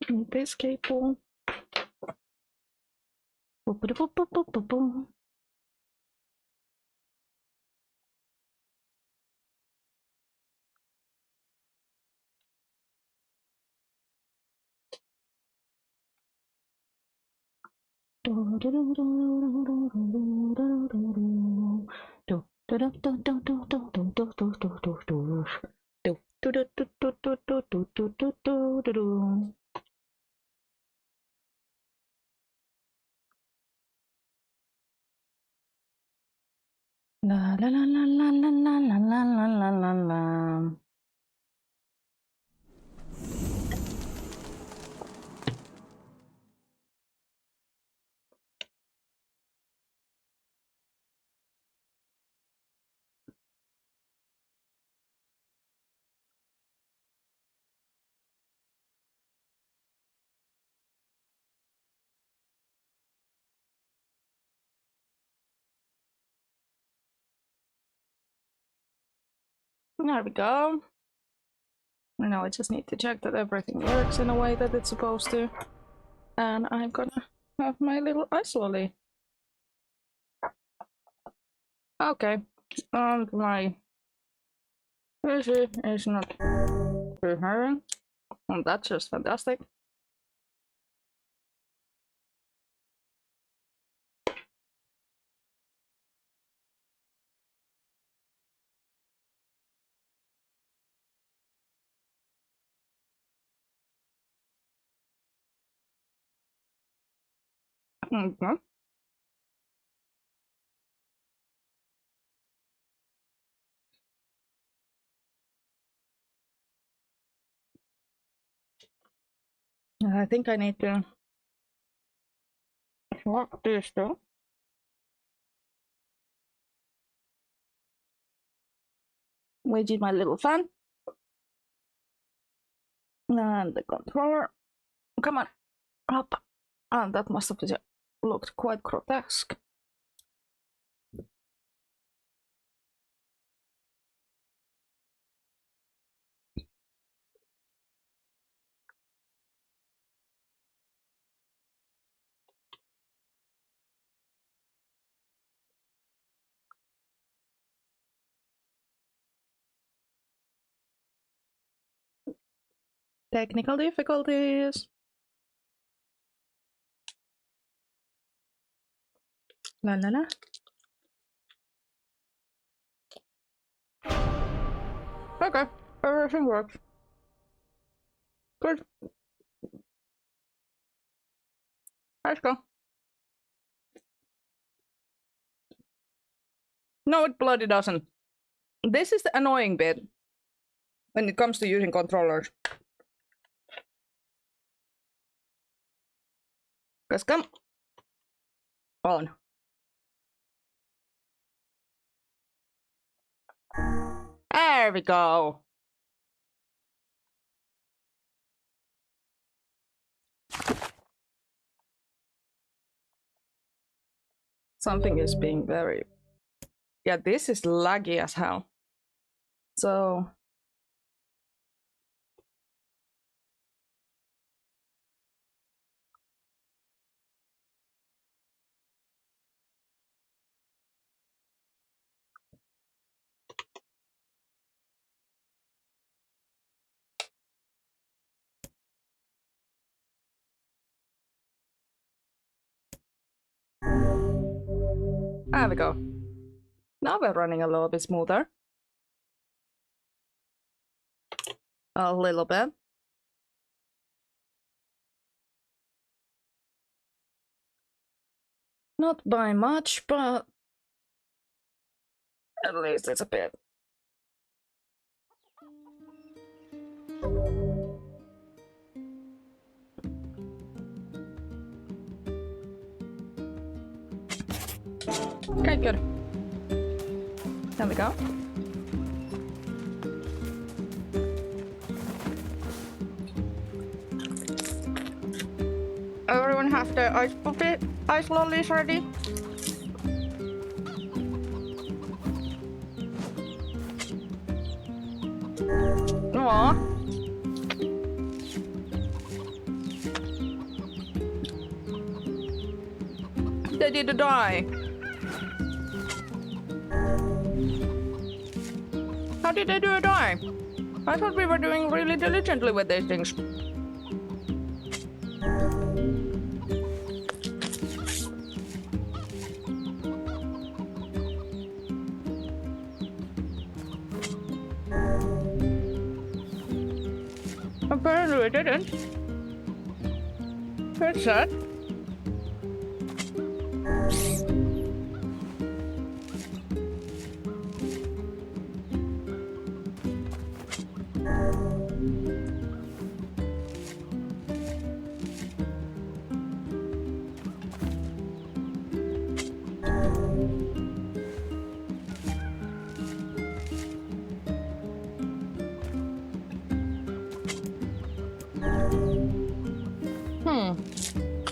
This cable. La la la la la la la la la la la la. There we go. Now I just need to check that everything works in a way that it's supposed to. And I'm gonna have my little ice lolly. Okay. And my PC is not preparing. And that's just fantastic. Okay. I think I need to swap this though. Which is my little fan. And the controller. Come on. Up. And that must have looked quite grotesque. Technical difficulties. La la la. Okay, everything works. Good. Let's go. No, it bloody doesn't. This is the annoying bit when it comes to using controllers. Because come on. There we go. Something is being very... Yeah, this is laggy as hell. So... There we go. Now we're running a little bit smoother. A little bit. Not by much, but at least it's a bit. Okay, good. There we go. Everyone have the ice lollies ready? Aww. they did die? How did they do a die? I thought we were doing really diligently with these things. Apparently we didn't. That's sad.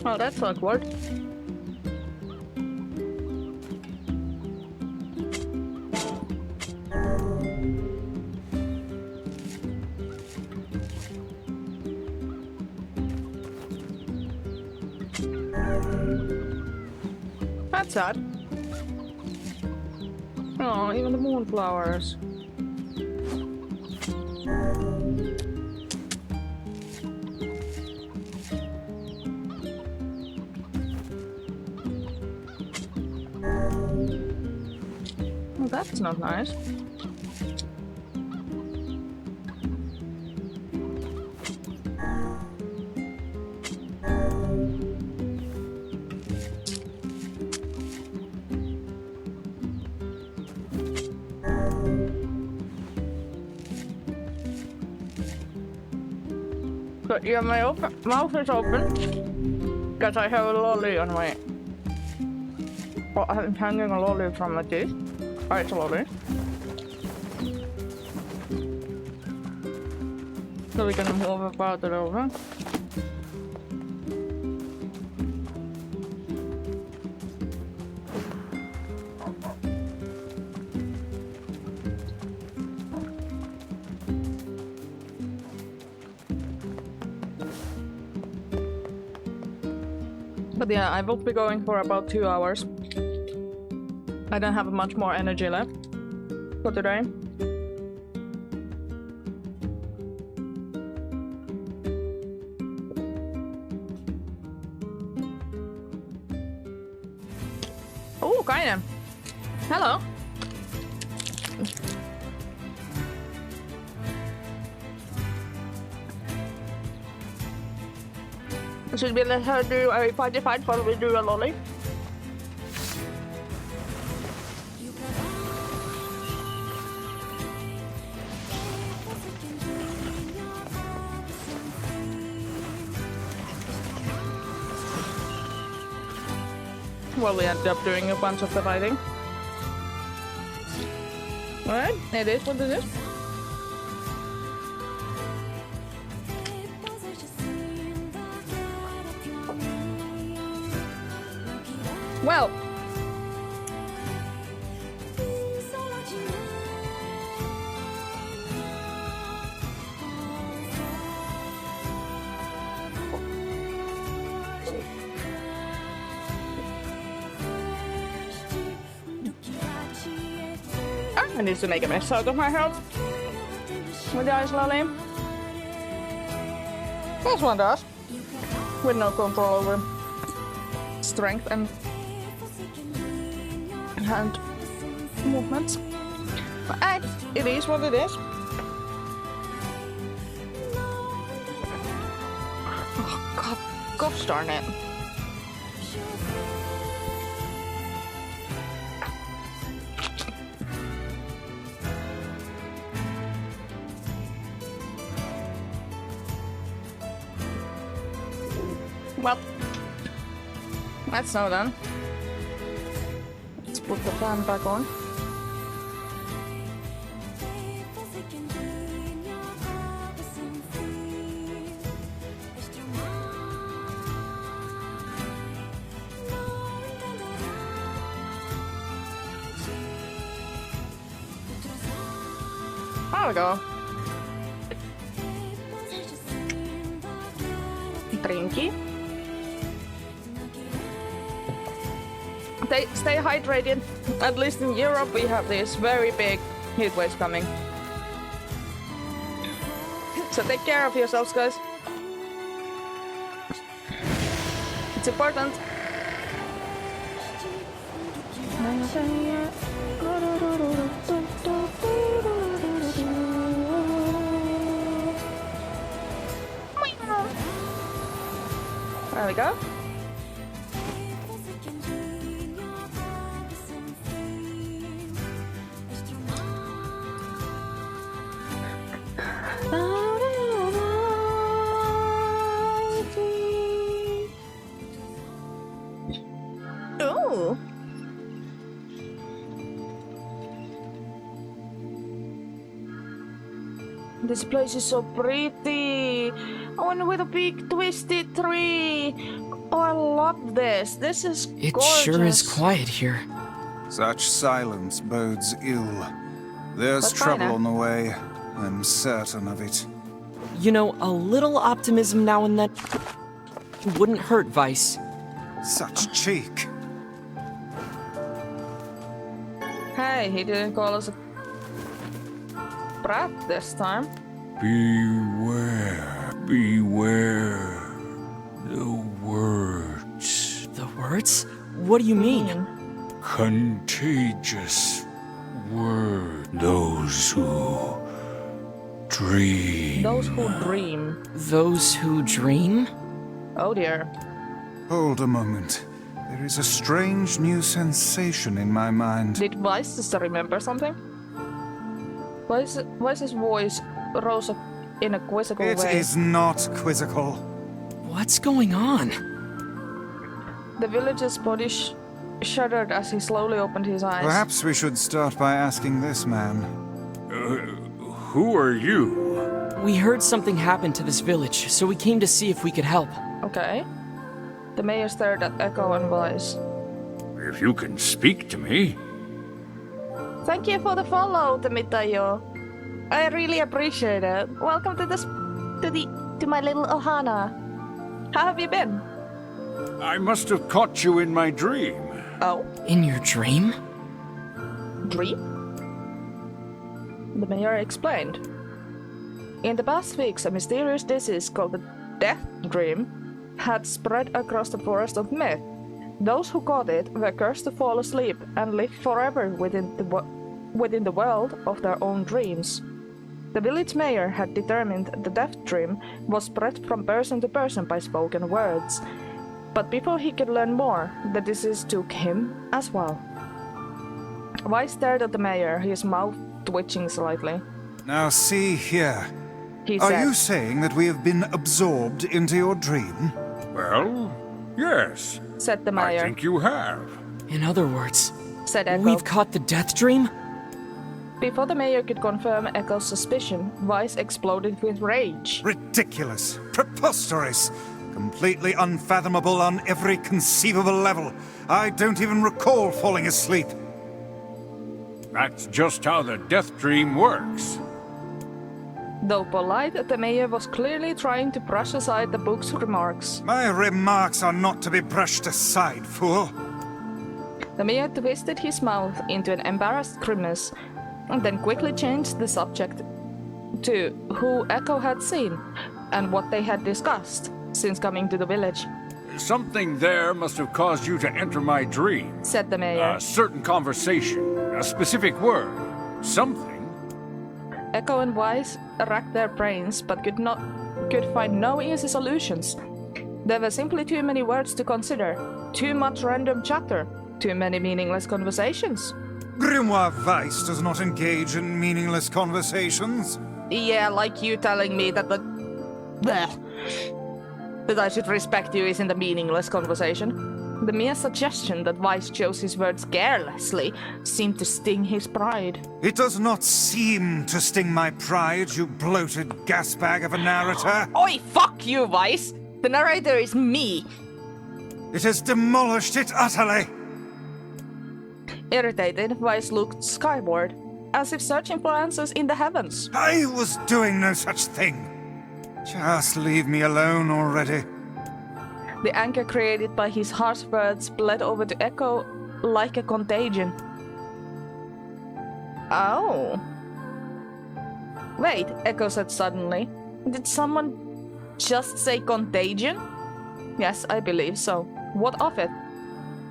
Oh, that's awkward. That's sad. Oh, even the moonflowers. Well, that's not nice. But yeah, my mouth is open because I have a lolly on my. Well, I'm hanging a lolly from my teeth. Oh, it's a lolly. So we can move about it over. But yeah, I will be going for about 2 hours. I don't have much more energy left for today. Oh, kinda. Hello. Should we let her do a party fight while we do a lolly? Well, we ended up doing a bunch of the fighting. Alright, it is what it is. Well, I need to make a mess out of my health with the ice lolly. This one does, with no control over strength and hand movements. But it is what it is. Oh god, gosh darn it. Well, that's now done. Let's put the fan back on. There we go. Drinky. Stay hydrated. At least in Europe we have these very big heat waves coming. So take care of yourselves, guys. It's important. There we go. Ooh. This place is so pretty. One with a big twisted tree. Oh, I love this. This is gorgeous. It sure is quiet here. Such silence bodes ill. There's But trouble fine, on the way. I'm certain of it. You know, a little optimism now and then wouldn't hurt, Vice. Such cheek. Hey, he didn't call us a brat this time. Beware, beware. The words. The words? What do you mean? Contagious word. Those who dream. Those who dream. Those who dream? Oh dear. Hold a moment. There is a strange new sensation in my mind. Did Vice just remember something? Vice's voice rose up in a quizzical It way. is not quizzical. What's going on? The villager's body shuddered as he slowly opened his eyes. Perhaps we should start by asking this man. Who are you? We heard something happened to this village, so we came to see if we could help. Okay. The mayor stared at Echo and Vice. If you can speak to me. Thank you for the follow, Temitayo. I really appreciate it. Welcome to to my little Ohana. How have you been? I must have caught you in my dream. Oh, In your dream? dream? The mayor explained. In the past weeks, a mysterious disease called the Death Dream had spread across the forest of myth. Those who caught it were cursed to fall asleep and live forever within the world of their own dreams. The village mayor had determined the Death Dream was spread from person to person by spoken words. But before he could learn more, the disease took him as well. Vice stared at the mayor, his mouth twitching slightly. Now see here. He Are said, you saying that we have been absorbed into your dream? Well, yes. said the I mayor. think you have. In other words, Said Echo. we've caught the death dream? Before the mayor could confirm Echo's suspicion, Vice exploded with rage. Ridiculous. Preposterous. Completely unfathomable on every conceivable level. I don't even recall falling asleep. That's just how the death dream works. Though polite, the mayor was clearly trying to brush aside the book's remarks. My remarks are not to be brushed aside, fool. The mayor twisted his mouth into an embarrassed grimace and then quickly changed the subject to who Echo had seen and what they had discussed since coming to the village, Something there must have caused you to enter my dream. said the mayor. A certain conversation, a specific word, something. Echo and Vice racked their brains but could find no easy solutions. There were simply too many words to consider, too much random chatter, too many meaningless conversations. Grimoire Weiss does not engage in meaningless conversations. Yeah, like you telling me that that I should respect you isn't a meaningless conversation. The mere suggestion that Vice chose his words carelessly seemed to sting his pride. It does not seem to sting my pride, you bloated gasbag of a narrator. Oi, fuck you, Vice! The narrator is me! It has demolished it utterly. Irritated, Vice looked skyward, as if searching for answers in the heavens. I was doing no such thing. Just leave me alone already. The anger created by his harsh words bled over to Echo like a contagion. Oh. Wait, Echo said suddenly. Did someone just say contagion? Yes, I believe so. What of it?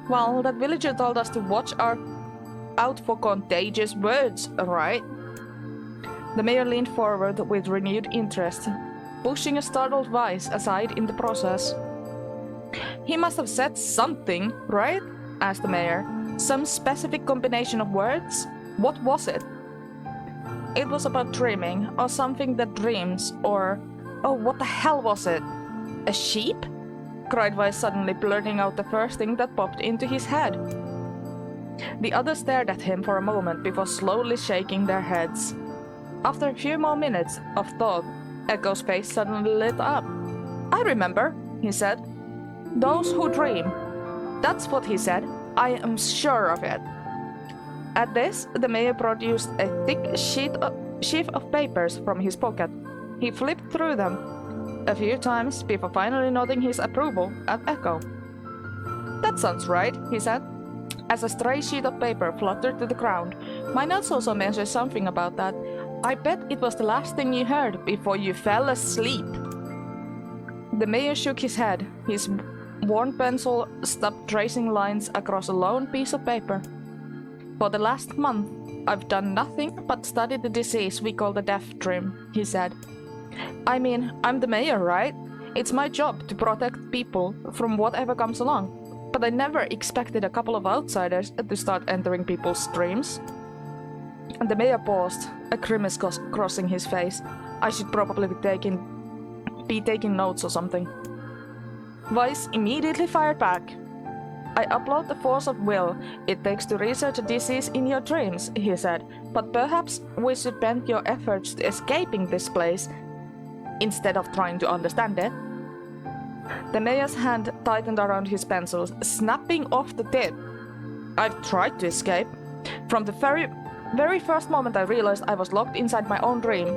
Well, that villager told us to watch out for contagious words, right? The mayor leaned forward with renewed interest, pushing a startled Vice aside in the process. He must have said something, right? Asked the mayor. Some specific combination of words? What was it? It was about dreaming, or something that dreams, or... Oh, what the hell was it? A sheep? Cried Vice suddenly, blurting out the first thing that popped into his head. The others stared at him for a moment before slowly shaking their heads. After a few more minutes of thought, Echo's face suddenly lit up. I remember, he said. Those who dream. That's what he said. I am sure of it. At this, the mayor produced a thick sheaf of papers from his pocket. He flipped through them a few times before finally nodding his approval at Echo. That sounds right, he said, as a stray sheet of paper fluttered to the ground. My notes also mention something about that. I bet it was the last thing you heard before you fell asleep. The mayor shook his head. His worn pencil stopped tracing lines across a lone piece of paper. For the last month, I've done nothing but study the disease we call the death dream, he said. I mean, I'm the mayor, right? It's my job to protect people from whatever comes along. But I never expected a couple of outsiders to start entering people's dreams. And the mayor paused, a grimace crossing his face. I should probably be taking notes or something. Vice immediately fired back. I applaud the force of will it takes to research a disease in your dreams, he said, but perhaps we should bend your efforts to escaping this place instead of trying to understand it. The mayor's hand tightened around his pencil, snapping off the tip. I've tried to escape. From the very first moment I realized I was locked inside my own dream.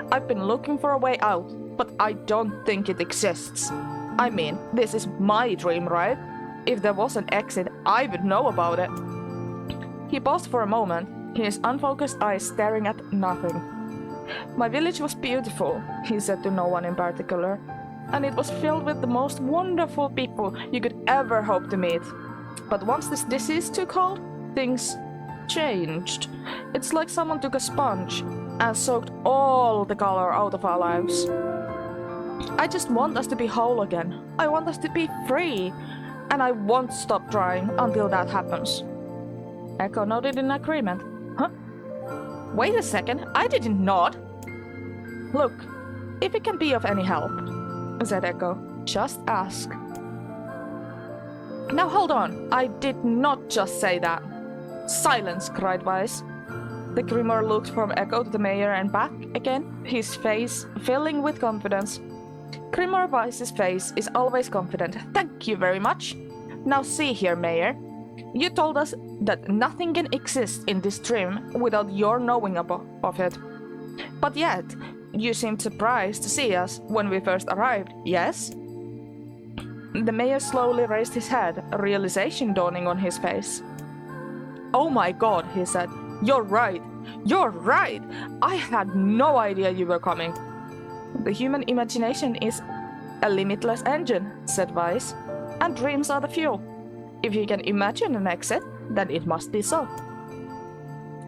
I've been looking for a way out, but I don't think it exists. I mean, this is my dream, right? If there was an exit, I would know about it. He paused for a moment, his unfocused eyes staring at nothing. My village was beautiful, he said to no one in particular, and it was filled with the most wonderful people you could ever hope to meet. But once this disease took hold, things changed. It's like someone took a sponge and soaked all the color out of our lives. I just want us to be whole again. I want us to be free. And I won't stop trying until that happens. Echo nodded in agreement. Huh? Wait a second, I didn't nod. Look, if it can be of any help, said Echo, just ask. Now hold on, I did not just say that. Silence, cried Vice. The Grimoire looked from Echo to the mayor and back again, his face filling with confidence. Grimoire Vice's face is always confident. Thank you very much. Now see here, Mayor. You told us that nothing can exist in this dream without your knowing of it. But yet, you seemed surprised to see us when we first arrived, yes? The mayor slowly raised his head, a realization dawning on his face. Oh my god, he said. You're right. You're right. I had no idea you were coming. The human imagination is a limitless engine, said Vice, and dreams are the fuel. If you can imagine an exit, then it must be so.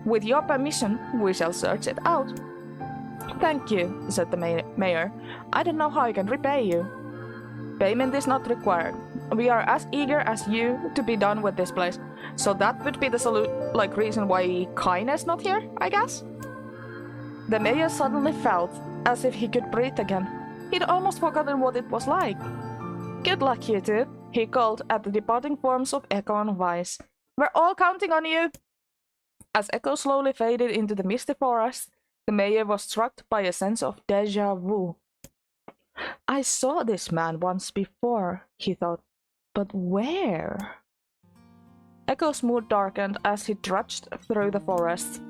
With your permission, we shall search it out. Thank you, said the mayor. I don't know how I can repay you. Payment is not required. We are as eager as you to be done with this place. So that would be the reason why Kaine's not here, I guess? The mayor suddenly felt as if he could breathe again. He'd almost forgotten what it was like. Good luck, you two, he called at the departing forms of Echo and Vice. We're all counting on you! As Echo slowly faded into the misty forest, the mayor was struck by a sense of déjà vu. I saw this man once before, he thought, but where? Echo's mood darkened as he trudged through the forest.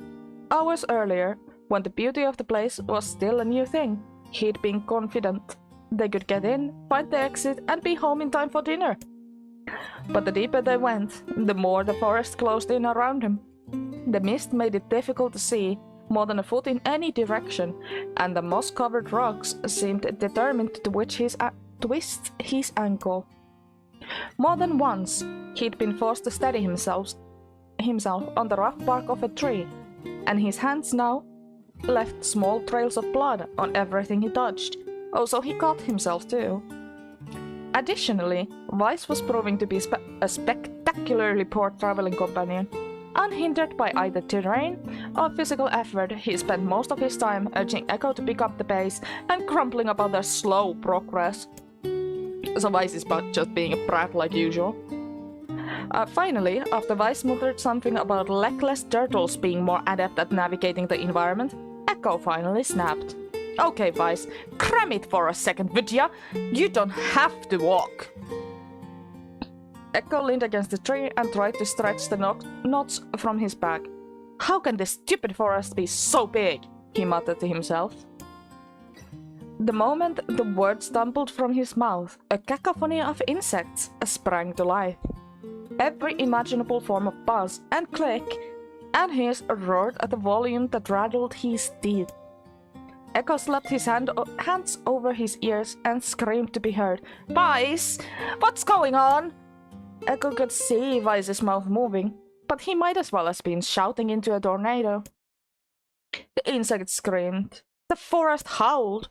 Hours earlier, when the beauty of the place was still a new thing, he'd been confident they could get in, find the exit, and be home in time for dinner. But the deeper they went, the more the forest closed in around him. The mist made it difficult to see more than a foot in any direction, and the moss-covered rocks seemed determined to twist his ankle. More than once, he'd been forced to steady himself on the rough bark of a tree, and his hands now left small trails of blood on everything he touched. Also, he cut himself too. Additionally, Weiss was proving to be a spectacularly poor traveling companion. Unhindered by either terrain or physical effort, he spent most of his time urging Echo to pick up the pace and grumbling about their slow progress. So Weiss is just being a brat like usual. Finally, after Weiss muttered something about legless turtles being more adept at navigating the environment, Echo finally snapped. Okay, Weiss, cram it for a second, would ya? You don't have to walk. Echo leaned against the tree and tried to stretch the knots from his back. How can this stupid forest be so big? He muttered to himself. The moment the words stumbled from his mouth, a cacophony of insects sprang to life. Every imaginable form of buzz and click and hiss roared at a volume that rattled his teeth. Echo slapped his hands over his ears and screamed to be heard. Weiss, what's going on? Echo could see Weiss's mouth moving, but he might as well have been shouting into a tornado. The insect screamed, the forest howled,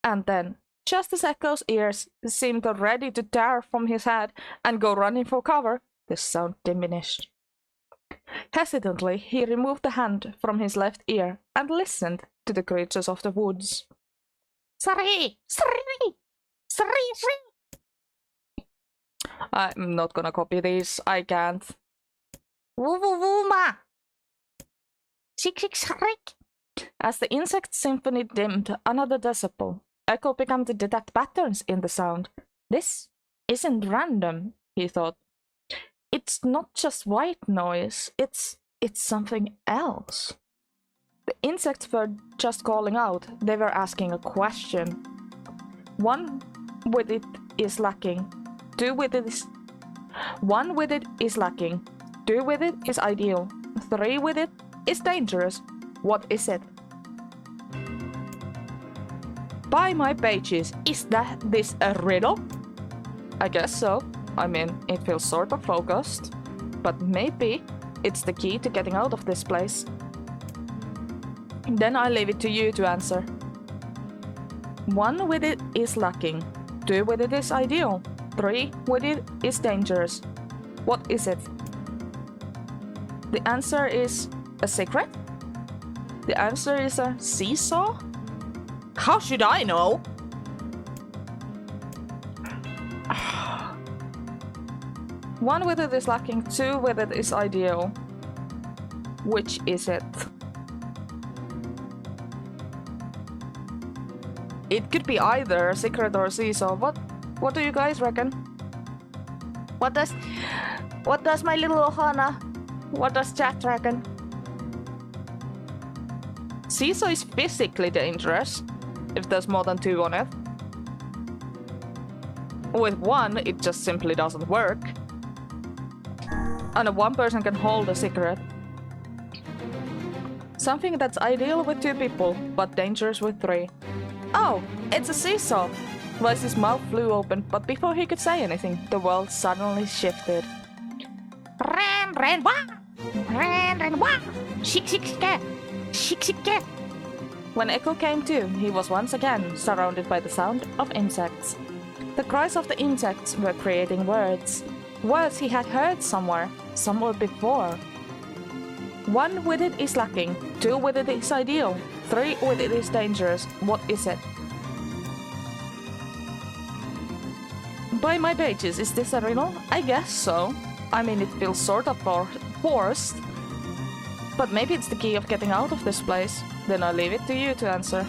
and then, just as Echo's ears seemed ready to tear from his head and go running for cover, the sound diminished. Hesitantly, he removed the hand from his left ear and listened to the creatures of the woods. Sorry! Sorry! Sorry! I'm not gonna copy these, I can't. Woo-woo-woo-ma! Shik-shik-shrik! As the insect symphony dimmed another decibel, Echo began to detect patterns in the sound. This isn't random, he thought. It's not just white noise, it's something else. The insects were just calling out, they were asking a question. One with it is lacking. One with it is lacking. 2 with it is ideal. 3 with it is dangerous. What is it? By my pages, is this a riddle? I guess so. I mean, it feels sort of focused. But maybe it's the key to getting out of this place. Then I leave it to you to answer. 1 with it is lacking. 2 with it is ideal. 3 with it is dangerous. What is it? The answer is a secret? The answer is a seesaw? How should I know? One with it is lacking, 2 with it is ideal. Which is it? It could be either a secret or a seesaw. What do you guys reckon? What does my little Ohana? What does chat reckon? Seesaw is physically dangerous if there's more than 2 on it. With 1, it just simply doesn't work. And 1 person can hold a secret. Something that's ideal with 2 people, but dangerous with 3. Oh, it's a seesaw! Weiss's mouth flew open, but before he could say anything, the world suddenly shifted. Ran, ran, wah! Ran, ran, wah! Shik, shik, shik, shik, shik. When Echo came to, he was once again surrounded by the sound of insects. The cries of the insects were creating words. Words he had heard somewhere before. 1 with it is lacking, 2 with it is ideal, 3 with it is dangerous. What is it? By my pages, is this a riddle? I guess so. I mean, it feels sort of forced. But maybe it's the key of getting out of this place. Then I'll leave it to you to answer.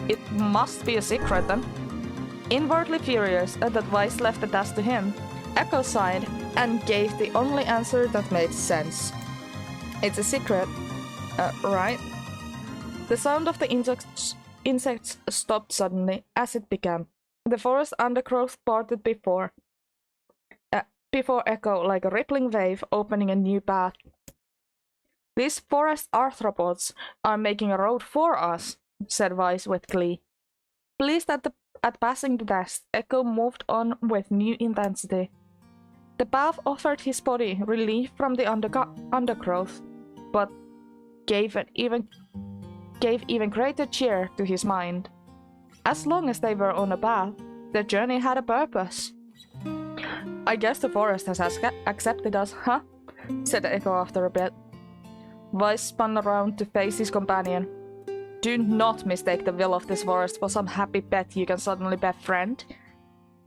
It must be a secret then. Inwardly furious that Weiss left the task to him, Echo sighed and gave the only answer that made sense. It's a secret. Right? The sound of the insects stopped suddenly as it began. The forest undergrowth parted before, before Echo like a rippling wave opening a new path. "These forest arthropods are making a road for us," said Vice with glee. Pleased at passing the test, Echo moved on with new intensity. The path offered his body relief from the undergrowth, but gave even greater cheer to his mind. As long as they were on a path, their journey had a purpose. "I guess the forest has accepted us, huh?" said Echo after a bit. Vice spun around to face his companion. "Do not mistake the will of this forest for some happy pet you can suddenly befriend.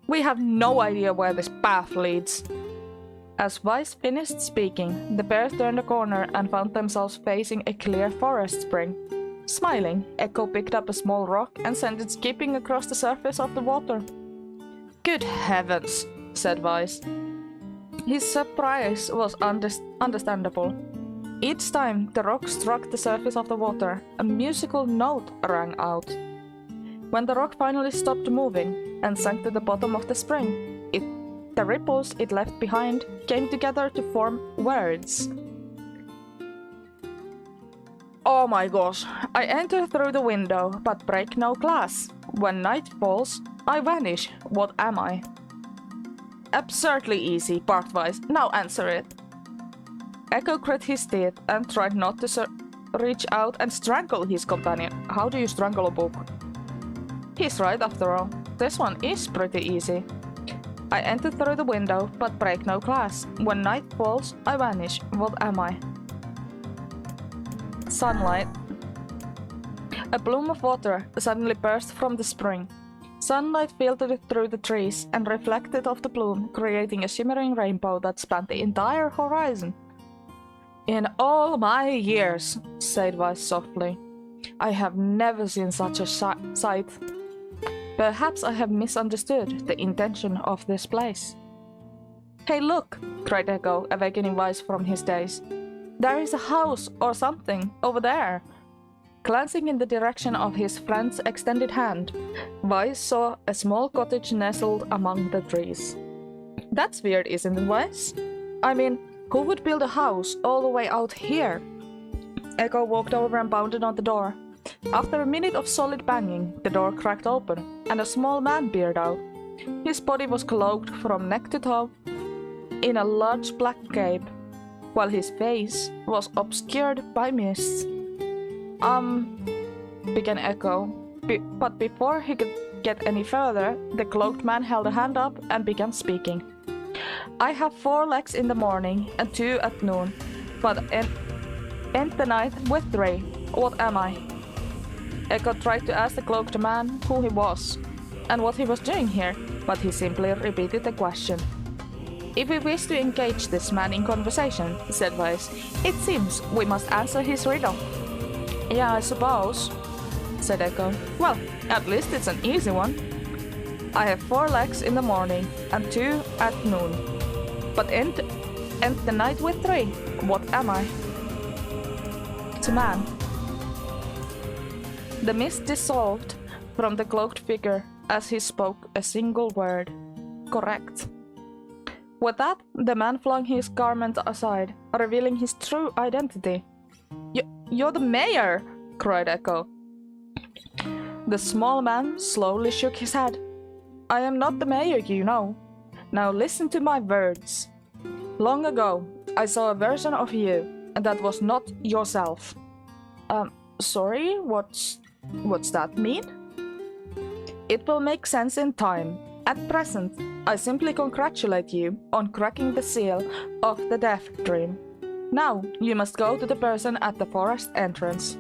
We have no idea where this path leads." As Vice finished speaking, the pair turned a corner and found themselves facing a clear forest spring. Smiling, Echo picked up a small rock and sent it skipping across the surface of the water. "Good heavens," said Vice. His surprise was understandable. Each time the rock struck the surface of the water, a musical note rang out. When the rock finally stopped moving and sank to the bottom of the spring, the ripples it left behind came together to form words. "Oh my gosh, I enter through the window, but break no glass. When night falls, I vanish. What am I?" "Absurdly easy," barked Vice. "Now answer it." Echo grit his teeth and tried not to reach out and strangle his companion. How do you strangle a book? He's right after all. This one is pretty easy. "I enter through the window, but break no glass. When night falls, I vanish. What am I?" Sunlight. A bloom of water suddenly burst from the spring. Sunlight filtered through the trees and reflected off the bloom, creating a shimmering rainbow that spanned the entire horizon. "In all my years," said Vice softly, "I have never seen such a sight. Perhaps I have misunderstood the intention of this place." "Hey, look!" cried Echo, awakening Vice from his daze. "There is a house or something over there." Glancing in the direction of his friend's extended hand, Vice saw a small cottage nestled among the trees. "That's weird, isn't it, Vice? I mean, who would build a house all the way out here?" Echo walked over and pounded on the door. After a minute of solid banging, the door cracked open, and a small man peered out. His body was cloaked from neck to toe in a large black cape, while his face was obscured by mists. Began Echo, but before he could get any further, the cloaked man held a hand up and began speaking. "I have 4 legs in the morning and 2 at noon, but end the night with 3. What am I?" Echo tried to ask the cloaked man who he was and what he was doing here, but he simply repeated the question. "If we wish to engage this man in conversation," said Vice, "it seems we must answer his riddle." "Yeah, I suppose," said Echo. "Well, at least it's an easy one. I have 4 legs in the morning and 2 at noon, but end the night with 3. What am I?" "It's a man." The mist dissolved from the cloaked figure as he spoke a single word. "Correct." With that, the man flung his garment aside, revealing his true identity. You're the mayor!" cried Echo. The small man slowly shook his head. "I am not the mayor, you know. Now listen to my words. Long ago, I saw a version of you, and that was not yourself." Sorry, what's that mean?" "It will make sense in time. At present, I simply congratulate you on cracking the seal of the Death Dream. Now, you must go to the person at the forest entrance."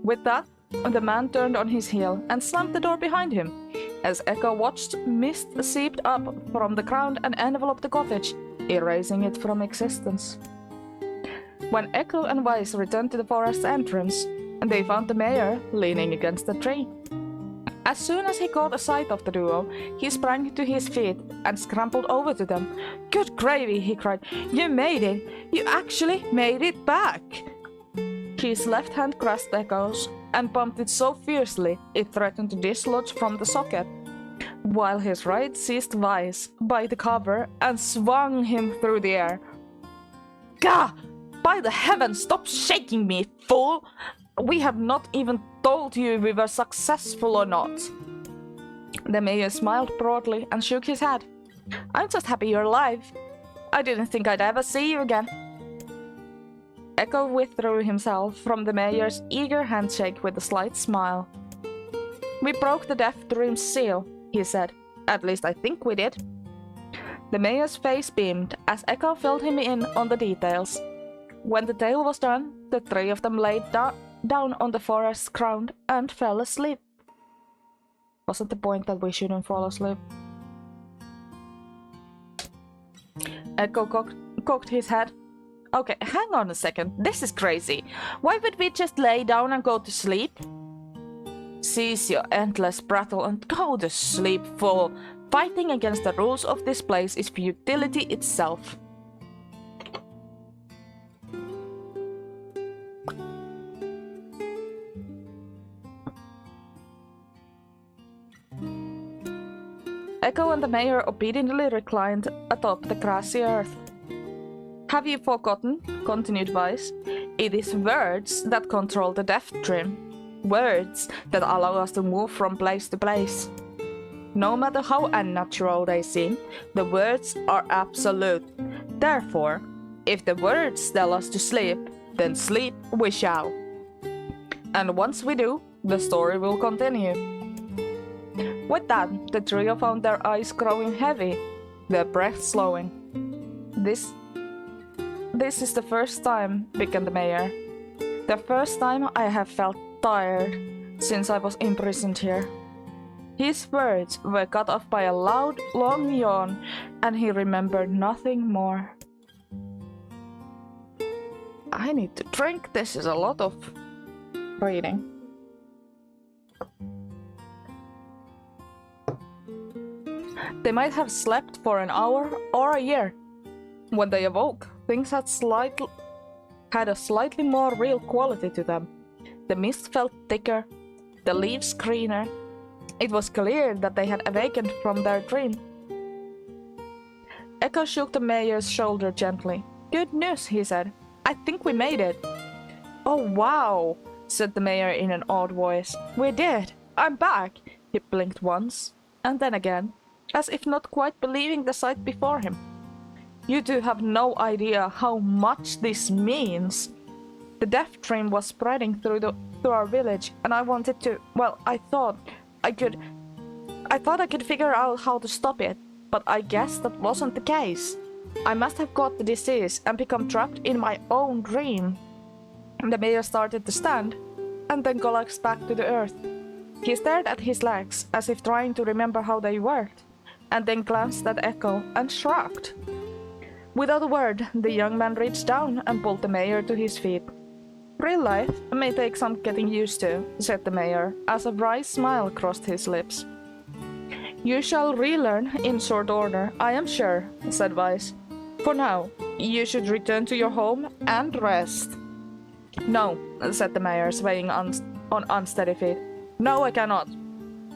With that, the man turned on his heel and slammed the door behind him. As Echo watched, mist seeped up from the ground and enveloped the cottage, erasing it from existence. When Echo and Vice returned to the forest entrance, they found the mayor leaning against a tree. As soon as he caught a sight of the duo, he sprang to his feet and scrambled over to them. "Good gravy!" he cried. "You made it! You actually made it back!" His left hand grasped Echo's and pumped it so fiercely it threatened to dislodge from the socket. while his right seized Weiss by the cover and swung him through the air. Gah! By the heavens, stop shaking me, fool! We have not even told you if we were successful or not. The mayor smiled broadly and shook his head. I'm just happy you're alive. I didn't think I'd ever see you again. Echo withdrew himself from the mayor's eager handshake with a slight smile. We broke the Death Dream's seal, he said. At least I think we did. The mayor's face beamed as Echo filled him in on the details. When the tale was done, the three of them laid down on the forest's ground and fell asleep. Wasn't the point that we shouldn't fall asleep? Echo cocked his head. Okay, hang on a second. This is crazy. Why would we just lay down and go to sleep? Cease your endless prattle and go to sleep, fool. Fighting against the rules of this place is futility itself. Echo and the mayor obediently reclined atop the grassy earth. Have you forgotten? Continued Weiss. It is words that control the Death Dream. Words that allow us to move from place to place. No matter how unnatural they seem, the words are absolute. Therefore, if the words tell us to sleep, then sleep we shall. And once we do, the story will continue. With that, the trio found their eyes growing heavy, their breath slowing. This is the first time, began the mayor. The first time I have felt tired since I was imprisoned here. His words were cut off by a loud, long yawn, and he remembered nothing more. I need to drink. This is a lot of reading. They might have slept for an hour or a year. When they awoke, things had a slightly more real quality to them. The mist felt thicker, the leaves greener. It was clear that they had awakened from their dream. Echo shook the mayor's shoulder gently. Good news, he said. I think we made it. Oh wow, said the mayor in an odd voice. We did. I'm back. He blinked once, and then again, as if not quite believing the sight before him. You two have no idea how much this means. The Death Dream was spreading through our village, and I wanted to, well, I thought I could figure out how to stop it, but I guess that wasn't the case. I must have caught the disease and become trapped in my own dream. The mayor started to stand, and then collapsed back to the earth. He stared at his legs, as if trying to remember how they worked, and then glanced at Echo and shrugged. Without a word, the young man reached down and pulled the mayor to his feet. Real life may take some getting used to, said the mayor, as a wry smile crossed his lips. You shall relearn in short order, I am sure, said Weiss. For now, you should return to your home and rest. No, said the mayor, swaying on unsteady feet. No, I cannot.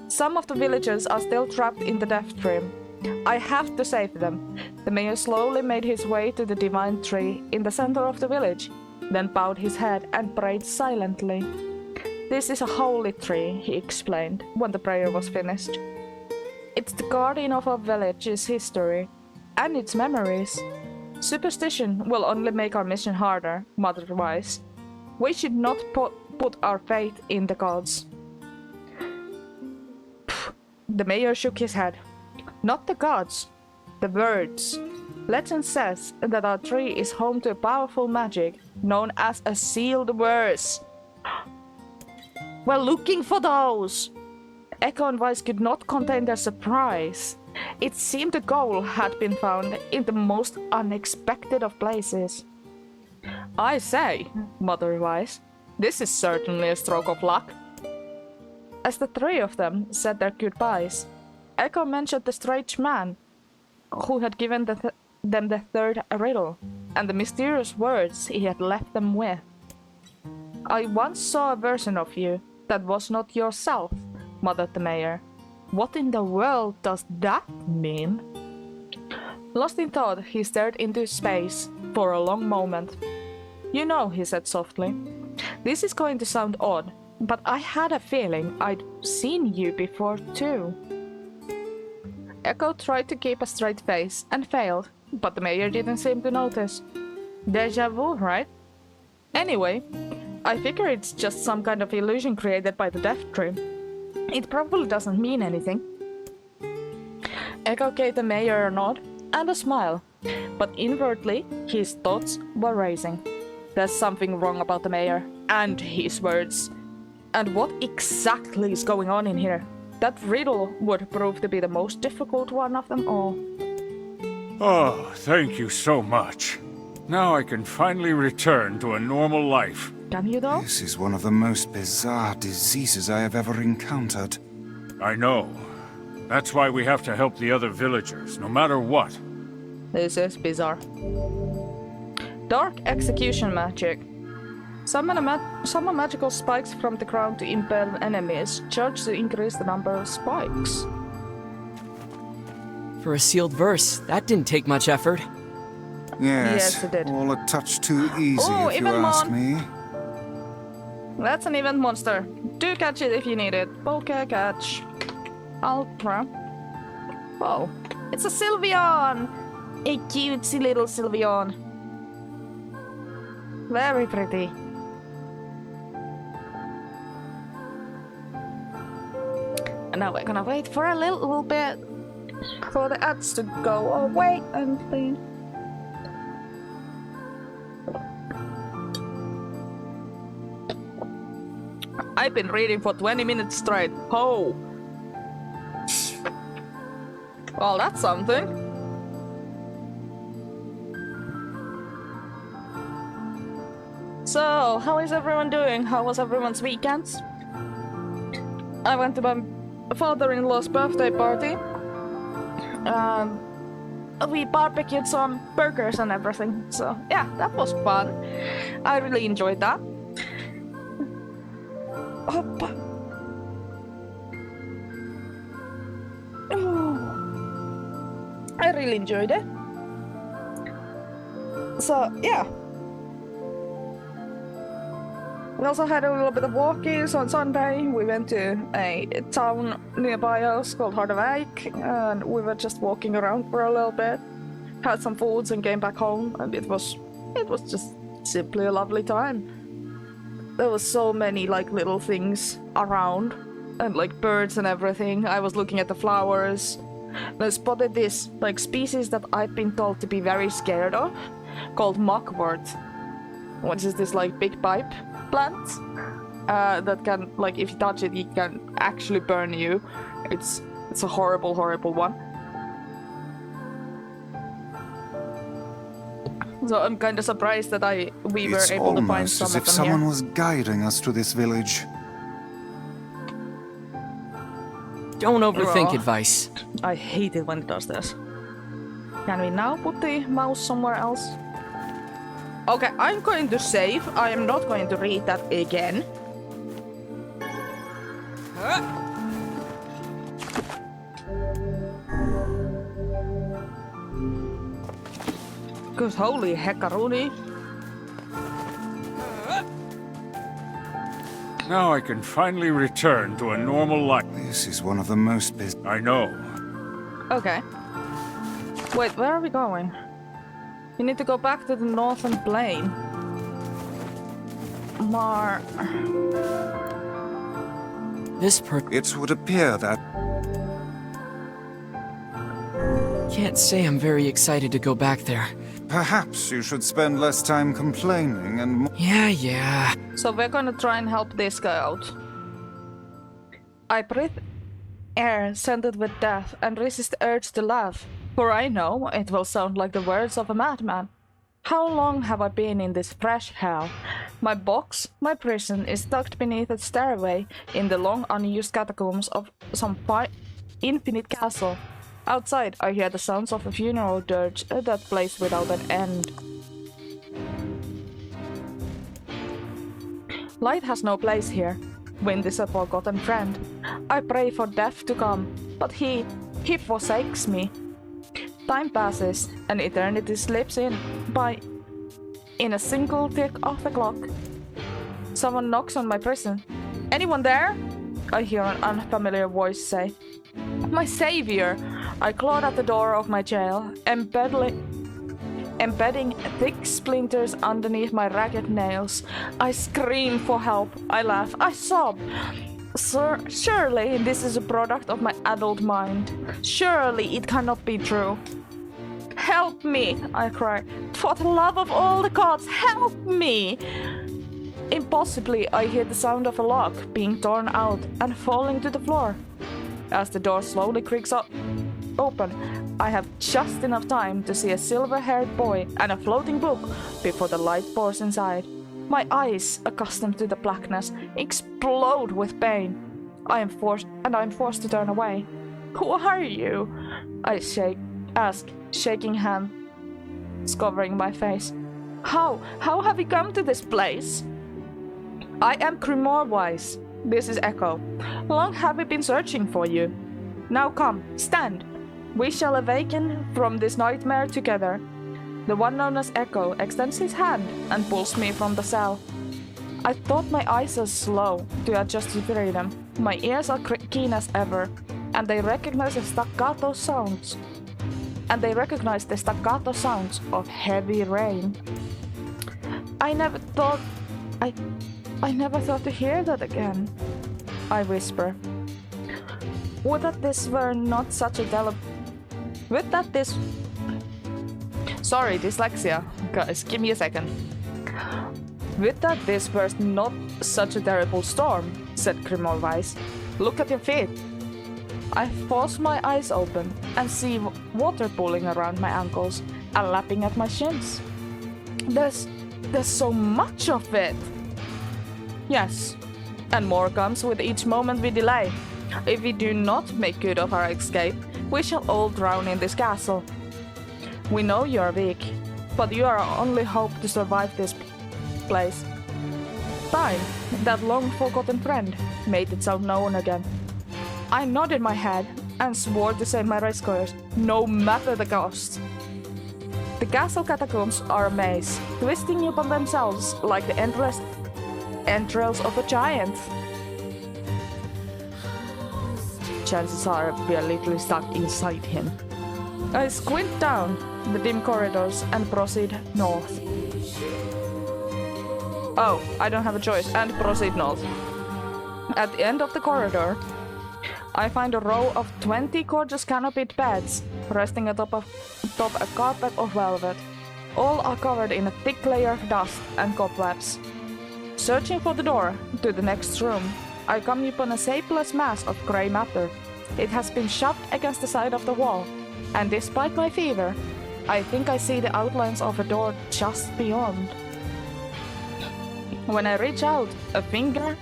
Some of the villagers are still trapped in the Death Dream. I have to save them. The mayor slowly made his way to the divine tree in the center of the village, then bowed his head and prayed silently. This is a holy tree, he explained, when the prayer was finished. It's the guardian of our village's history, and its memories. Superstition will only make our mission harder, muttered Weiss. We should not put our faith in the gods. The mayor shook his head. Not the gods, the words. Legend says that our tree is home to a powerful magic known as a sealed verse. We're looking for those! Echo and Weiss could not contain their surprise. It seemed the goal had been found in the most unexpected of places. I say, muttered Weiss, this is certainly a stroke of luck. As the three of them said their goodbyes, Echo mentioned the strange man who had given them the third riddle, and the mysterious words he had left them with. I once saw a version of you that was not yourself, muttered the mayor. What in the world does that mean? Lost in thought, he stared into space for a long moment. You know, he said softly. This is going to sound odd, but I had a feeling I'd seen you before too. Echo tried to keep a straight face and failed, but the mayor didn't seem to notice. Deja vu, right? Anyway, I figure it's just some kind of illusion created by the death dream. It probably doesn't mean anything. Echo gave the mayor a nod and a smile, but inwardly his thoughts were racing. There's something wrong about the mayor and his words. And what exactly is going on in here? That riddle would prove to be the most difficult one of them all. Oh, thank you so much. Now I can finally return to a normal life. Can you though? This is one of the most bizarre diseases I have ever encountered. I know. That's why we have to help the other villagers, no matter what. This is bizarre. Dark execution magic. Summon magical spikes from the ground to impale enemies, charged to increase the number of spikes. For a sealed verse, that didn't take much effort. Yes, it did. all a touch too easy Oh, if you even ask more. me. That's an event monster. Do catch it if you need it. Okay, catch. Ultra. Oh, it's a Sylveon! A cutesy little Sylveon. Very pretty. And now we're gonna wait for a little bit for the ads to go away and then... I've been reading for 20 minutes straight. Oh! Well, that's something. So, how is everyone doing? How was everyone's weekends? I went to my father-in-law's birthday party. We barbecued some burgers and everything. So, yeah, that was fun. I really enjoyed that. Hoppa. Oh. I really enjoyed it. So, yeah. We also had a little bit of walkies on Sunday. We went to a town nearby us called Harderwijk, and we were just walking around for a little bit. Had some foods and came back home, and it was just simply a lovely time. There was so many like little things around, and like birds and everything. I was looking at the flowers. And I spotted this like species that I've been told to be very scared of, called mugwort. Which is this like big pipe plant that can, like, if you touch it, it can actually burn you. It's a horrible, horrible one. So I'm kind of surprised that we were able to find some of them here. It's almost as if someone was guiding us to this village. Don't overthink Ugh. advice. I hate it when it does this. Can we now put the mouse somewhere else? Okay, I'm going to save. I am not going to read that again. Cause holy heckaroonie. Now I can finally return to a normal life. This is one of the most bizarre. I know. Okay. Wait, where are we going? We need to go back to the northern plain. It would appear that Can't say I'm very excited to go back there. perhaps you should spend less time complaining and more. Yeah. So we're gonna try and help this guy out. I breathe air scented with death and resist the urge to laugh, for I know it will sound like the words of a madman. How long have I been in this fresh hell? My box, my prison, is tucked beneath a stairway in the long unused catacombs of some infinite castle. Outside, I hear the sounds of a funeral dirge that plays without an end. Light has no place here. Wind is a forgotten friend. I pray for death to come, but he forsakes me. Time passes, and eternity slips by in a single tick of the clock. Someone knocks on my prison. Anyone there? I hear an unfamiliar voice say. My savior! I clawed at the door of my jail, embedding thick splinters underneath my ragged nails. I scream for help. I laugh. I sob. Sir, surely this is a product of my adult mind. Surely it cannot be true. Help me, I cry. For the love of all the gods, help me! Impossibly, I hear the sound of a lock being torn out and falling to the floor. As the door slowly creaks open, I have just enough time to see a silver-haired boy and a floating book before the light pours inside. My eyes, accustomed to the blackness, explode with pain. I am forced to turn away. Who are you? I ask, shaking hands covering my face. How have you come to this place? I am Grimorwise. This is Echo. Long have we been searching for you. Now come, stand. We shall awaken from this nightmare together. The one known as Echo extends his hand and pulls me from the cell. I thought my eyes are slow to adjust to freedom. My ears are keen as ever, and they recognize the staccato sounds. Of heavy rain. I never thought to hear that again. I whisper. Would that this were not such a Sorry, dyslexia. Guys, give me a second. Would that this were not such a terrible storm, said Grimorwise. Look at your feet. I force my eyes open and see water pooling around my ankles and lapping at my shins. There's so much of it. Yes, and more comes with each moment we delay. If we do not make good of our escape, we shall all drown in this castle. We know you are weak, but you are our only hope to survive this place. Time, that long-forgotten friend, made itself known again. I nodded my head and swore to save my rescuers, no matter the cost. The castle catacombs are a maze, twisting upon themselves like the entrails of a giant. Chances are we are literally stuck inside him. I squint down the dim corridors and proceed north. Oh, I don't have a choice, and proceed north. At the end of the corridor, I find a row of 20 gorgeous canopied beds resting atop a carpet of velvet. All are covered in a thick layer of dust and cobwebs. Searching for the door to the next room, I come upon a shapeless mass of grey matter. It has been shoved against the side of the wall, and despite my fever, I think I see the outlines of a door just beyond. When I reach out a finger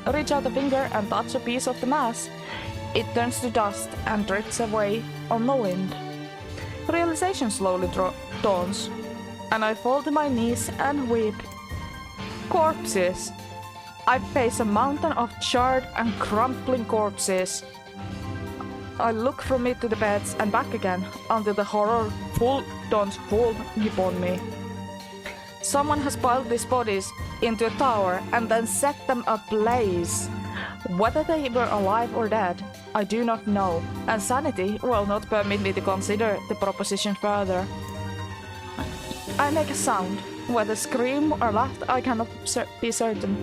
and touch a piece of the mass, it turns to dust and drifts away on the wind. Realization slowly dawns, and I fall to my knees and weep. Corpses! I face a mountain of charred and crumpling corpses. I look from it to the beds and back again until the horror dawns full upon me. Someone has piled these bodies into a tower and then set them ablaze. Whether they were alive or dead, I do not know, and sanity will not permit me to consider the proposition further. I make a sound, whether scream or laugh I cannot be certain.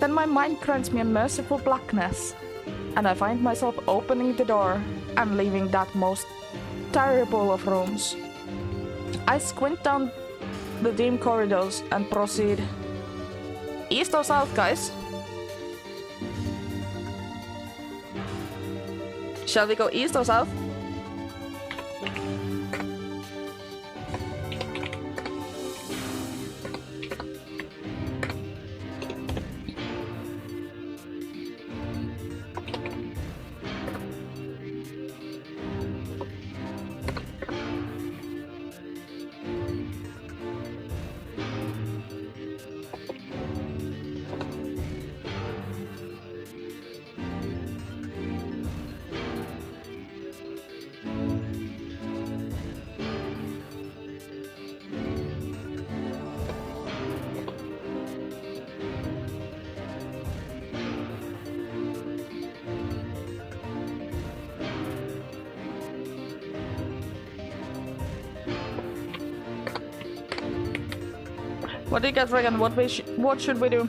Then my mind grants me a merciful blackness, and I find myself opening the door and leaving that most terrible of rooms. I squint down the dim corridors and proceed. East or south, guys? Shall we go east or south? What do you guys reckon? What should we do?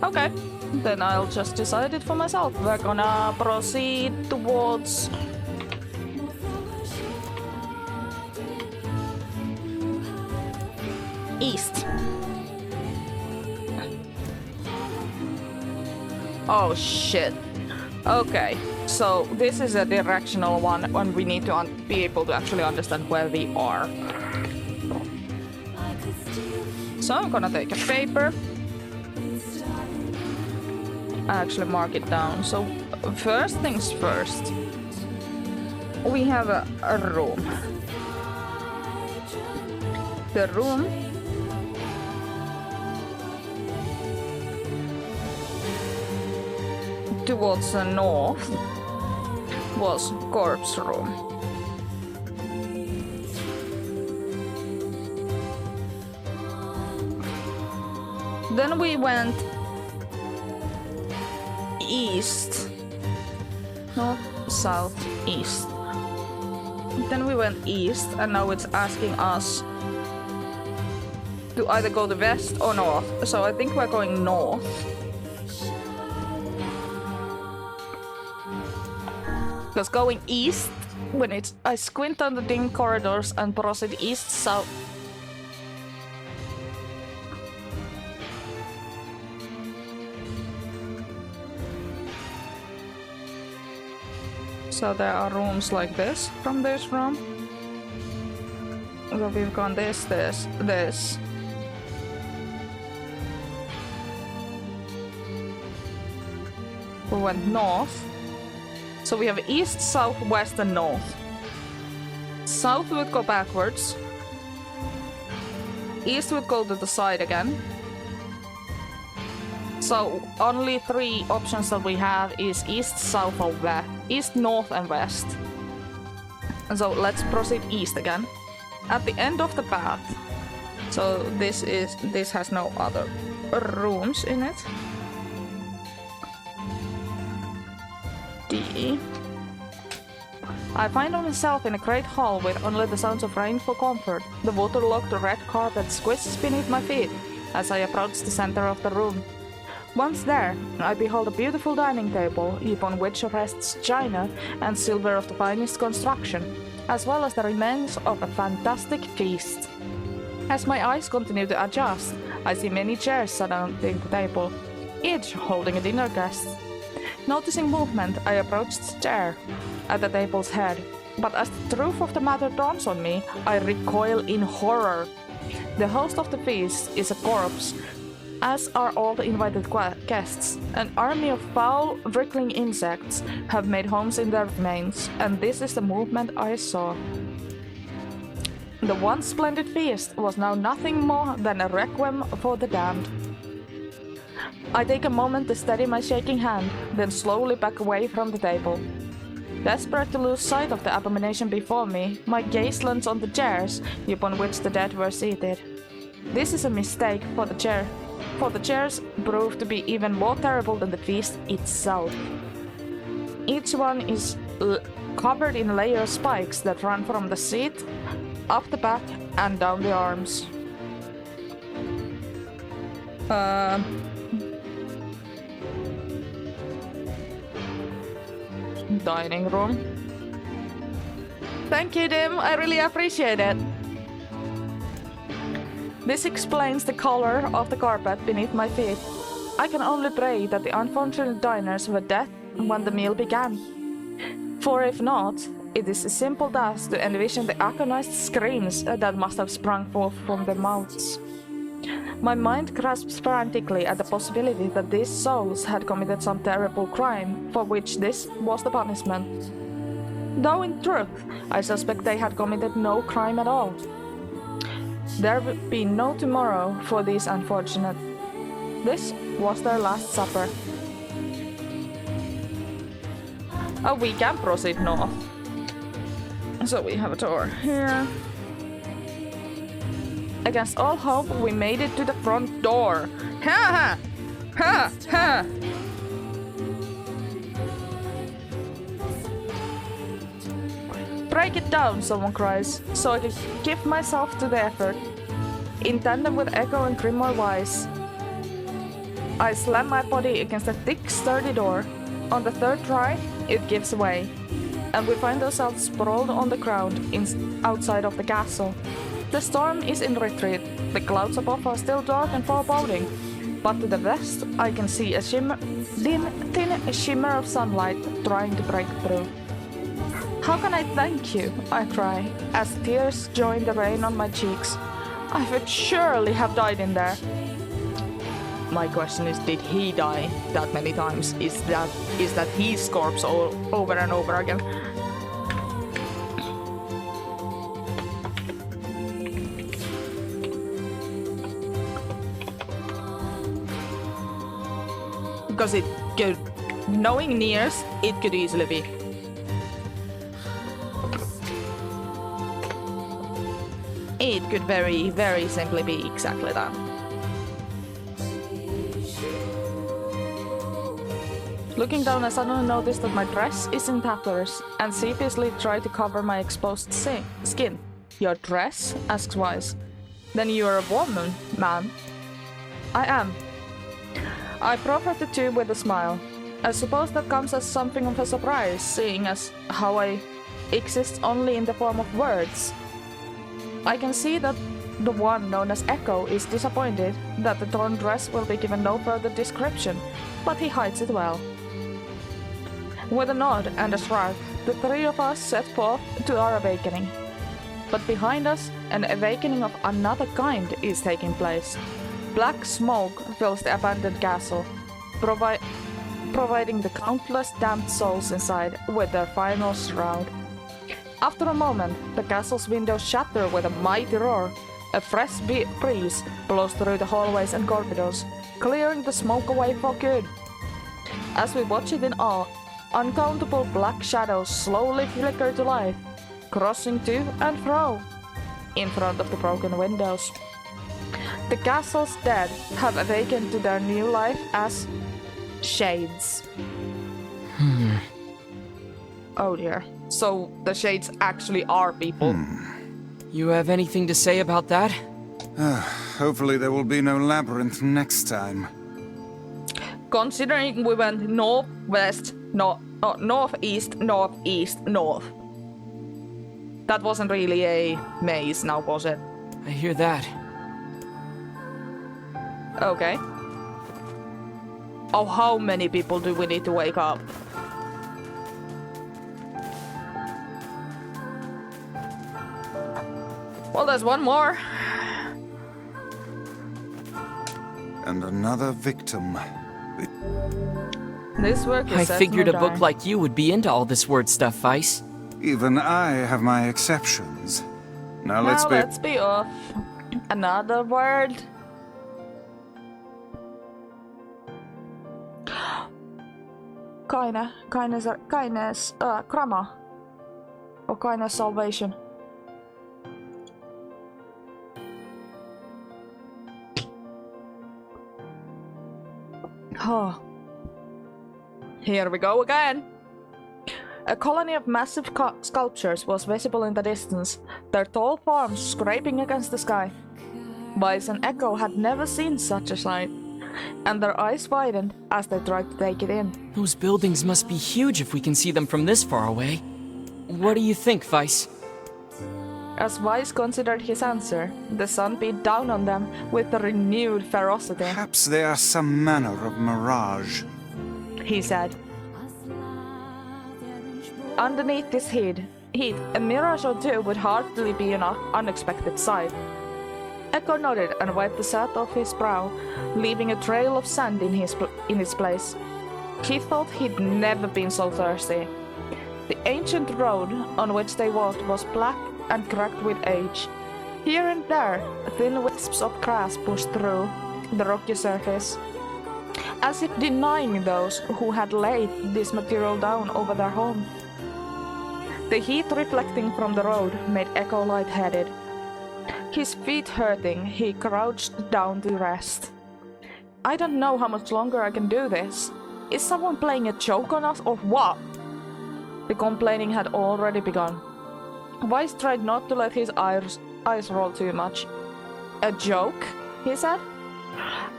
Okay, then I'll just decide it for myself. We're gonna proceed towards east. Oh shit. Okay, so this is a directional one and we need to be able to actually understand where we are. So I'm gonna take a paper. Actually mark it down. So first things first, we have a room. The room towards the north was corpse room. Then we went east, north, south, east. Then we went east and now it's asking us to either go to west or north. So I think we're going north. Because going east, when I squint on the dim corridors and proceed east, south. So there are rooms like this from this room. So we've gone this. We went north. So we have east, south, west, and north. South would go backwards. East would go to the side again. So only 3 options that we have is east, south, or west. East, north, and west. So let's proceed east again. At the end of the path. So this has no other rooms in it. D. I find myself in a great hall with only the sounds of rain for comfort. The waterlogged red carpet squishes beneath my feet as I approach the center of the room. Once there, I behold a beautiful dining table, upon which rests china and silver of the finest construction, as well as the remains of a fantastic feast. As my eyes continue to adjust, I see many chairs surrounding the table, each holding a dinner guest. Noticing movement, I approach the chair at the table's head, but as the truth of the matter dawns on me, I recoil in horror. The host of the feast is a corpse, as are all the invited guests. An army of foul, wriggling insects have made homes in their remains, and this is the movement I saw. The once splendid feast was now nothing more than a requiem for the damned. I take a moment to steady my shaking hand, then slowly back away from the table. Desperate to lose sight of the abomination before me, my gaze lands on the chairs upon which the dead were seated. This is a mistake, for the chairs prove to be even more terrible than the feast itself. Each one is covered in layer spikes that run from the seat, up the back, and down the arms. Dining room. Thank you, Dim. I really appreciate it. This explains the color of the carpet beneath my feet. I can only pray that the unfortunate diners were dead when the meal began. For if not, it is a simple task to envision the agonized screams that must have sprung forth from their mouths. My mind grasps frantically at the possibility that these souls had committed some terrible crime for which this was the punishment. Though in truth, I suspect they had committed no crime at all. There would be no tomorrow for these unfortunate. This was their last supper. Oh, we can proceed north. So we have a door here. Against all hope, we made it to the front door. Ha ha! Ha ha! Break it down, someone cries, so I can give myself to the effort. In tandem with Echo and Grimoire Wise, I slam my body against the thick, sturdy door. On the third try, it gives way, and we find ourselves sprawled on the ground outside of the castle. The storm is in retreat. The clouds above are still dark and foreboding, but to the west I can see a thin shimmer of sunlight trying to break through. How can I thank you? I cry, as tears join the rain on my cheeks. I would surely have died in there. My question is, did he die that many times? Is that his corpse all over and over again? Because it could, knowing Niers, it could easily be. It could very, very simply be exactly that. Looking down, I suddenly noticed that my dress is in tatters, and sheepishly try to cover my exposed skin. Your dress? Asks Wise. Then you're a woman, man. I am. I proffer the two with a smile. I suppose that comes as something of a surprise, seeing as how I exist only in the form of words. I can see that the one known as Echo is disappointed that the torn dress will be given no further description, but he hides it well. With a nod and a shrug, the three of us set forth to our awakening. But behind us, an awakening of another kind is taking place. Black smoke fills the abandoned castle, providing the countless damned souls inside with their final shroud. After a moment, the castle's windows shatter with a mighty roar. A fresh breeze blows through the hallways and corridors, clearing the smoke away for good. As we watch it in awe, uncountable black shadows slowly flicker to life, crossing to and fro in front of the broken windows. The castle's dead have awakened to their new life as shades. Oh dear. So the shades actually are people. You have anything to say about that? Hopefully there will be no labyrinth next time. Considering we went northwest, northeast, northeast, north. That wasn't really a maze now, was it? I hear that. Okay. Oh, how many people do we need to wake up? Well, there's one more. And another victim. This work is I figured a book dying. like you would be into all this word stuff, Vice. Even I have my exceptions. Now let's be off. Another word. Kindness, Krama. Or kindness salvation. Oh. Here we go again. A colony of massive sculptures was visible in the distance, their tall forms scraping against the sky. Vice and Echo had never seen such a sight, and their eyes widened as they tried to take it in. Those buildings must be huge if we can see them from this far away. What do you think, Vice? As Weiss considered his answer, the sun beat down on them with renewed ferocity. Perhaps they are some manner of mirage. He said. Underneath this heat, a mirage or two would hardly be an unexpected sight. Echo nodded and wiped the sweat off his brow, leaving a trail of sand in its place. He thought he'd never been so thirsty. The ancient road on which they walked was black and cracked with age. Here and there, thin wisps of grass pushed through the rocky surface, as if denying those who had laid this material down over their home. The heat reflecting from the road made Echo lightheaded. His feet hurting, he crouched down to rest. I don't know how much longer I can do this. Is someone playing a joke on us or what? The complaining had already begun. Weiss tried not to let his eyes roll too much. A joke? He said.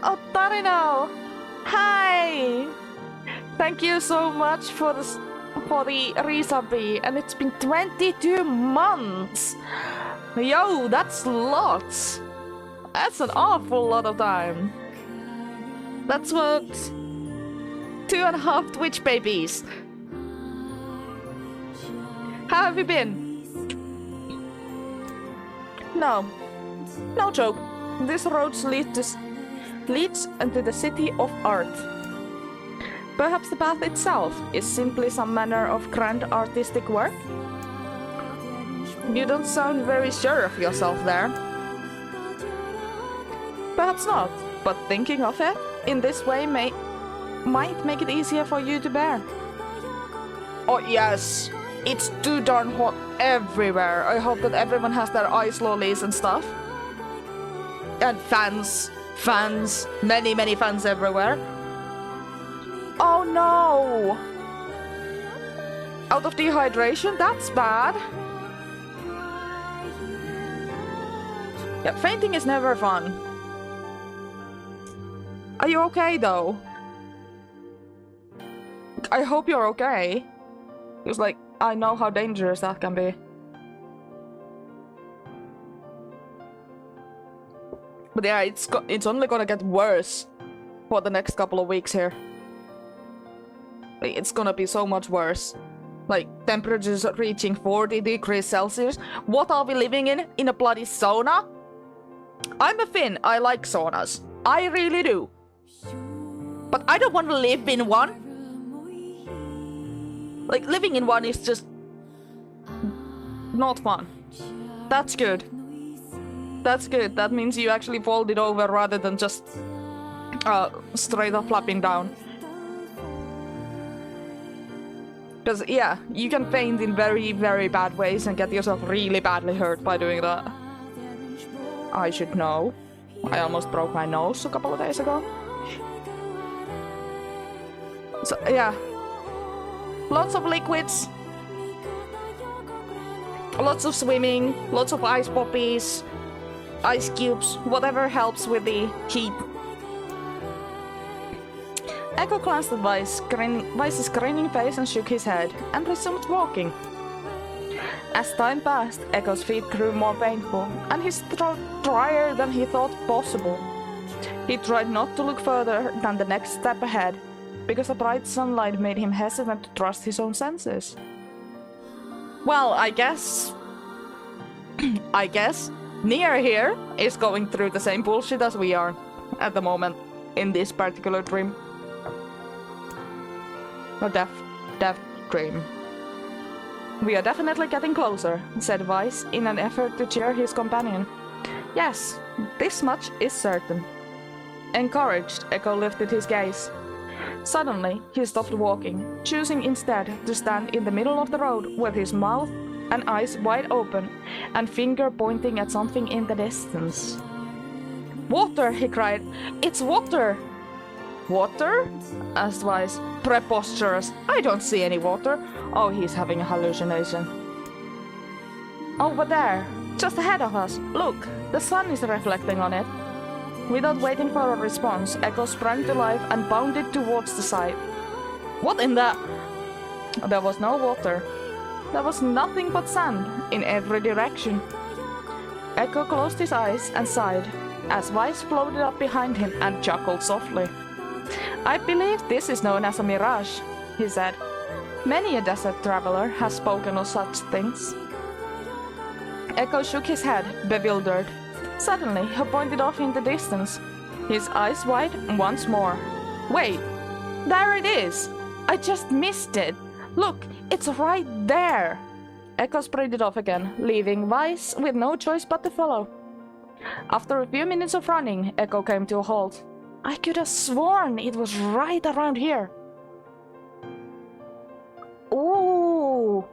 Oh, Tarino! Hi! Thank you so much for the resubby, and it's been 22 months! Yo, that's lots! That's an awful lot of time. That's what... 2.5 Twitch babies. How have you been? No joke. This road leads into the city of art. Perhaps the path itself is simply some manner of grand artistic work? You don't sound very sure of yourself there. Perhaps not, but thinking of it in this way might make it easier for you to bear. Oh yes, it's too darn hot everywhere. I hope that everyone has their ice lollies and stuff. And fans, many fans everywhere. Oh no! Out of dehydration? That's bad. Yeah, fainting is never fun. Are you okay though? I hope you're okay. Because like, I know how dangerous that can be. But yeah, it's only gonna get worse for the next couple of weeks here. It's gonna be so much worse. Like, temperatures reaching 40 degrees Celsius. What are we living in? In a bloody sauna? I'm a Finn, I like saunas. I really do. But I don't want to live in one. Like, living in one is just... not fun. That's good. That's good. That means you actually fold it over rather than just... straight up flapping down. Because, yeah, you can faint in very, very bad ways and get yourself really badly hurt by doing that. I should know. I almost broke my nose a couple of days ago. So, yeah. Lots of liquids. Lots of swimming. Lots of ice poppies. Ice cubes. Whatever helps with the heat. Echo glanced at Weiss's grinning face and shook his head, and resumed walking. As time passed, Echo's feet grew more painful, and his throat drier than he thought possible. He tried not to look further than the next step ahead, because the bright sunlight made him hesitant to trust his own senses. Well, I guess Nier here is going through the same bullshit as we are at the moment in this particular dream. Or death dream. We are definitely getting closer, said Weiss in an effort to cheer his companion. Yes, this much is certain. Encouraged, Echo lifted his gaze. Suddenly, he stopped walking, choosing instead to stand in the middle of the road with his mouth and eyes wide open and finger pointing at something in the distance. Water, he cried. It's water! Water? Asked Weiss. Preposterous. I don't see any water. Oh, he's having a hallucination. Over there, just ahead of us. Look, the sun is reflecting on it. Without waiting for a response, Echo sprang to life and bounded towards the side. What in the... There was no water. There was nothing but sand in every direction. Echo closed his eyes and sighed, as Vice floated up behind him and chuckled softly. I believe this is known as a mirage, he said. Many a desert traveler has spoken of such things. Echo shook his head, bewildered. Suddenly, he pointed off in the distance, his eyes wide once more. Wait, there it is! I just missed it! Look, it's right there! Echo sprinted off again, leaving Vice with no choice but to follow. After a few minutes of running, Echo came to a halt. I could have sworn it was right around here. Ooh!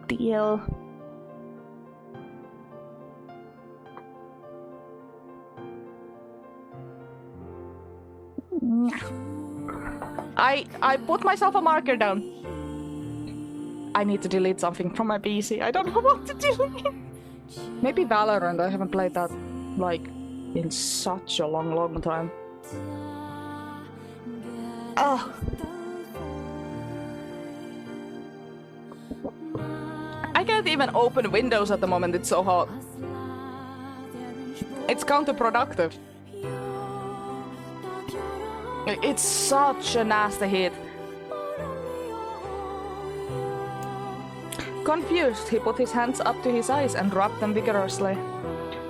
Deal. I put myself a marker down. I need to delete something from my PC. I don't know what to delete. Maybe Valorant. I haven't played that like in such a long time. Oh. I can't even open Windows at the moment, it's so hot. It's counterproductive. It's such a nasty heat. Confused, he put his hands up to his eyes and rubbed them vigorously.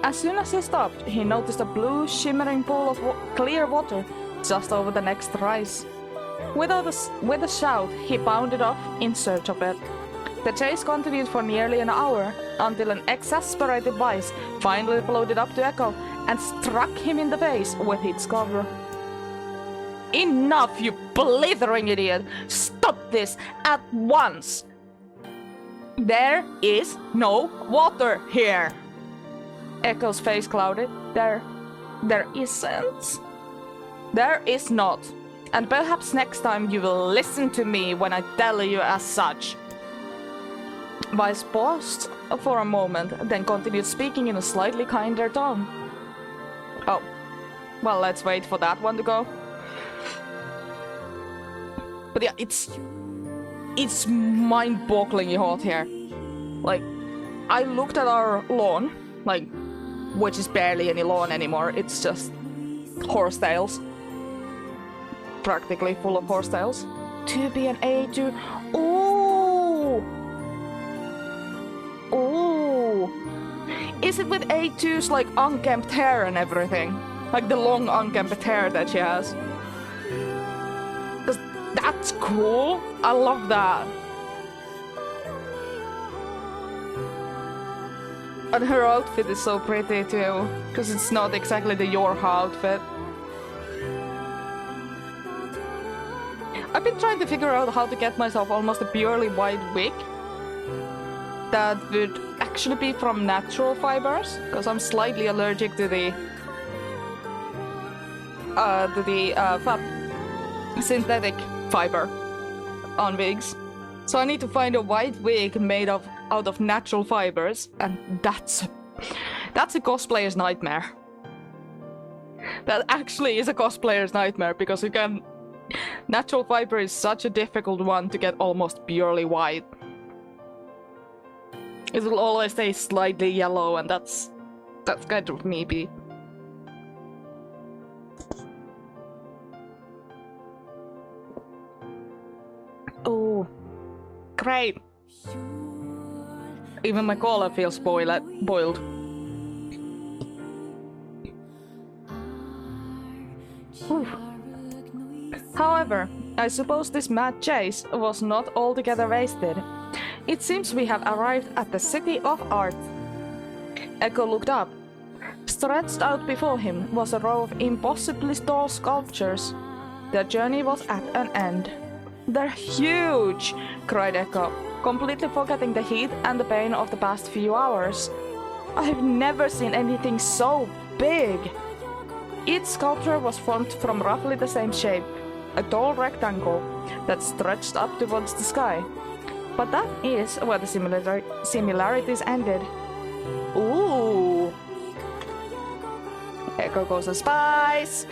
As soon as he stopped, he noticed a blue, shimmering pool of clear water just over the next rise. With a shout, he bounded off in search of it. The chase continued for nearly an hour, until an exasperated Vice finally floated up to Echo and struck him in the face with its cover. Enough, you blithering idiot! Stop this at once! There is no water here! Echo's face clouded. There isn't. There is not. And perhaps next time you will listen to me when I tell you as such. Vice paused for a moment, then continued speaking in a slightly kinder tone. Oh, well, let's wait for that one to go. But yeah, it's mind-bogglingly hot here. Like, I looked at our lawn, like, which is barely any lawn anymore. It's just horsetails. Practically full of horsetails. 2B and A2. Ooh! Ooh! Is it with A2's like unkempt hair and everything? Like the long unkempt hair that she has? That's cool! I love that! And her outfit is so pretty too, because it's not exactly the Yorha outfit. I've been trying to figure out how to get myself almost a purely white wig that would actually be from natural fibers, because I'm slightly allergic to the synthetic fiber on wigs. So I need to find a white wig made out of natural fibers, and that's a cosplayer's nightmare. That actually is a cosplayer's nightmare, because you can... Natural fiber is such a difficult one to get almost purely white. It will always stay slightly yellow, and that's kind of maybe. Oh, great! Even my cola feels boiled. Whew. However, I suppose this mad chase was not altogether wasted. It seems we have arrived at the City of Art. Echo looked up. Stretched out before him was a row of impossibly tall sculptures. Their journey was at an end. They're huge! Cried Echo, completely forgetting the heat and the pain of the past few hours. I've never seen anything so big! Each sculpture was formed from roughly the same shape, a tall rectangle that stretched up towards the sky. But that is where the similarities ended. Ooh! Echo goes and spies!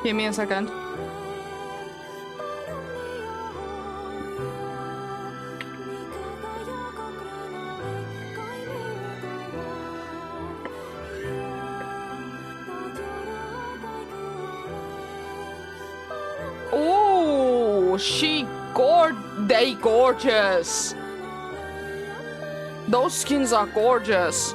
Give me a second. Oh, they gorgeous. Those skins are gorgeous.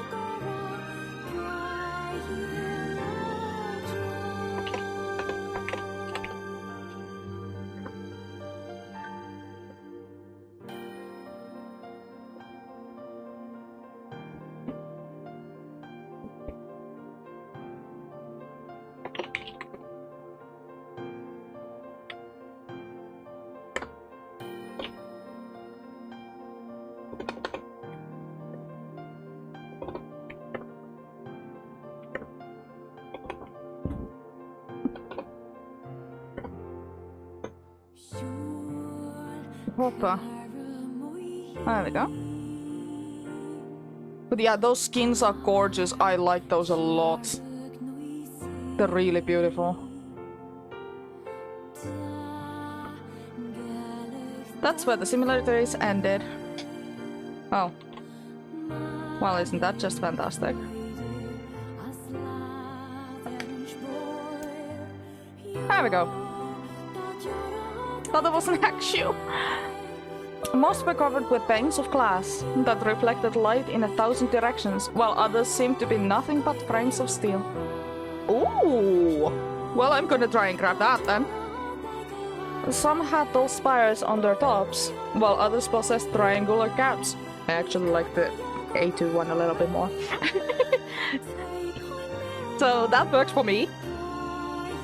Hoppa. There we go. But yeah, those skins are gorgeous. I like those a lot. They're really beautiful. That's where the similarities ended. Oh. Well, isn't that just fantastic? There we go. Thought that was an axe. Most were covered with panes of glass that reflected light in 1,000 directions, while others seemed to be nothing but frames of steel. Ooh! Well, I'm gonna try and grab that then. Some had those spires on their tops, while others possessed triangular caps. I actually like the A2 one a little bit more. So that works for me.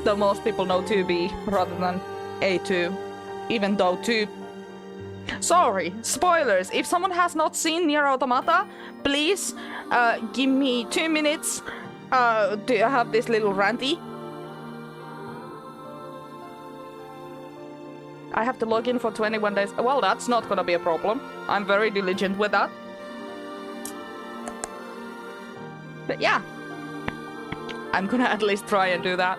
Though most people know 2B rather than A2. Even though 2... Sorry, spoilers. If someone has not seen Nier Automata, please give me 2 minutes to have this little ranty. I have to log in for 21 days. Well, that's not gonna be a problem. I'm very diligent with that. But yeah. I'm gonna at least try and do that.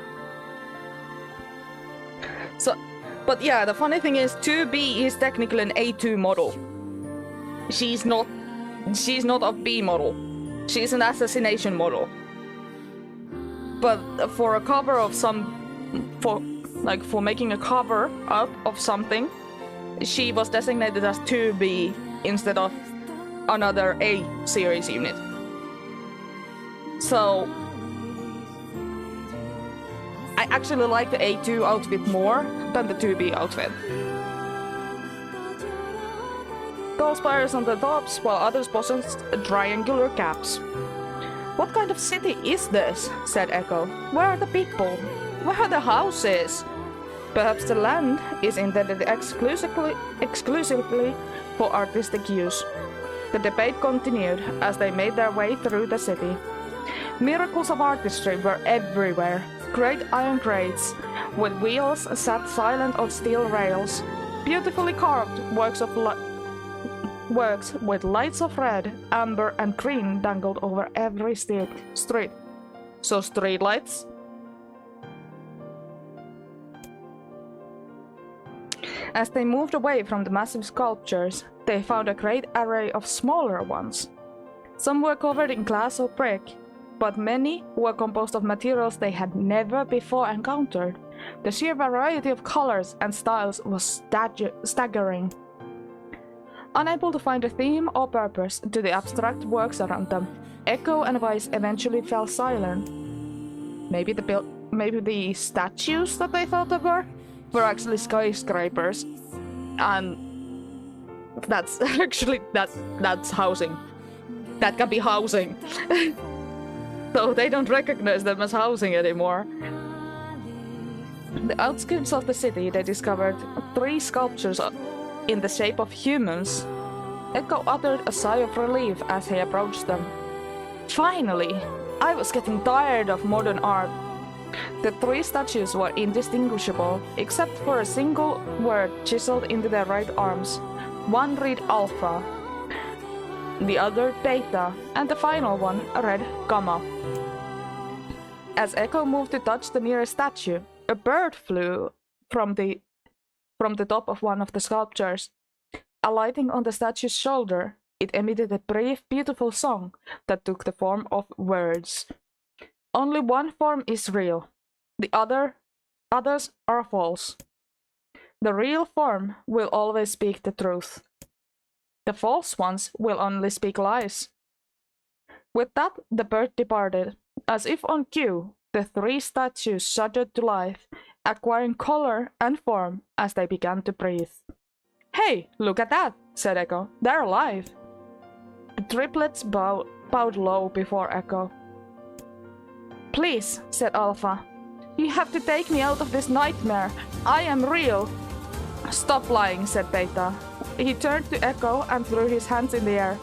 So... But yeah, the funny thing is 2B is technically an A2 model. She's not a B model. She's an assassination model. But for a cover of for making a cover up of something, she was designated as 2B instead of another A series unit. So I actually like the A2 outfit more than the 2B outfit. Those spires on the tops, while others possessed triangular caps. What kind of city is this? Said Echo. Where are the people? Where are the houses? Perhaps the land is intended exclusively for artistic use. The debate continued as they made their way through the city. Miracles of artistry were everywhere. Great iron crates with wheels sat silent on steel rails. Beautifully carved works with lights of red, amber, and green dangled over every street. So streetlights. As they moved away from the massive sculptures, they found a great array of smaller ones. Some were covered in glass or brick, but many were composed of materials they had never before encountered. The sheer variety of colors and styles was staggering. Unable to find a theme or purpose to the abstract works around them, Echo and Vice eventually fell silent. Maybe the statues that they thought they were actually skyscrapers, and that's actually that's housing. That can be housing. So they don't recognize them as housing anymore. The outskirts of the city, they discovered 3 sculptures in the shape of humans. Echo uttered a sigh of relief as he approached them. Finally! I was getting tired of modern art. The three statues were indistinguishable, except for a single word chiseled into their right arms. One read Alpha, the other Beta, and the final one read Gamma. As Echo moved to touch the nearest statue, a bird flew from the top of one of the sculptures. Alighting on the statue's shoulder, it emitted a brief, beautiful song that took the form of words. Only one form is real. The others are false. The real form will always speak the truth. The false ones will only speak lies. With that, the bird departed. As if on cue, the three statues shuddered to life, acquiring color and form as they began to breathe. Hey, look at that, said Echo. They're alive. The triplets bowed low before Echo. Please, said Alpha. You have to take me out of this nightmare. I am real. Stop lying, said Beta. He turned to Echo and threw his hands in the air.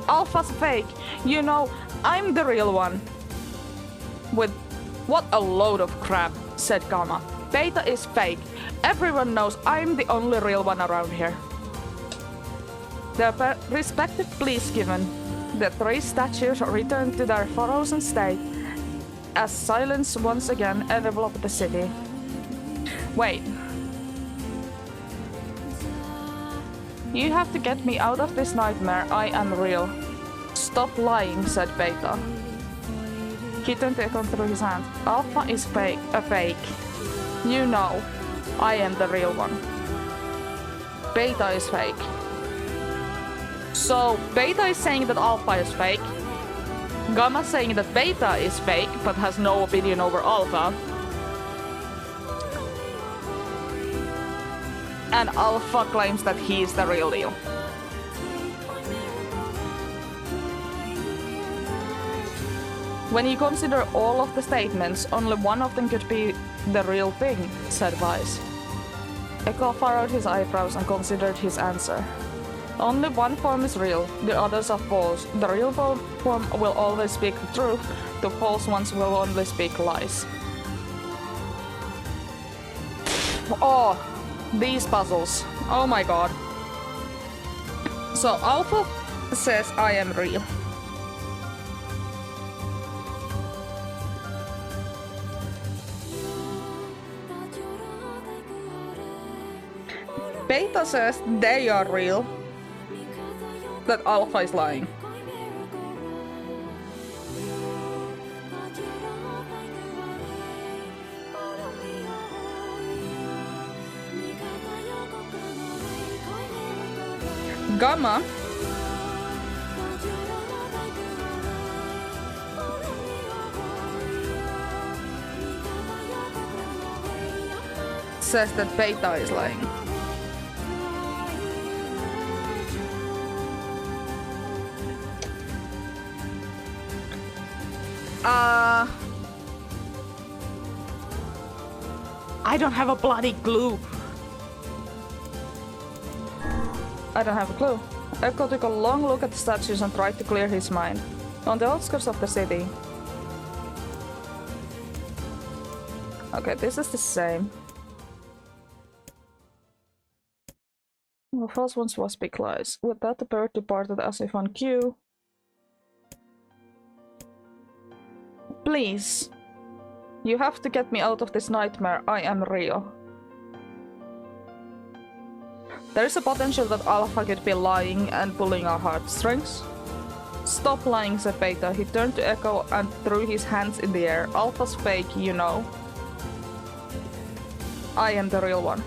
Alpha's fake. You know, I'm the real one. What a load of crap, said Gamma. Beta is fake. Everyone knows I'm the only real one around here. Their respective pleas given, the three statues returned to their frozen state as silence once again enveloped the city. Wait. You have to get me out of this nightmare. I am real. Stop lying, said Beta. He turned to Echo through his hand. Alpha is a fake. You know, I am the real one. Beta is fake. So, Beta is saying that Alpha is fake. Gamma saying that Beta is fake, but has no opinion over Alpha. And Alpha claims that he is the real deal. When you consider all of the statements, only one of them could be the real thing, said Vice. Echo furrowed his eyebrows and considered his answer. Only one form is real, the others are false. The real form will always speak the truth, the false ones will only speak lies. Oh, these puzzles. Oh my god. So Alpha says I am real. Beta says they are real, that Alpha is lying. Gamma says that Beta is lying. I don't have a bloody clue. I don't have a clue. Echo took a long look at the statues and tried to clear his mind. On the outskirts of the city. Okay, this is the same. The false ones was big lies. With that, the bird departed as if on cue. Please. You have to get me out of this nightmare. I am real. There is a potential that Alpha could be lying and pulling our heartstrings. Stop lying, said Beta. He turned to Echo and threw his hands in the air. Alpha's fake, you know. I am the real one.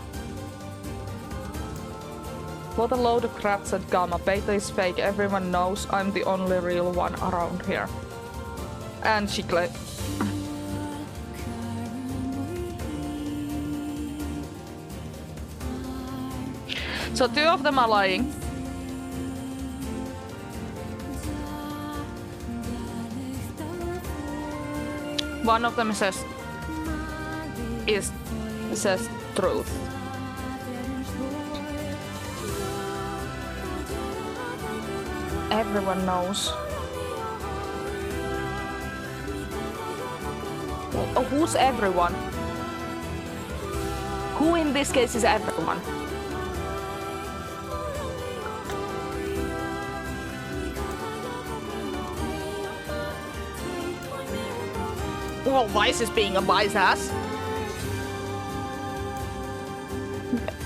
What a load of crap, said Gamma. Beta is fake. Everyone knows I'm the only real one around here. And she clicked. So two of them are lying. One of them says truth. everyone knows. Well, who's everyone? Who in this case is everyone? Well, Vice is being a wise ass.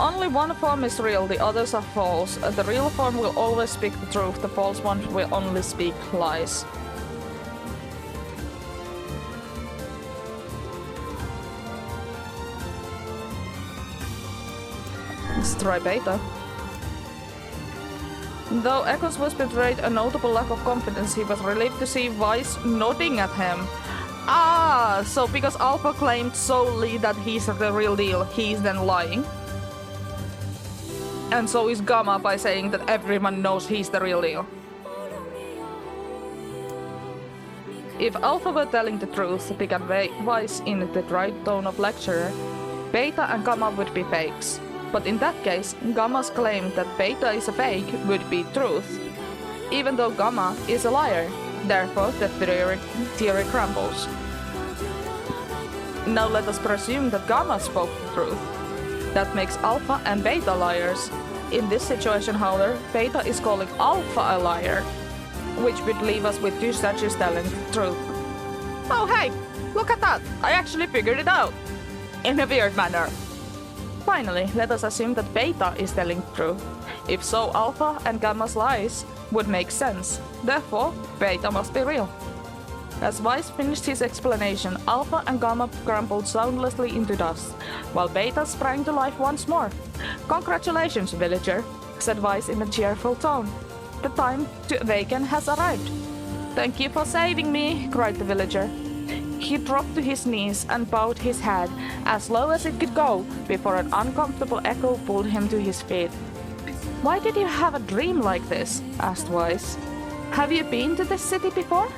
Only one form is real, the others are false. The real form will always speak the truth, the false one will only speak lies. Let's try Beta. Though Echoes was betrayed a notable lack of confidence, he was relieved to see Vice nodding at him. Ah, so because Alpha claimed solely that he's the real deal, he's then lying. And so is Gamma by saying that everyone knows he's the real deal. If Alpha were telling the truth, began Vice in the dry tone of lecturer, Beta and Gamma would be fakes. But in that case, Gamma's claim that Beta is a fake would be truth, even though Gamma is a liar. Therefore, the theory crumbles. Now let us presume that Gamma spoke the truth. That makes Alpha and Beta liars. In this situation, however, Beta is calling Alpha a liar, which would leave us with two statues telling the truth. Oh hey, look at that! I actually figured it out! In a weird manner. Finally, let us assume that Beta is telling the truth. If so, Alpha and Gamma's lies would make sense. Therefore, Beta must be real. As Vice finished his explanation, Alpha and Gamma crumbled soundlessly into dust, while Beta sprang to life once more. Congratulations, villager, said Vice in a cheerful tone. The time to awaken has arrived. Thank you for saving me, cried the villager. He dropped to his knees and bowed his head as low as it could go before an uncomfortable echo pulled him to his feet. Why did you have a dream like this? Asked Vice. Have you been to this city before?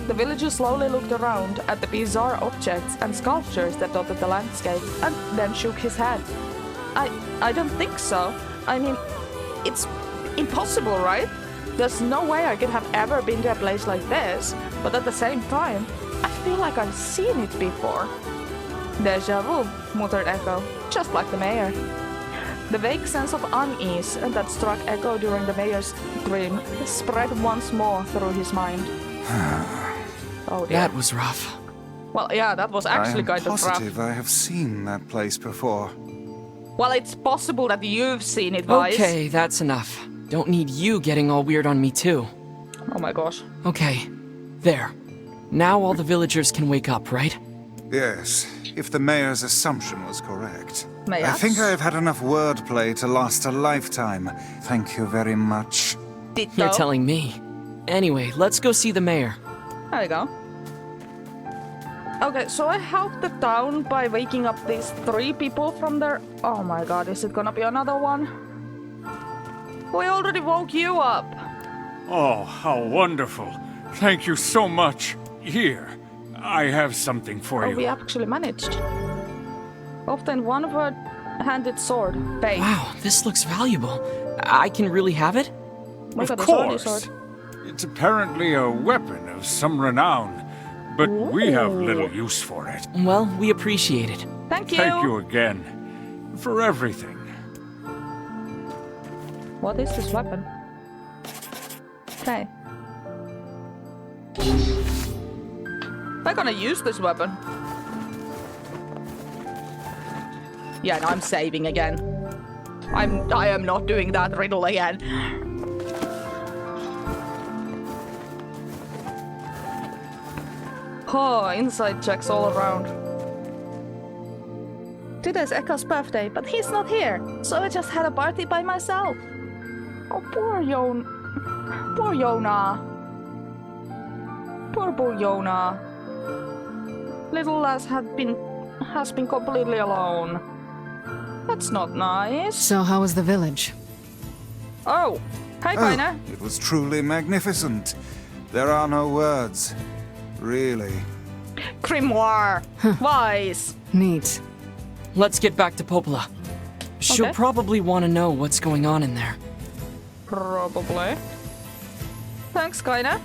The villager slowly looked around at the bizarre objects and sculptures that dotted the landscape and then shook his head. I don't think so. I mean, it's impossible, right? There's no way I could have ever been to a place like this, but at the same time, I feel like I've seen it before. Deja vu, muttered Echo, just like the mayor. The vague sense of unease that struck Echo during the mayor's dream spread once more through his mind. Oh dear. That was rough. Well, yeah, that was actually kind of rough. I am positive I have seen that place before. Well, it's possible that you've seen it, Vice. Okay, that's enough. Don't need you getting all weird on me too. Oh my gosh. Okay, there. Now all the villagers can wake up, right? Yes, if the mayor's assumption was correct. May I think I have had enough wordplay to last a lifetime. Thank you very much. Ditto. You're telling me. Anyway, let's go see the mayor. There you go. Okay, so I helped the town by waking up these 3 people from their... Oh my god, is it gonna be another one? We already woke you up. Oh, how wonderful. Thank you so much. Here, I have something for you. We actually managed. Obtain one word-handed sword. Bait. Wow, this looks valuable. I can really have it? We Of got a course. sword. It's apparently a weapon of some renown, but we have little use for it. Well, we appreciate it. Thank you. Thank you again for everything. What is this weapon? Okay. I'm gonna use this weapon. Yeah, no, I'm saving again. I am not doing that riddle again. Oh, inside checks all around. Today's Echo's birthday, but he's not here, so I just had a party by myself. Oh, poor Yonah. Poor Yonah. Little lass has been completely alone. That's not nice. So how was the village? Oh, hi, Piner. It was truly magnificent. There are no words. Really. Grimoire. Wise. Neat. Let's get back to Popola. She'll Okay. probably want to know what's going on in there. Probably. Thanks, Kaina.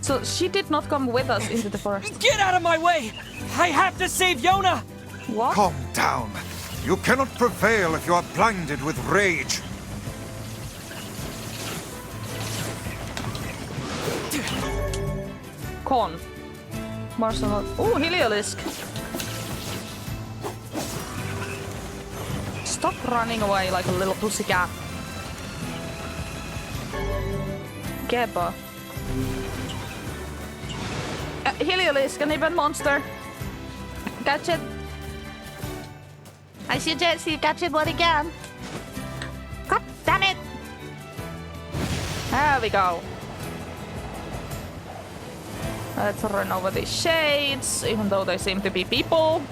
So she did not come with us into the forest. Get out of my way! I have to save Yonah! What? Calm down. You cannot prevail if you are blinded with rage. Con. Marshall. Ooh, Heliolisk. Stop running away like a little pussycat. Geba. Heliolisk, an event monster. Catch it. I suggest you catch it when you can. God damn it! There we go. Let's run over these shades, even though they seem to be people.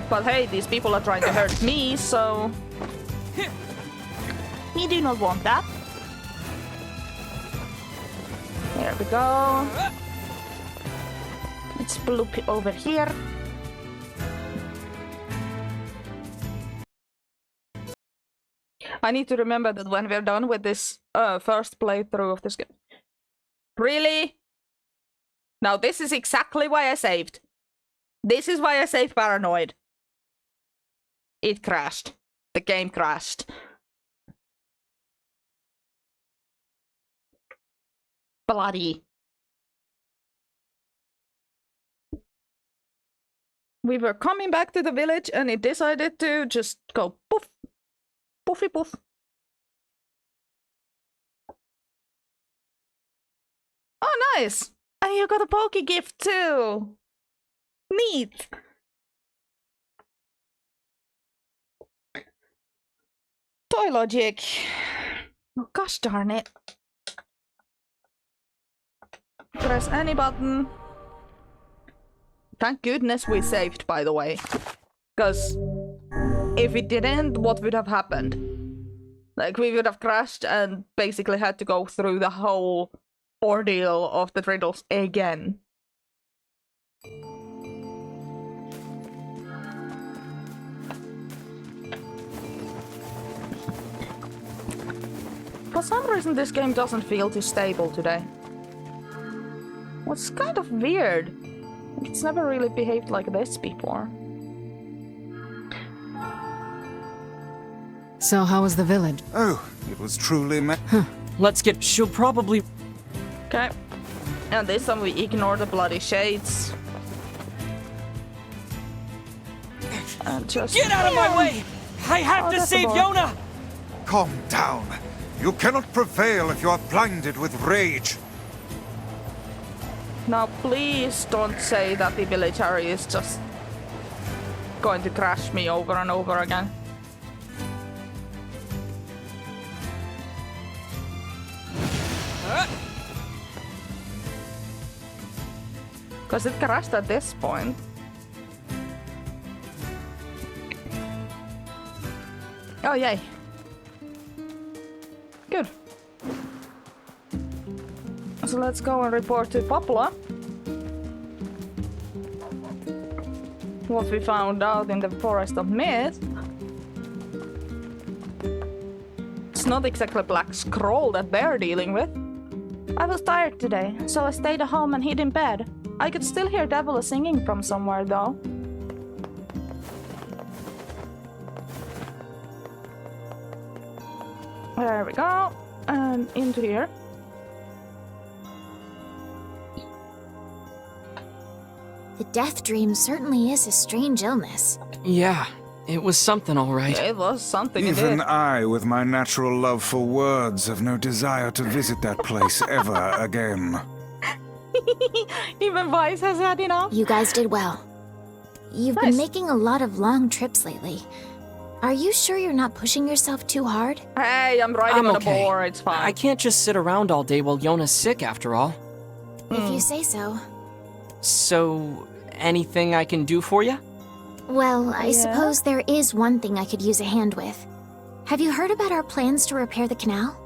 But hey, these people are trying to hurt me, so... We do not want that. There we go. Let's bloop over here. I need to remember that when we're done with this first playthrough of this game. Really? Now this is exactly why I saved. This is why I saved Paranoid. It crashed. The game crashed. Bloody. We were coming back to the village and it decided to just go poof. Poofy poof. Oh, nice! And you got a Poke gift too! Neat! Toy logic. Oh, gosh darn it. Press any button. Thank goodness we saved, by the way. Because if it didn't, what would have happened? Like, we would have crashed and basically had to go through the whole ordeal of the riddles again. For some reason, this game doesn't feel too stable today. What's kind of weird. It's never really behaved like this before. So how was the village? Oh, it was truly Let's get... She'll probably... Okay. And this time we ignore the bloody shades. And just... Get out of my way! I have to that's save a bar. Yonah! Calm down. You cannot prevail if you are blinded with rage. Now please don't say that the village area is just going to crash me over and over again. Because it crashed at this point. Oh yay. Good. So let's go and report to Popla what we found out in the Forest of Myth. It's not exactly Black Scroll that they're dealing with. I was tired today, so I stayed at home and hid in bed. I could still hear Devil singing from somewhere though. There we go. And into here. The death dream certainly is a strange illness. Yeah, it was something all right. It was something Even indeed. I, with my natural love for words, have no desire to visit that place ever again. Even Vice has had enough. You guys did well. You've Nice. been making a lot of long trips lately. Are you sure you're not pushing yourself too hard? Hey, I'm riding I'm on okay. a boar, it's fine. I can't just sit around all day while Yonah's sick, after all. If you say so. So, anything I can do for you? Well, I Yeah? suppose there is one thing I could use a hand with. Have you heard about our plans to repair the canal?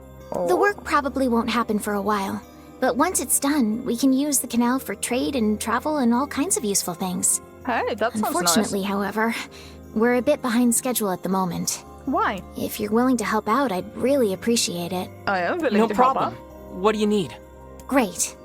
The work probably won't happen for a while, but once it's done, we can use the canal for trade and travel and all kinds of useful things. Hey, that sounds nice. Unfortunately, however, we're a bit behind schedule at the moment. Why? If you're willing to help out, I'd really appreciate it. I am willing No to problem. help out. What do you need? Great.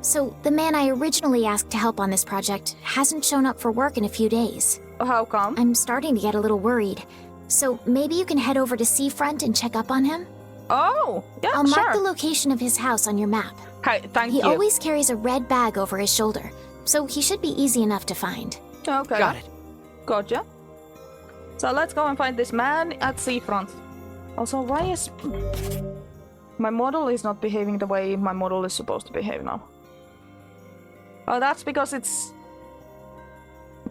So, the man I originally asked to help on this project hasn't shown up for work in a few days. How come? I'm starting to get a little worried. So, maybe you can head over to Seafront and check up on him? Oh, yeah, I'll sure. mark the location of his house on your map. Hey, thank He you. always carries a red bag over his shoulder, so he should be easy enough to find. Okay. Got it. Gotcha. So let's go and find this man at Seafront. Also, why is... My model is not behaving the way my model is supposed to behave now. Oh, that's because its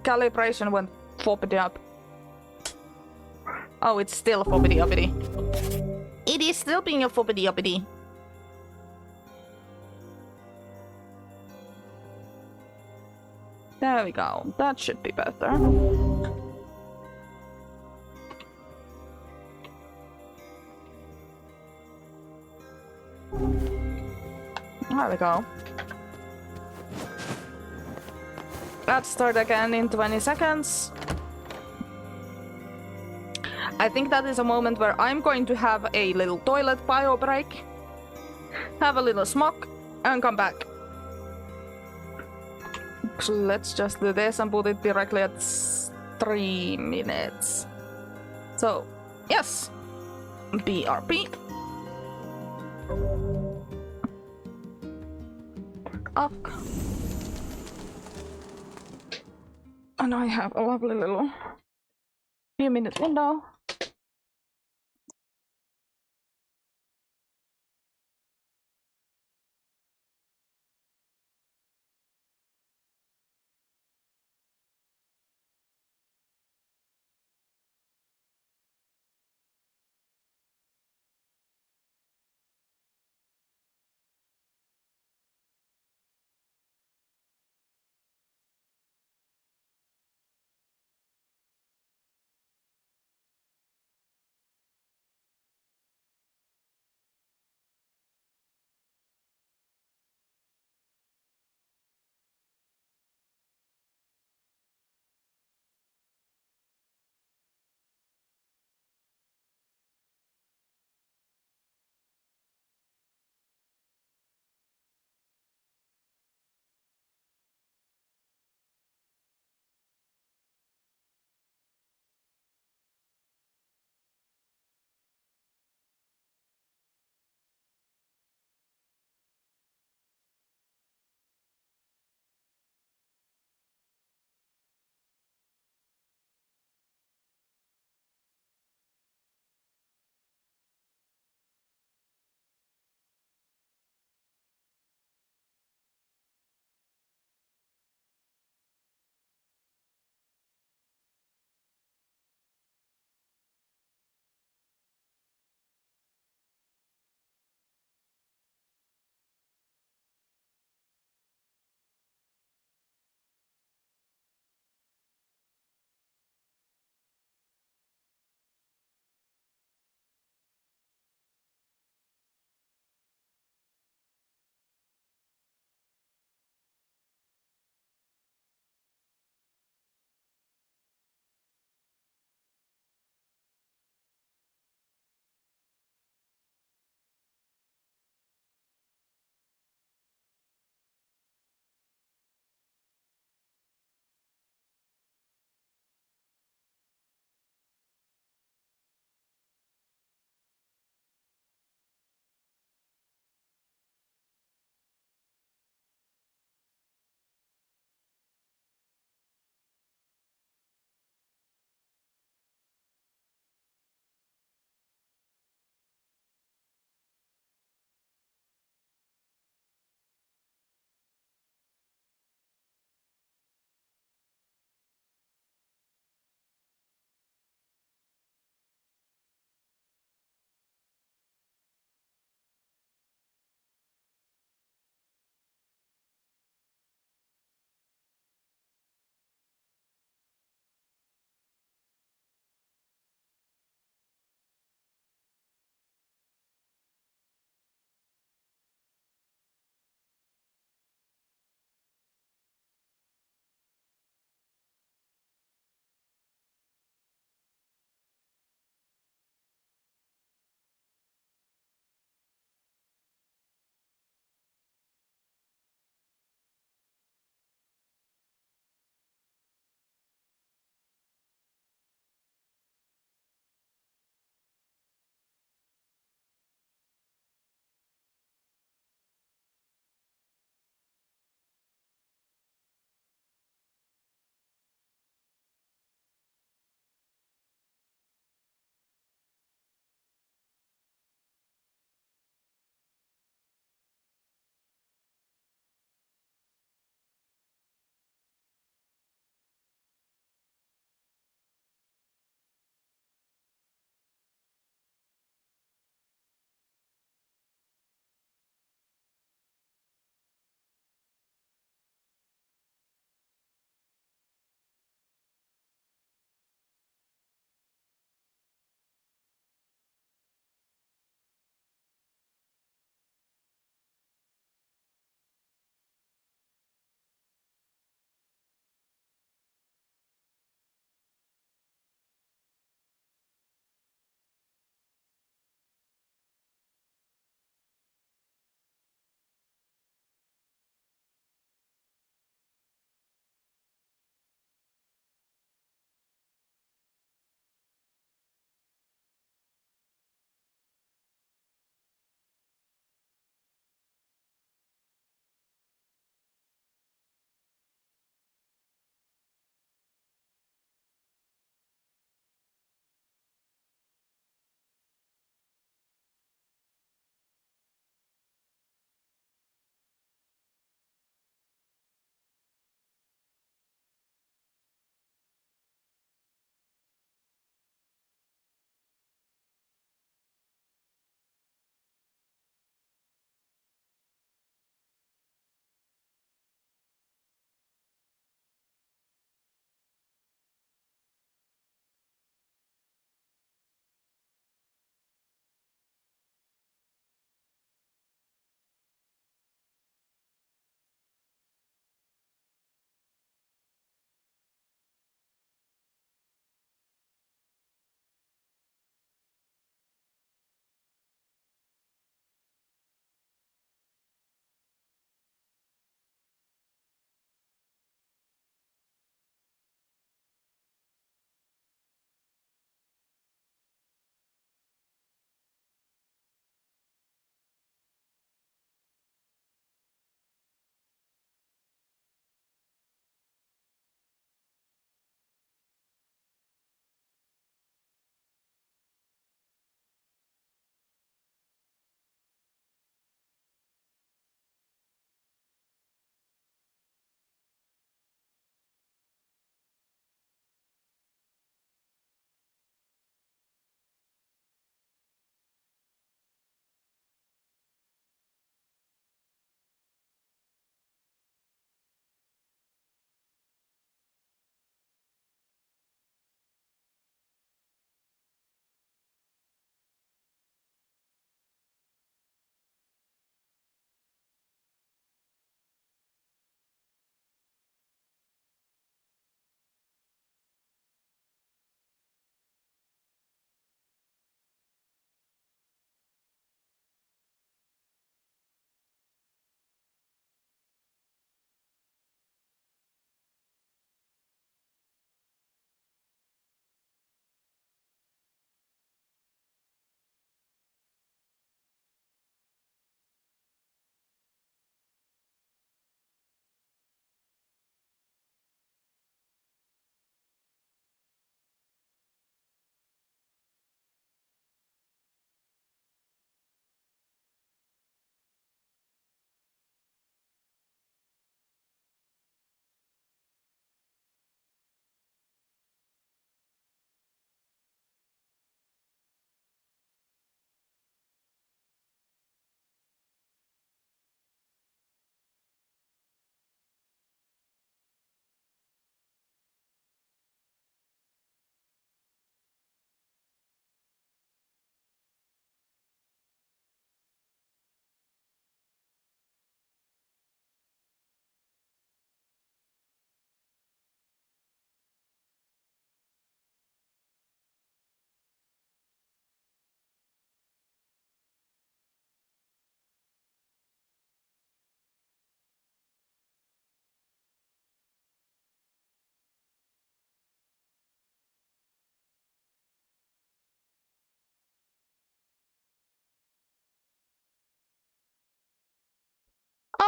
calibration went fobbity up. Oh, it's still fobbity uppity. It is still being a fobbity uppity. There we go. That should be better. There we go. Let's start again in 20 seconds. I think that is a moment where I'm going to have a little toilet bio break, have a little smoke, and come back. So let's just do this and put it directly at 3 minutes. So, yes. BRP. Up. And I have a lovely little few minute window.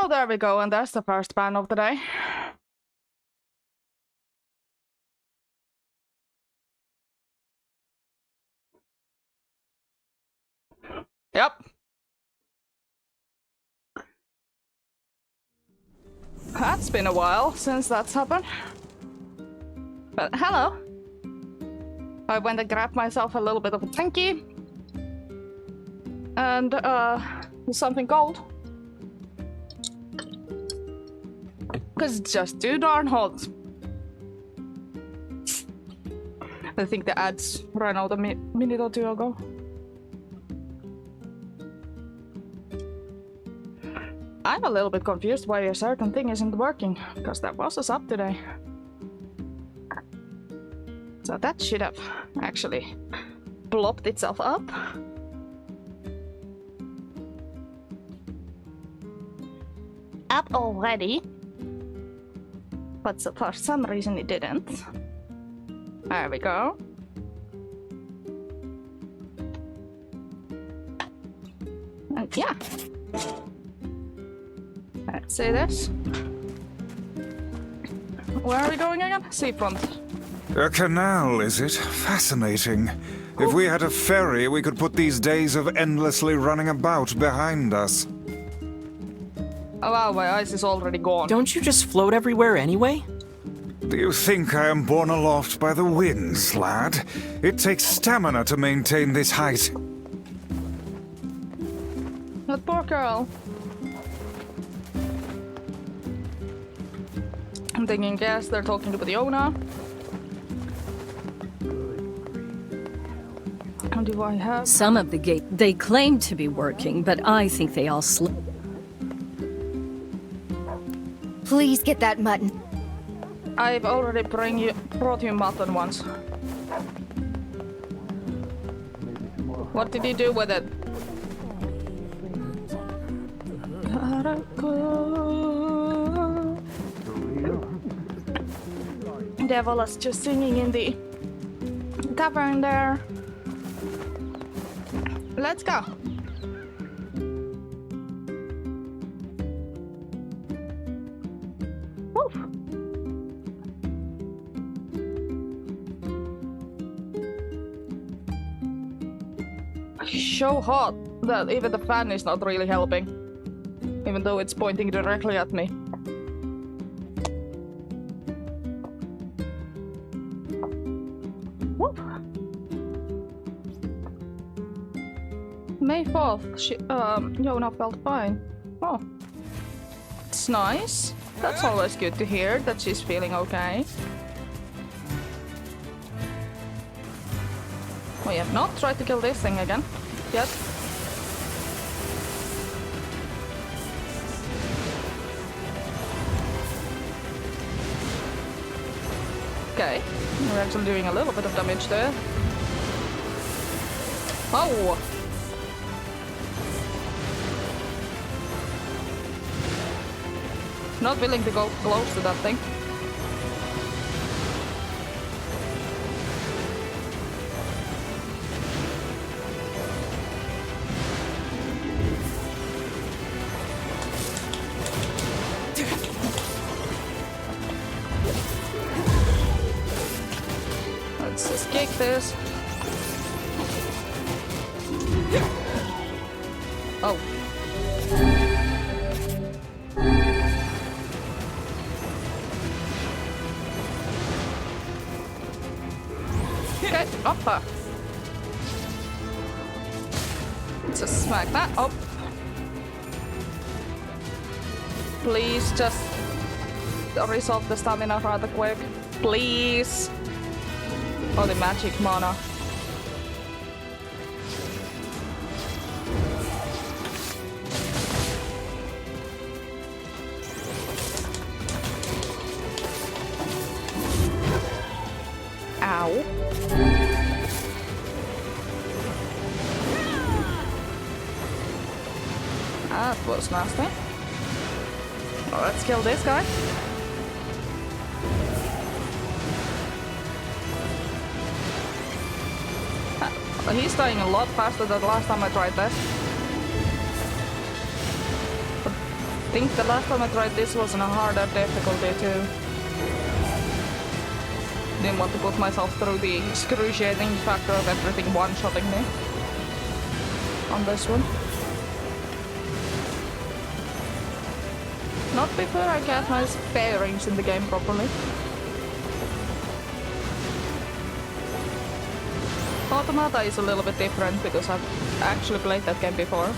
Oh, there we go, and there's the first ban of the day. Yep. That's been a while since that's happened. But hello. I went and grabbed myself a little bit of a tanky. And, something cold. Because it's just too darn hot. I think the ads ran out a minute or two ago. I'm a little bit confused why a certain thing isn't working, because that was us up today. So that should have actually plopped itself up. Up already. But so for some reason it didn't. There we go. And yeah. Let's see this. Where are we going again? Seafront. A canal, is it? Fascinating. If we had a ferry, we could put these days of endlessly running about behind us. Oh wow, my ice is already gone. Don't you just float everywhere anyway? Do you think I am borne aloft by the winds, lad? It takes stamina to maintain this height. That poor girl. I'm thinking, yes, they're talking about Yonah. How do I have? Some of the gate they claim to be working, but I think they all slipped. Please get that mutton. I've already brought you mutton once. What did you do with it? Devil is just singing in the tavern there. Let's go. Woo. So hot that even the fan is not really helping, even though it's pointing directly at me. Whoop. May 4th, Yonah felt fine. Oh, it's nice. That's always good to hear that she's feeling okay. We have not tried to kill this thing again yet. Okay, we're actually doing a little bit of damage there. Oh! Not willing to go close to that thing. Let's just kick this. Oh. Okay, upper. Let's just smack that up. Please just resolve the stamina rather quick. Please. Oh, the magic mana. Ow. That was nasty. Well, let's kill this guy. He's dying a lot faster than the last time I tried this. But think the last time I tried this was on a harder difficulty too. Didn't want to put myself through the excruciating factor of everything one-shotting me on this one. Not before I get my bearings in the game properly. Automata is a little bit different because I've actually played that game before.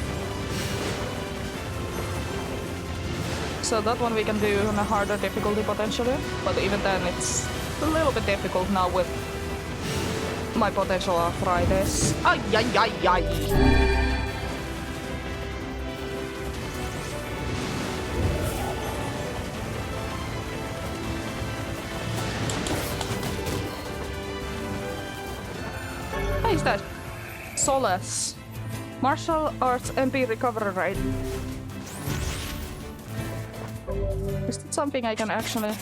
So that one we can do on a harder difficulty potentially, but even then it's a little bit difficult now with my potential arthritis. Ay, ay, ay, ay. Hey, is that Solace? Martial Arts MP recovery rate. Is that something I can actually...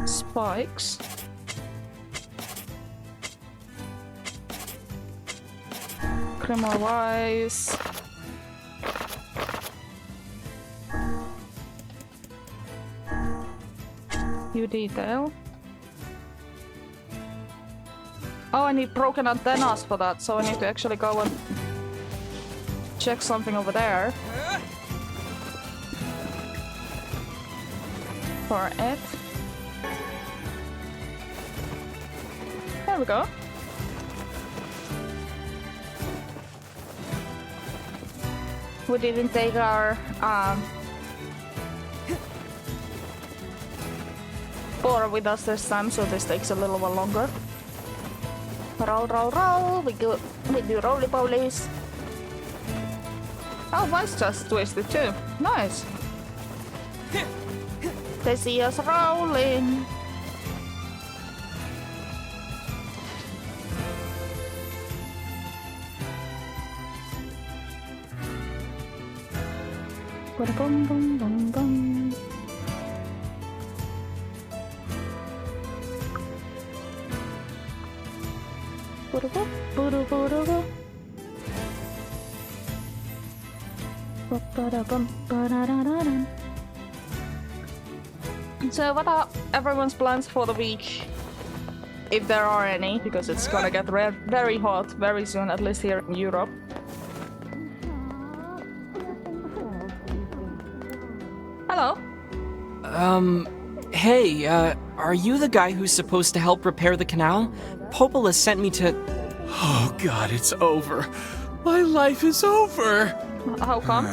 Spikes. Criminal wise. You detail. Oh, I need broken antennas for that, so I need to actually go and check something over there. For it. There we go. We didn't take our boar with us this time, so this takes a little while longer. Roll, roll, roll. We do roly polies. Oh, Vice just twisted too. Nice. They see us rolling. Bum, bum, bum, bum. So what are everyone's plans for the week? If there are any, because it's gonna get very hot very soon, at least here in Europe. Hello? Hey, are you the guy who's supposed to help repair the canal? Popola sent me to... Oh god, it's over. My life is over! How come?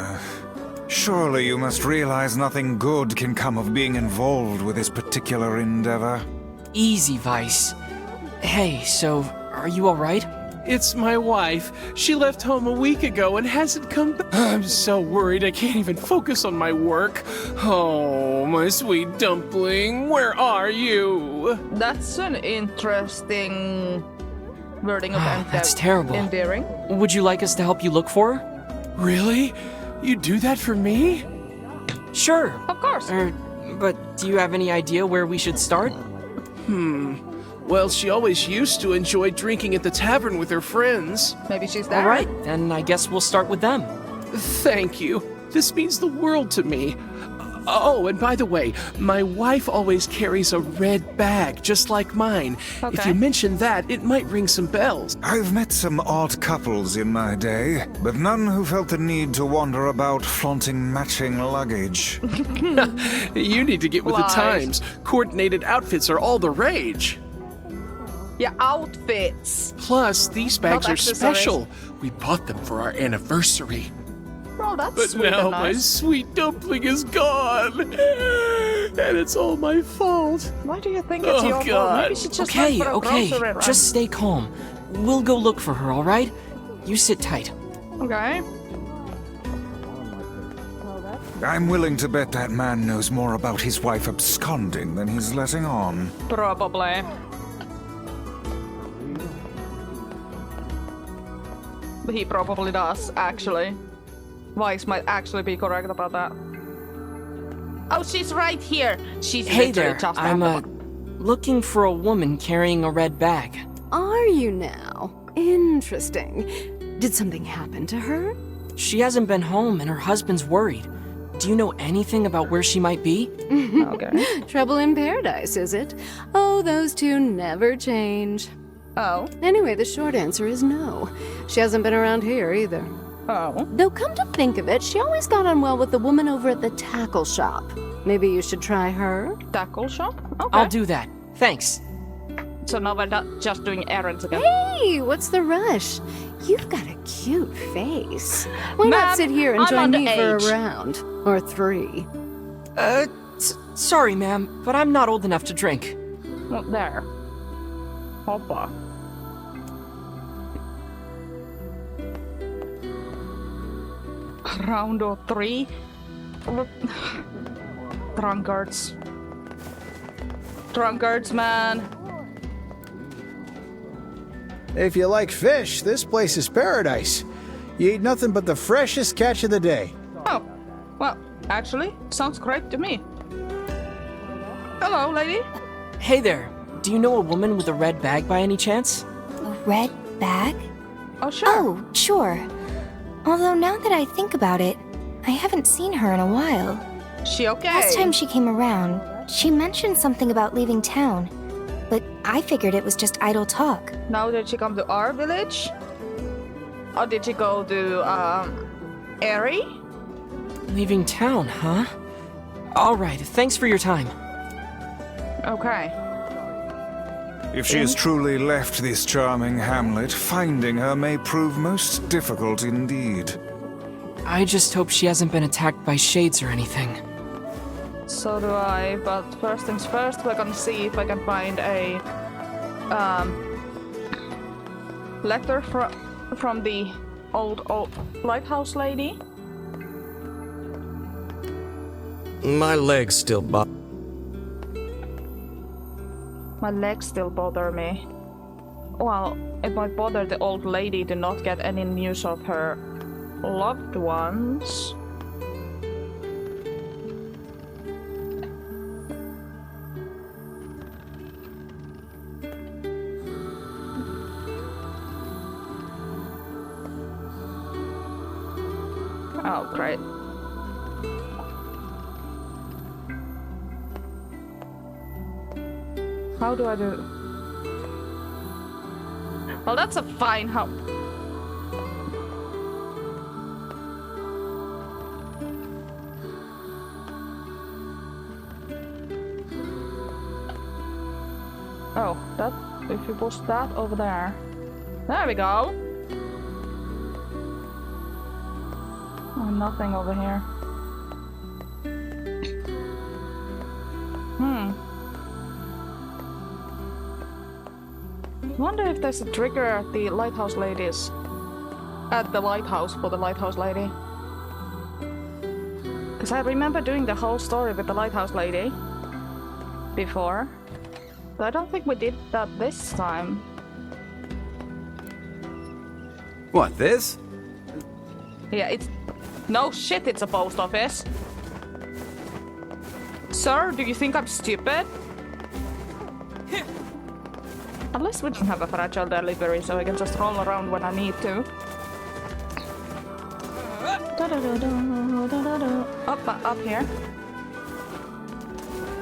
Surely you must realize nothing good can come of being involved with this particular endeavor. Easy, Vice. Hey, so, are you alright? It's my wife. She left home a week ago and hasn't come back. I'm so worried I can't even focus on my work. Oh, my sweet dumpling, where are you? That's an interesting wording of That's terrible. endearing. Would you like us to help you look for her? Really? You do that for me? Sure. Of course. But do you have any idea where we should start? Well, she always used to enjoy drinking at the tavern with her friends. Maybe she's there. Alright, then I guess we'll start with them. Thank you. This means the world to me. Oh, and by the way, my wife always carries a red bag, just like mine. Okay. If you mention that, it might ring some bells. I've met some odd couples in my day, but none who felt the need to wander about flaunting matching luggage. You need to get with the Lies. times. Coordinated outfits are all the rage. Yeah, outfits. Plus, these bags Not are accessories. special. We bought them for our anniversary. Oh, that's But sweet now and my nice. sweet dumpling is gone. And it's all my fault. Why do you think it's Oh, your fault? God. Maybe she just Okay, went for a okay. grocery run. Just stay calm. We'll go look for her, alright? You sit tight. Okay. I'm willing to bet that man knows more about his wife absconding than he's letting on. Probably. He probably does, actually. Vice might actually be correct about that. Oh, she's right here. She's Hey literally there, just I'm down looking for a woman carrying a red bag. Are you now? Interesting. Did something happen to her? She hasn't been home and her husband's worried. Do you know anything about where she might be? Okay. Trouble in paradise, is it? Oh, those two never change. Oh. Anyway, the short answer is no. She hasn't been around here either. Oh. Though come to think of it, she always got on well with the woman over at the tackle shop. Maybe you should try her? Tackle shop? Okay. I'll do that. Thanks. So now we're not just doing errands again. Hey, what's the rush? You've got a cute face. Why Ma'am, not sit here and I'm join me for a underage. round? Or 3? Sorry, ma'am, but I'm not old enough to drink. Oh, there. Hoppa. Round or 3? Drunkards. Drunkards, man. If you like fish, this place is paradise. You eat nothing but the freshest catch of the day. Oh, well, actually, sounds great to me. Hello, lady. Hey there, do you know a woman with a red bag by any chance? A red bag? Oh, sure. Oh, sure. Although now that I think about it, I haven't seen her in a while. She okay? Last time she came around, she mentioned something about leaving town. But I figured it was just idle talk. Now did she come to our village? Or did she go to, Airy? Leaving town, huh? Alright, thanks for your time. Okay. If she has truly left this charming hamlet, finding her may prove most difficult indeed. I just hope she hasn't been attacked by shades or anything. So do I, but first things first, we're gonna see if I can find a, letter from the old lighthouse lady. My legs still bother. My legs still bother me. Well, it might bother the old lady to not get any news of her loved ones. Oh, great. How do I do? Well, that's a fine how. Oh, that. If you push that over there. There we go. Oh, nothing over here. Wonder if there's a trigger at the lighthouse ladies. At the lighthouse for the lighthouse lady. Because I remember doing the whole story with the lighthouse lady before. But I don't think we did that this time. What, this? Yeah, it's... No shit, it's a post office. Sir, do you think I'm stupid? Unless we don't have a fragile delivery, so I can just roll around when I need to. Up here.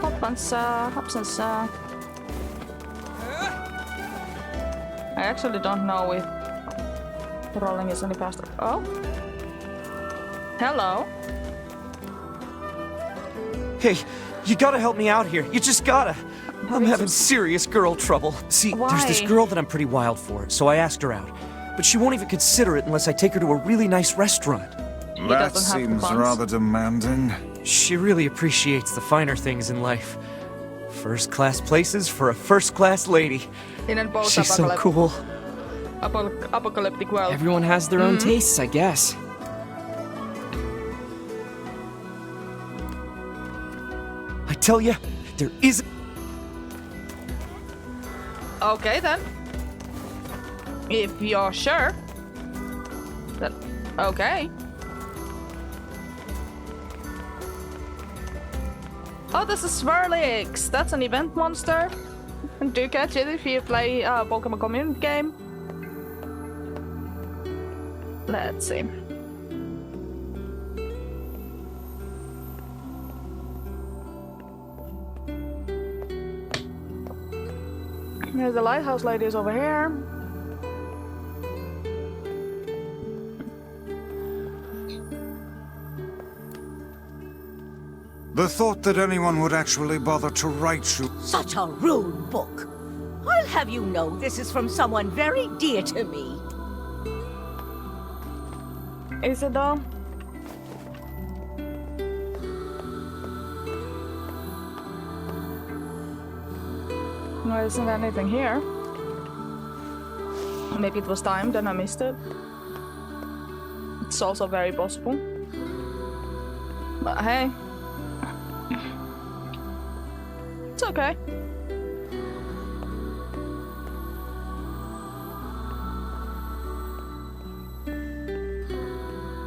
Hopsons. I actually don't know if rolling is any faster. Oh? Hello? Hey, you gotta help me out here. You just gotta. I'm having serious girl trouble. See, there's this Why? girl that I'm pretty wild for, so I asked her out. But she won't even consider it unless I take her to a really nice restaurant. That doesn't have the seems funds. rather demanding. She really appreciates the finer things in life. First-class places for a first-class lady. In a She's so cool. apocalyptic world. Everyone has their own tastes, I guess. I tell you, there is... Okay then. If you're sure. Then, okay. Oh, this is Swirlix! That's an event monster. Do catch it if you play a Pokemon community game. Let's see. Here's the lighthouse ladies over here. The thought that anyone would actually bother to write you. Such a rude book. I'll have you know this is from someone very dear to me. Is it though? There isn't anything here. Maybe it was timed and I missed it. It's also very possible. But hey. It's okay.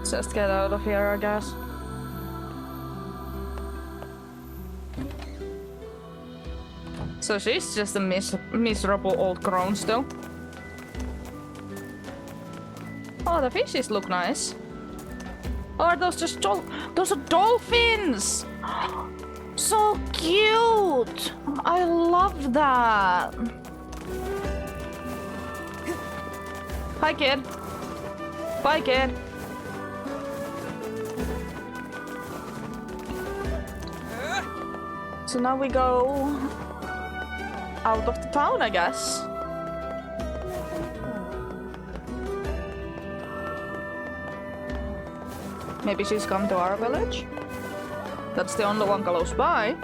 Just get out of here, I guess. So she's just a miserable old crone still. Oh, the fishes look nice. Or are those just those are dolphins! So cute! I love that. Hi, kid. Bye, kid. So now we go out of the town, I guess. Maybe she's come to our village? That's the only one close by.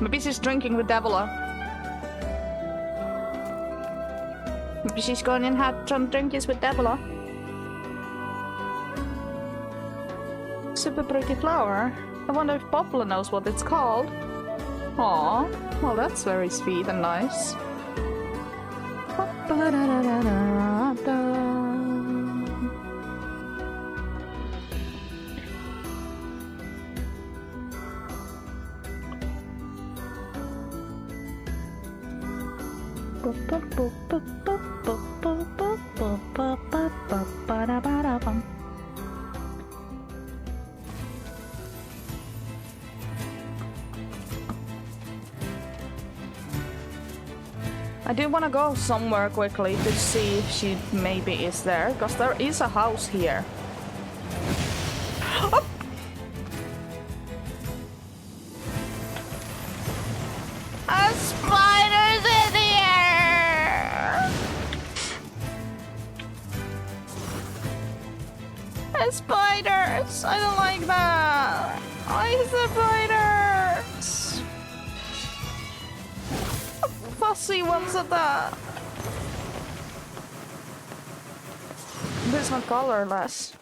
Maybe she's drinking with Devila. Maybe she's going and had some drinkies with Devila. Super pretty flower. I wonder if Poplar knows what it's called. Aw, well that's very sweet and nice. I do want to go somewhere quickly to see if she maybe is there, because there is a house here. Oh! A spider's in the air! A spiders! I don't like that! Why spiders? Fussy ones at that. This one colorless.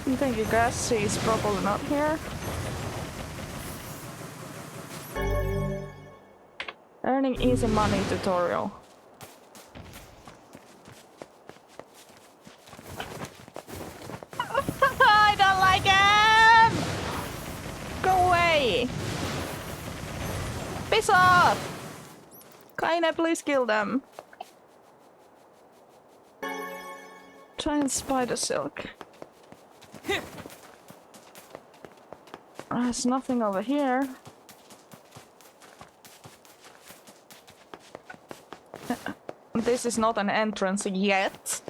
I think you guys she's probably not here. Earning easy money tutorial. I don't like him! Go away! Piss off! Can I please kill them? Giant spider silk. There's nothing over here. This is not an entrance yet.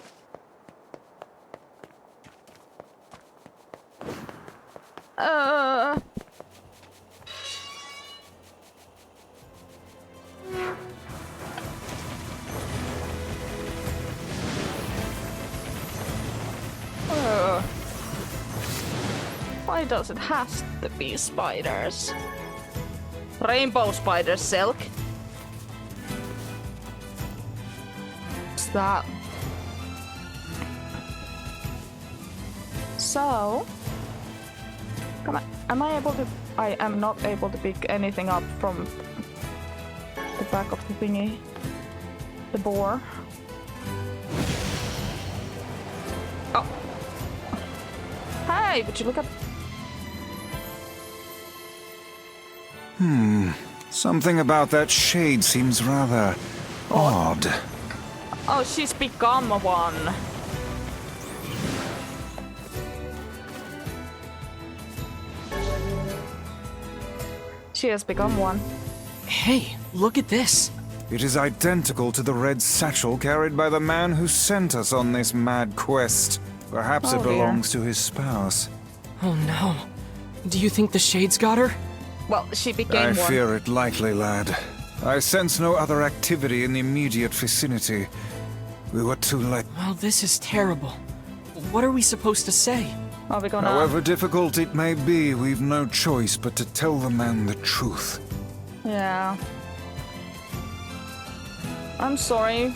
Why does it have to be spiders? Rainbow spider silk. What's that? So, come on. Am I able to? I am not able to pick anything up from the back of the thingy. The boar. Hey, would you look at... Something about that shade seems rather odd. Oh, she's become one. She has become one. Hey, look at this. It is identical to the red satchel carried by the man who sent us on this mad quest. Perhaps Oh, it dear. belongs to his spouse. Oh no. Do you think the shades got her? Well, she I became one. fear it likely, lad. I sense no other activity in the immediate vicinity. We were too late. Well, this is terrible. What are we supposed to say? Are we gonna... However difficult it may be, we've no choice but to tell the man the truth. Yeah. I'm sorry.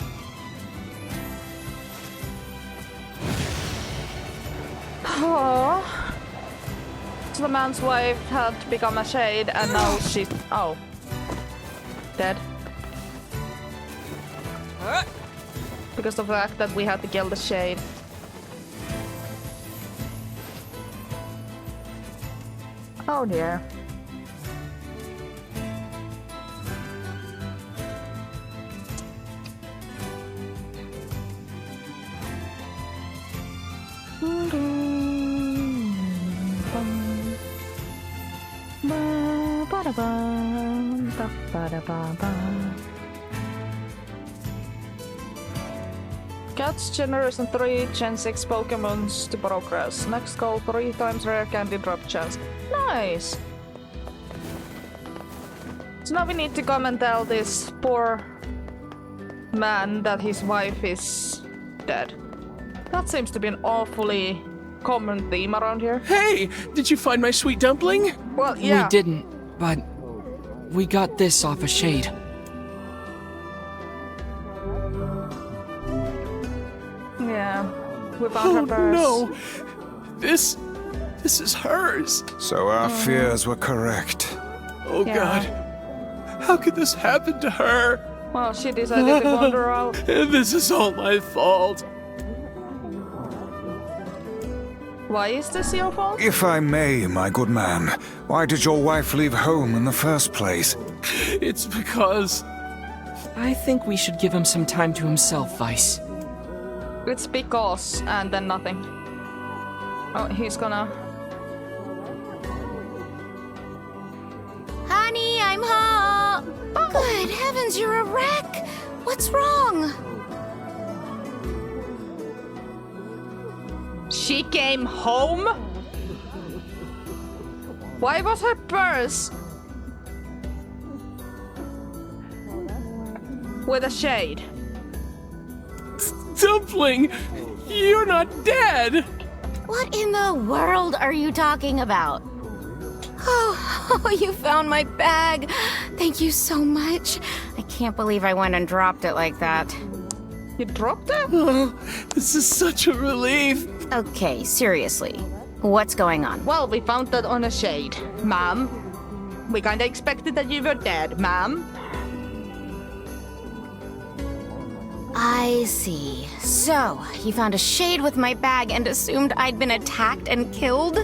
Oh. So the man's wife had become a shade and now she's... Oh. Dead. Because of the fact that we had to kill the shade. Oh dear. Catch Generation 3 Gen 6 Pokemons to progress. Next goal 3 times rare candy drop chance. Nice! So now we need to come and tell this poor man that his wife is dead. That seems to be an awfully common theme around here. Hey, did you find my sweet dumpling? Well, yeah. We didn't, but we got this off a shade. Yeah. We found her purse. No. This is hers. So our fears were correct. Oh Yeah. God. How could this happen to her? Well, she decided to wander out. This is all my fault. Why is this your fault? If I may, my good man, why did your wife leave home in the first place? It's because... I think we should give him some time to himself, Vice. It's because, and then nothing. Oh, he's gonna... Honey, I'm home. Good heavens, you're a wreck. What's wrong? She came home? Why was her purse with a shade? Dumpling, you're not dead. What in the world are you talking about? Oh, you found my bag. Thank you so much. I can't believe I went and dropped it like that. You dropped it? Oh, this is such a relief. Okay, seriously. What's going on? Well, we found that on a shade, ma'am. We kinda expected that you were dead, ma'am. I see. So, you found a shade with my bag and assumed I'd been attacked and killed?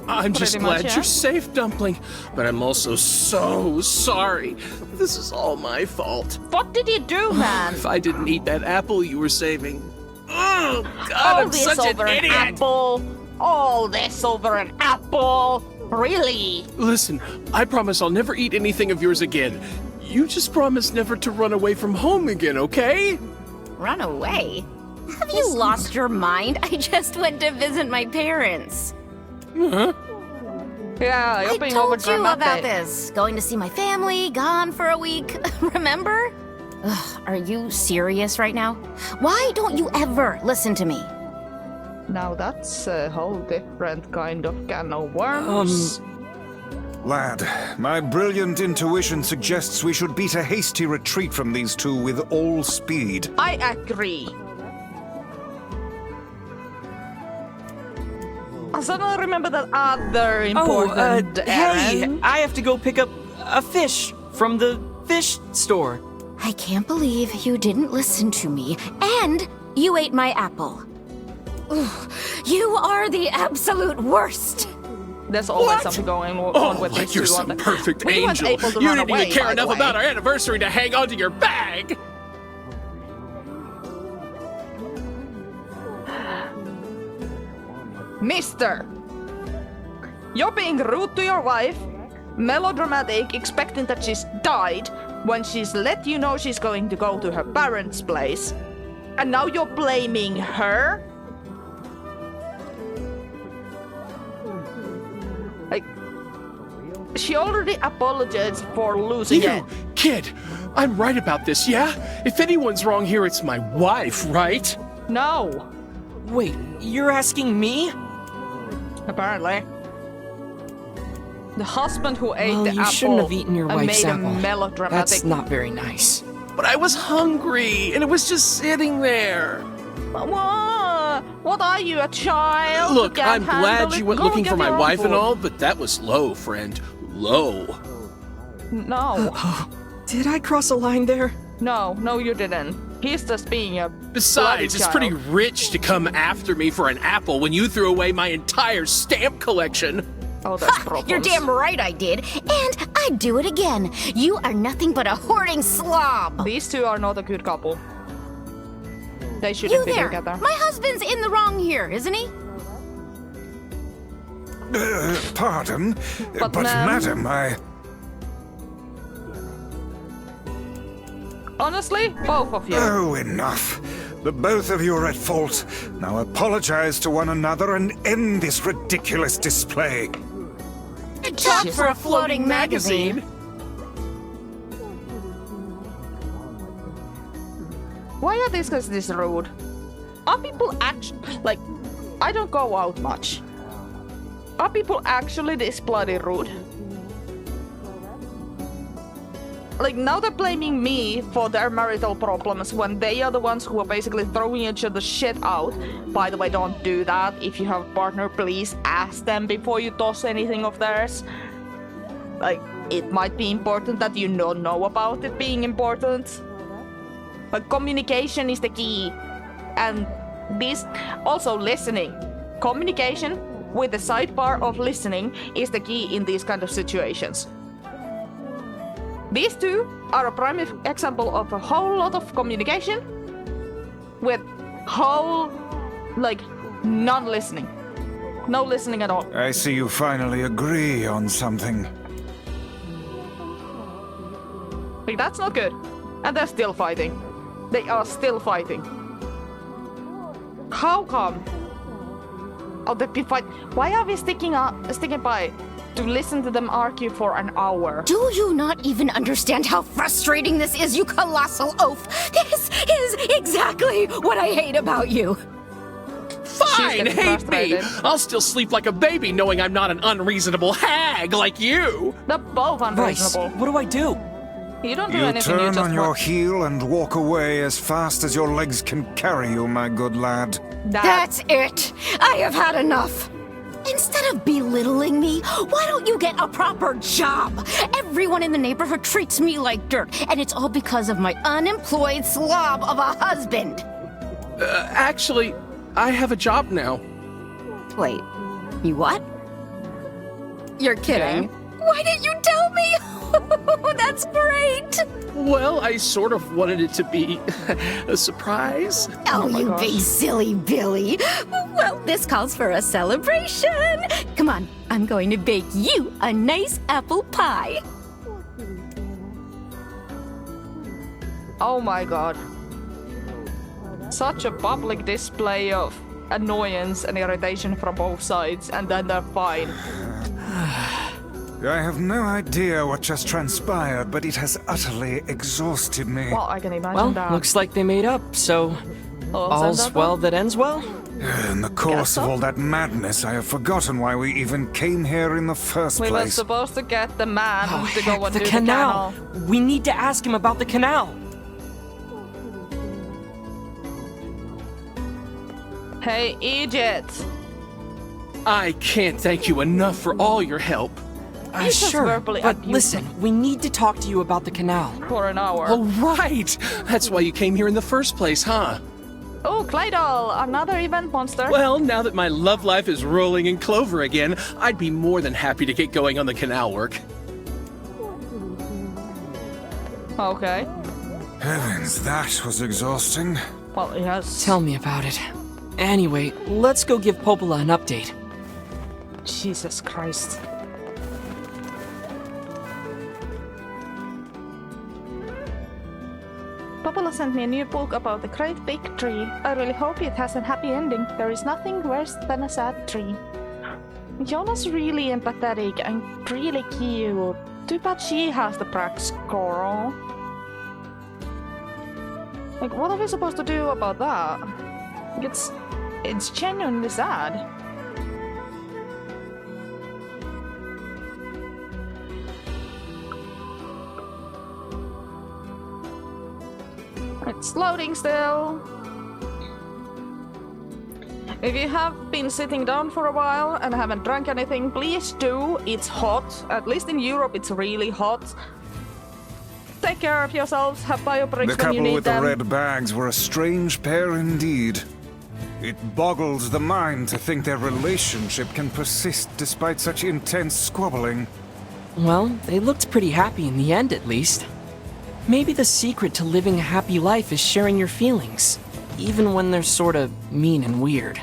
I'm just Pretty much, glad yeah. you're safe, Dumpling. But I'm also so sorry. This is all my fault. What did you do, man? If I didn't eat that apple you were saving. Oh, God, All I'm this such over an an idiot. apple. All this over an apple. Really? Listen, I promise I'll never eat anything of yours again. You just promise never to run away from home again, okay? Run away? Have you lost your mind? I just went to visit my parents. Huh? Yeah, you're I being told you overdramatic. about this. Going to see my family, gone for a week. Remember? Ugh, are you serious right now? Why don't you ever listen to me? Now that's a whole different kind of can of worms. Lad, my brilliant intuition suggests we should beat a hasty retreat from these two with all speed. I agree. I suddenly remember that other important hey, errand. I have to go pick up a fish from the fish store. I can't believe you didn't listen to me, and you ate my apple. You are the absolute worst. There's always something going on with like these you're two. some perfect We weren't angel. able to You run didn't away, even care by the enough way. about our anniversary to hang onto your bag. Mister! You're being rude to your wife, melodramatic, expecting that she's died, when she's let you know she's going to go to her parents' place. And now you're blaming her? Like, she already apologized for losing it. Kid, I'm right about this, yeah? If anyone's wrong here, it's my wife, right? No. Wait, you're asking me? Apparently. The husband who ate Well, the you apple shouldn't have eaten your and wife's made apple. a melodramatic. That's not very nice. But I was hungry, and it was just sitting there. What are you, a child? Look, You can't I'm glad handle you it? went Go looking get for my your own wife and food. all, but that was low, friend. Low. No. Did I cross a line there? No, you didn't. He's just being a Besides, it's bloody pretty child. rich to come after me for an apple when you threw away my entire stamp collection. Oh, that's problems. You're damn right I did. And I'd do it again. You are nothing but a hoarding slob. These two are not a good couple. They You shouldn't be there. together. My husband's in the wrong here, isn't he? Pardon? But madam, I... Honestly, both of you. Oh, enough. The both of you are at fault. Now apologize to one another and end this ridiculous display. Talk for a floating magazine. Why are these guys this rude? Are people actually... Like, I don't go out much. Are people actually this bloody rude? Like, now they're blaming me for their marital problems when they are the ones who are basically throwing each other's shit out. By the way, don't do that. If you have a partner, please ask them before you toss anything of theirs. Like, it might be important that you don't know about it being important. But communication is the key. And this, also listening. Communication with the sidebar of listening is the key in these kind of situations. These two are a prime example of a whole lot of communication with whole, like, non-listening. No listening at all. I see you finally agree on something. Like, that's not good. And they're still fighting. They are still fighting. How come? Oh, they be fight. Why are we sticking by to listen to them argue for an hour? Do you not even understand how frustrating this is, you colossal oaf? This is exactly what I hate about you. Fine, getting hate me. frustrated. I'll still sleep like a baby knowing I'm not an unreasonable hag like you. They're both Vice, unreasonable. what do I do? You don't do You anything. You turn just on your heel and walk away as fast as your legs can carry you, my good lad. That's it. I have had enough. Instead of belittling me, why don't you get a proper job? Everyone in the neighborhood treats me like dirt, and it's all because of my unemployed slob of a husband. Actually, I have a job now. Wait, you what? You're kidding. Why didn't you tell me? That's great. Well, I sort of wanted it to be a surprise. Oh, my you gosh. big silly Billy. Well, this calls for a celebration. Come on, I'm going to bake you a nice apple pie. Oh my god. Such a public display of annoyance and irritation from both sides, and then they're fine. I have no idea what just transpired, but it has utterly exhausted me. Well, I can imagine Well, that. looks like they made up, so all's well that ends well. In the course of so? all that madness, I have forgotten why we even came here in the first We were place. supposed to get the man Oh, to go heck, and the do canal. the canal. We need to ask him about the canal. Hey, Egypt! I can't thank you enough for all your help. You just Sure, verbally but abused listen, me we need to talk to you about the canal. for an hour. Oh, right. That's why you came here in the first place, huh? Oh, Claydol, another event monster. Well, now that my love life is rolling in clover again, I'd be more than happy to get going on the canal work. Okay. Heavens, that was exhausting. Well, yes. Tell me about it. Anyway, let's go give Popola an update. Jesus Christ. Popola sent me a new book about the great big tree. I really hope it has a happy ending. There is nothing worse than a sad tree. Yonah's really empathetic and really cute. Too bad she has the prac score. Like, what are we supposed to do about that? It's genuinely sad. It's loading still. If you have been sitting down for a while and haven't drank anything, please do. It's hot. At least in Europe, it's really hot. Take care of yourselves. Have bio breaks The when you couple need with them. the red bags were a strange pair indeed. It boggles the mind to think their relationship can persist despite such intense squabbling. Well, they looked pretty happy in the end, at least. Maybe the secret to living a happy life is sharing your feelings, even when they're sorta mean and weird.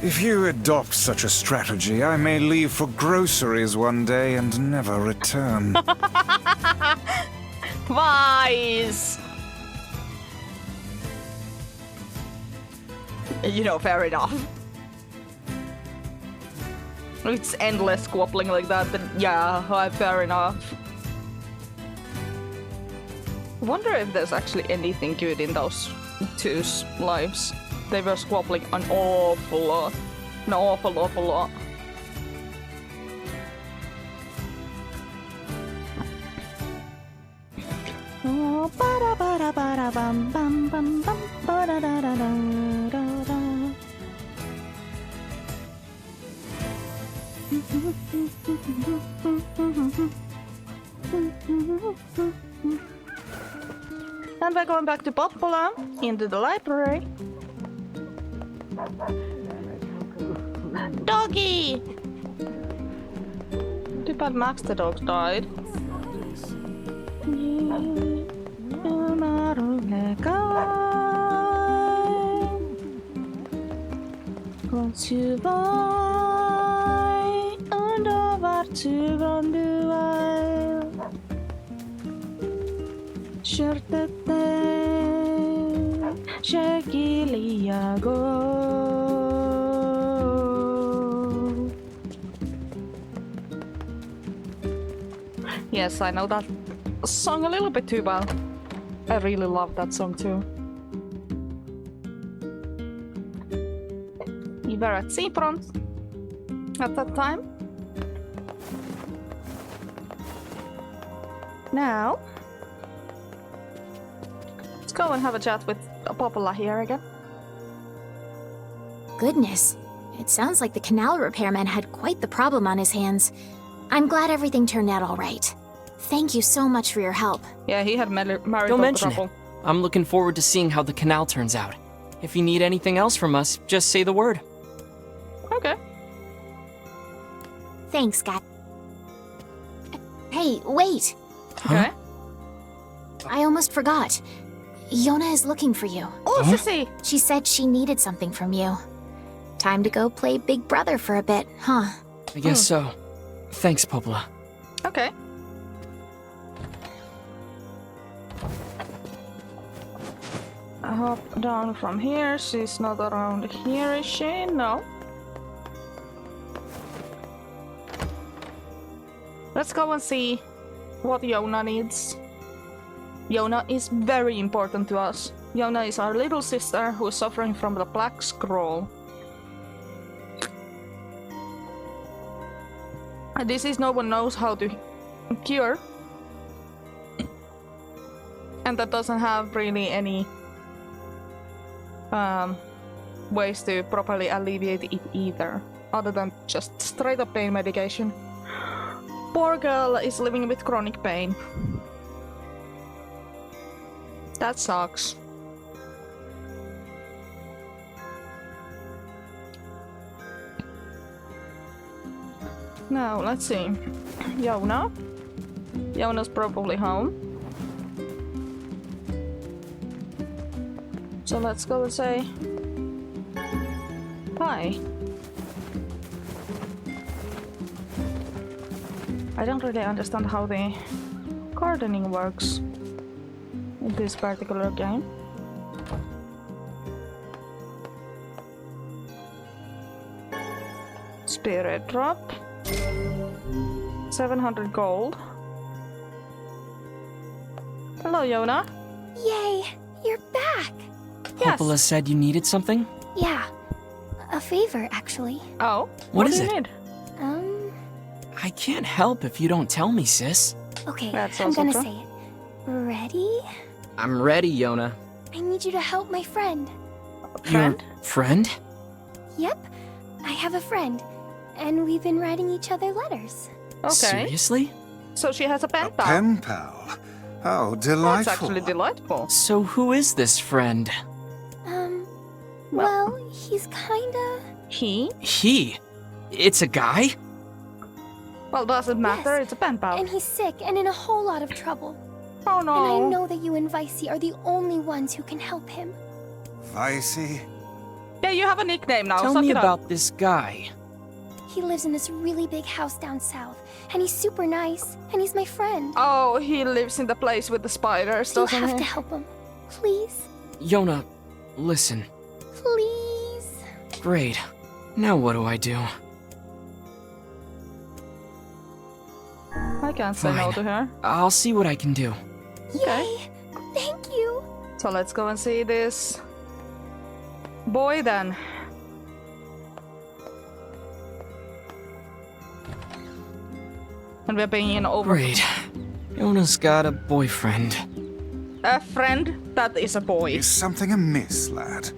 If you adopt such a strategy, I may leave for groceries one day and never return. Wise! You know, fair enough. It's endless squabbling like that, but yeah, fair enough. Wonder if there's actually anything good in those two's lives. They were squabbling an awful lot. An awful lot. Oh, ba-da-ba-da-ba-da-bam, bam, bam, bam, ba-da-da-da-da-da-da. And we're going back to Popola, into the library. Doggy! Too bad Max the dog died. Yes, I know that song a little bit too well. I really love that song too. We were at Seafront at that time. Now, let's go and have a chat with Popola here again. Goodness, it sounds like the canal repairman had quite the problem on his hands. I'm glad everything turned out all right. Thank you so much for your help. Yeah, he had marital Don't mention trouble. it. I'm looking forward to seeing how the canal turns out. If you need anything else from us, just say the word. Okay. Thanks, guys. Hey, wait! Okay. I almost forgot. Yonah is looking for you. Oh, Sissy! She said she needed something from you. Time to go play Big Brother for a bit, huh? I guess so. Thanks, Popola. Okay. I hop down from here. She's not around here, is she? No. Let's go and see what Yonah needs. Yonah is very important to us. Yonah is our little sister who is suffering from the Black Scroll. A disease no one knows how to cure. And that doesn't have really any ways to properly alleviate it either, other than just straight up pain medication. Poor girl is living with chronic pain. That sucks. Now, let's see. Yonah? Yonah's probably home. So let's go and say... Hi. I don't really understand how the gardening works in this particular game. Spirit drop. 700 gold. Hello, Yonah. Yay, you're back. Yes. Popola said you needed something? Yeah, a favor, actually. Oh? What do is you it? need? I can't help if you don't tell me, sis. Okay, That's I'm also gonna true. say it. Ready? I'm ready, Yonah. I need you to help my friend. Friend? Your friend? Yep, I have a friend, and we've been writing each other letters. Okay. Seriously? So she has a pen pal. Pen pal? How delightful. That's actually delightful. So who is this friend? Well, he's kinda... He? He? It's a guy? Well, doesn't matter, Yes. it's a pen pal. And he's sick and in a whole lot of trouble. Oh no. And I know that you and Vicey are the only ones who can help him. Vicey? Yeah, you have a nickname now. Tell Suck me it up. about this guy. He lives in this really big house down south, and he's super nice, and he's my friend. Oh, he lives in the place with the spiders, You doesn't have he? to help him. Please? Yonah, listen. Please? Great. Now what do I do? I can't say no Fine. to her. I'll see what I can do. Yay! Thank you! So let's go and see this boy then. And we're being over Great. Yonah's got a boyfriend. a friend that is a boy. Is something amiss, lad?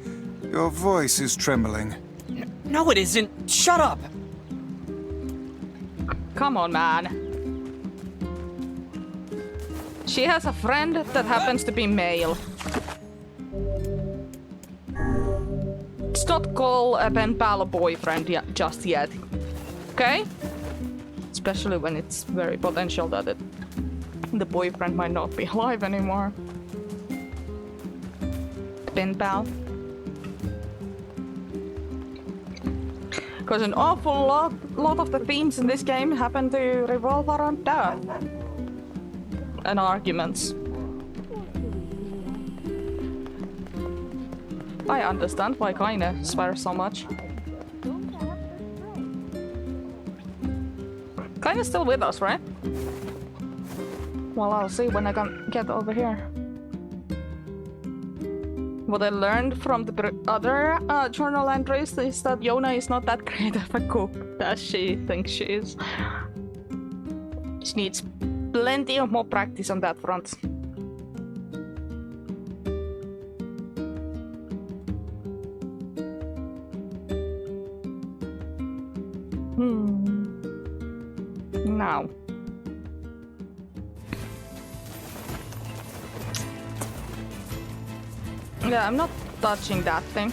Your voice is trembling. No, it isn't. Shut up. Come on, man. She has a friend that happens to be male. Let's not call a pen pal a boyfriend just yet. Okay? Especially when it's very potential that the boyfriend might not be alive anymore. Pen pal. Because an awful lot of the themes in this game happen to revolve around death and arguments. I understand why Kaine swears so much. Kaine's still with us, right? Well, I'll see when I can get over here. What I learned from the other journal entries is that Yonah is not that great of a cook as she thinks she is. She needs plenty of more practice on that front. Now. Yeah, I'm not touching that thing.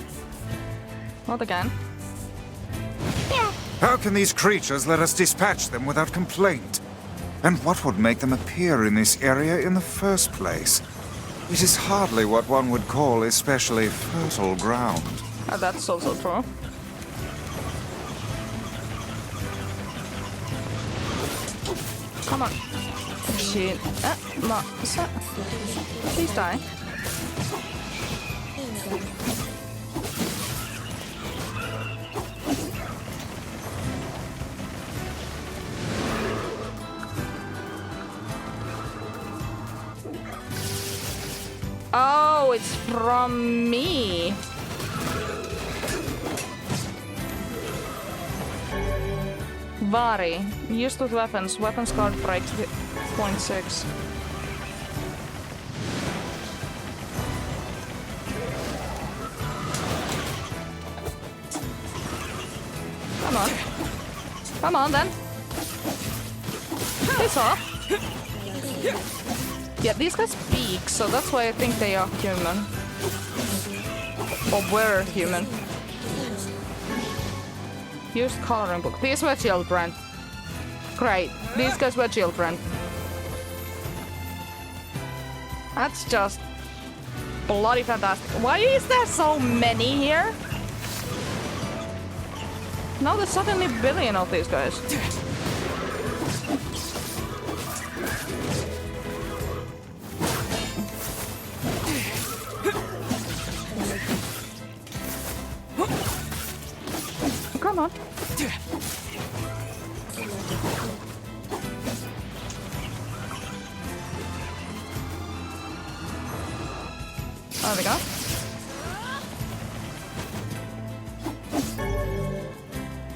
Not again. How can these creatures let us dispatch them without complaint? And what would make them appear in this area in the first place? It is hardly what one would call especially fertile ground. That's also true. Come on. Shit. No. Please die. Oh, it's from me. Vari. Used with weapons. Weapons card breaks 0.6. Come on. Come on then. Piss off. Yeah, these guys speak, so that's why I think they are human. Or were human. Used coloring book. These were children. Great. These guys were children. That's just bloody fantastic. Why is there so many here? Now there's suddenly a billion of these guys. Come on. There we go.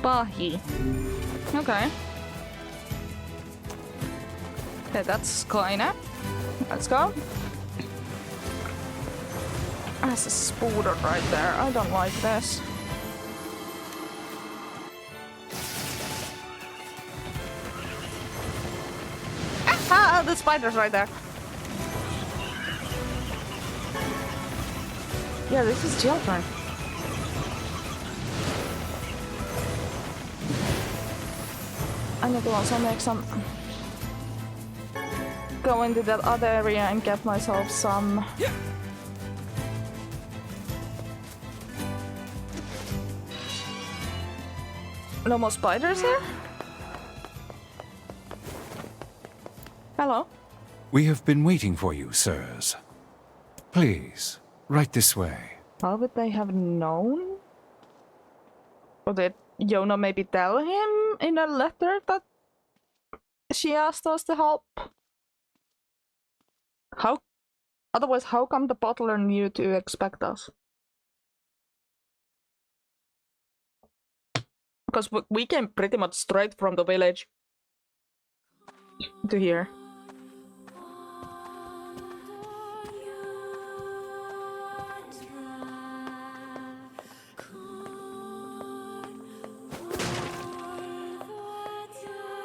Bahi. Okay. Okay, that's kinda. Let's go. There's a spooder right there. I don't like this. Ah, the spider's right there. Yeah, this is children. I need to also make some... Go into that other area and get myself some... No more spiders here? Hello? We have been waiting for you, sirs. Please, right this way. How would they have known? Or did Yonah maybe tell him in a letter that she asked us to help? How? Otherwise, how come the butler knew to expect us? Because we came pretty much straight from the village to here.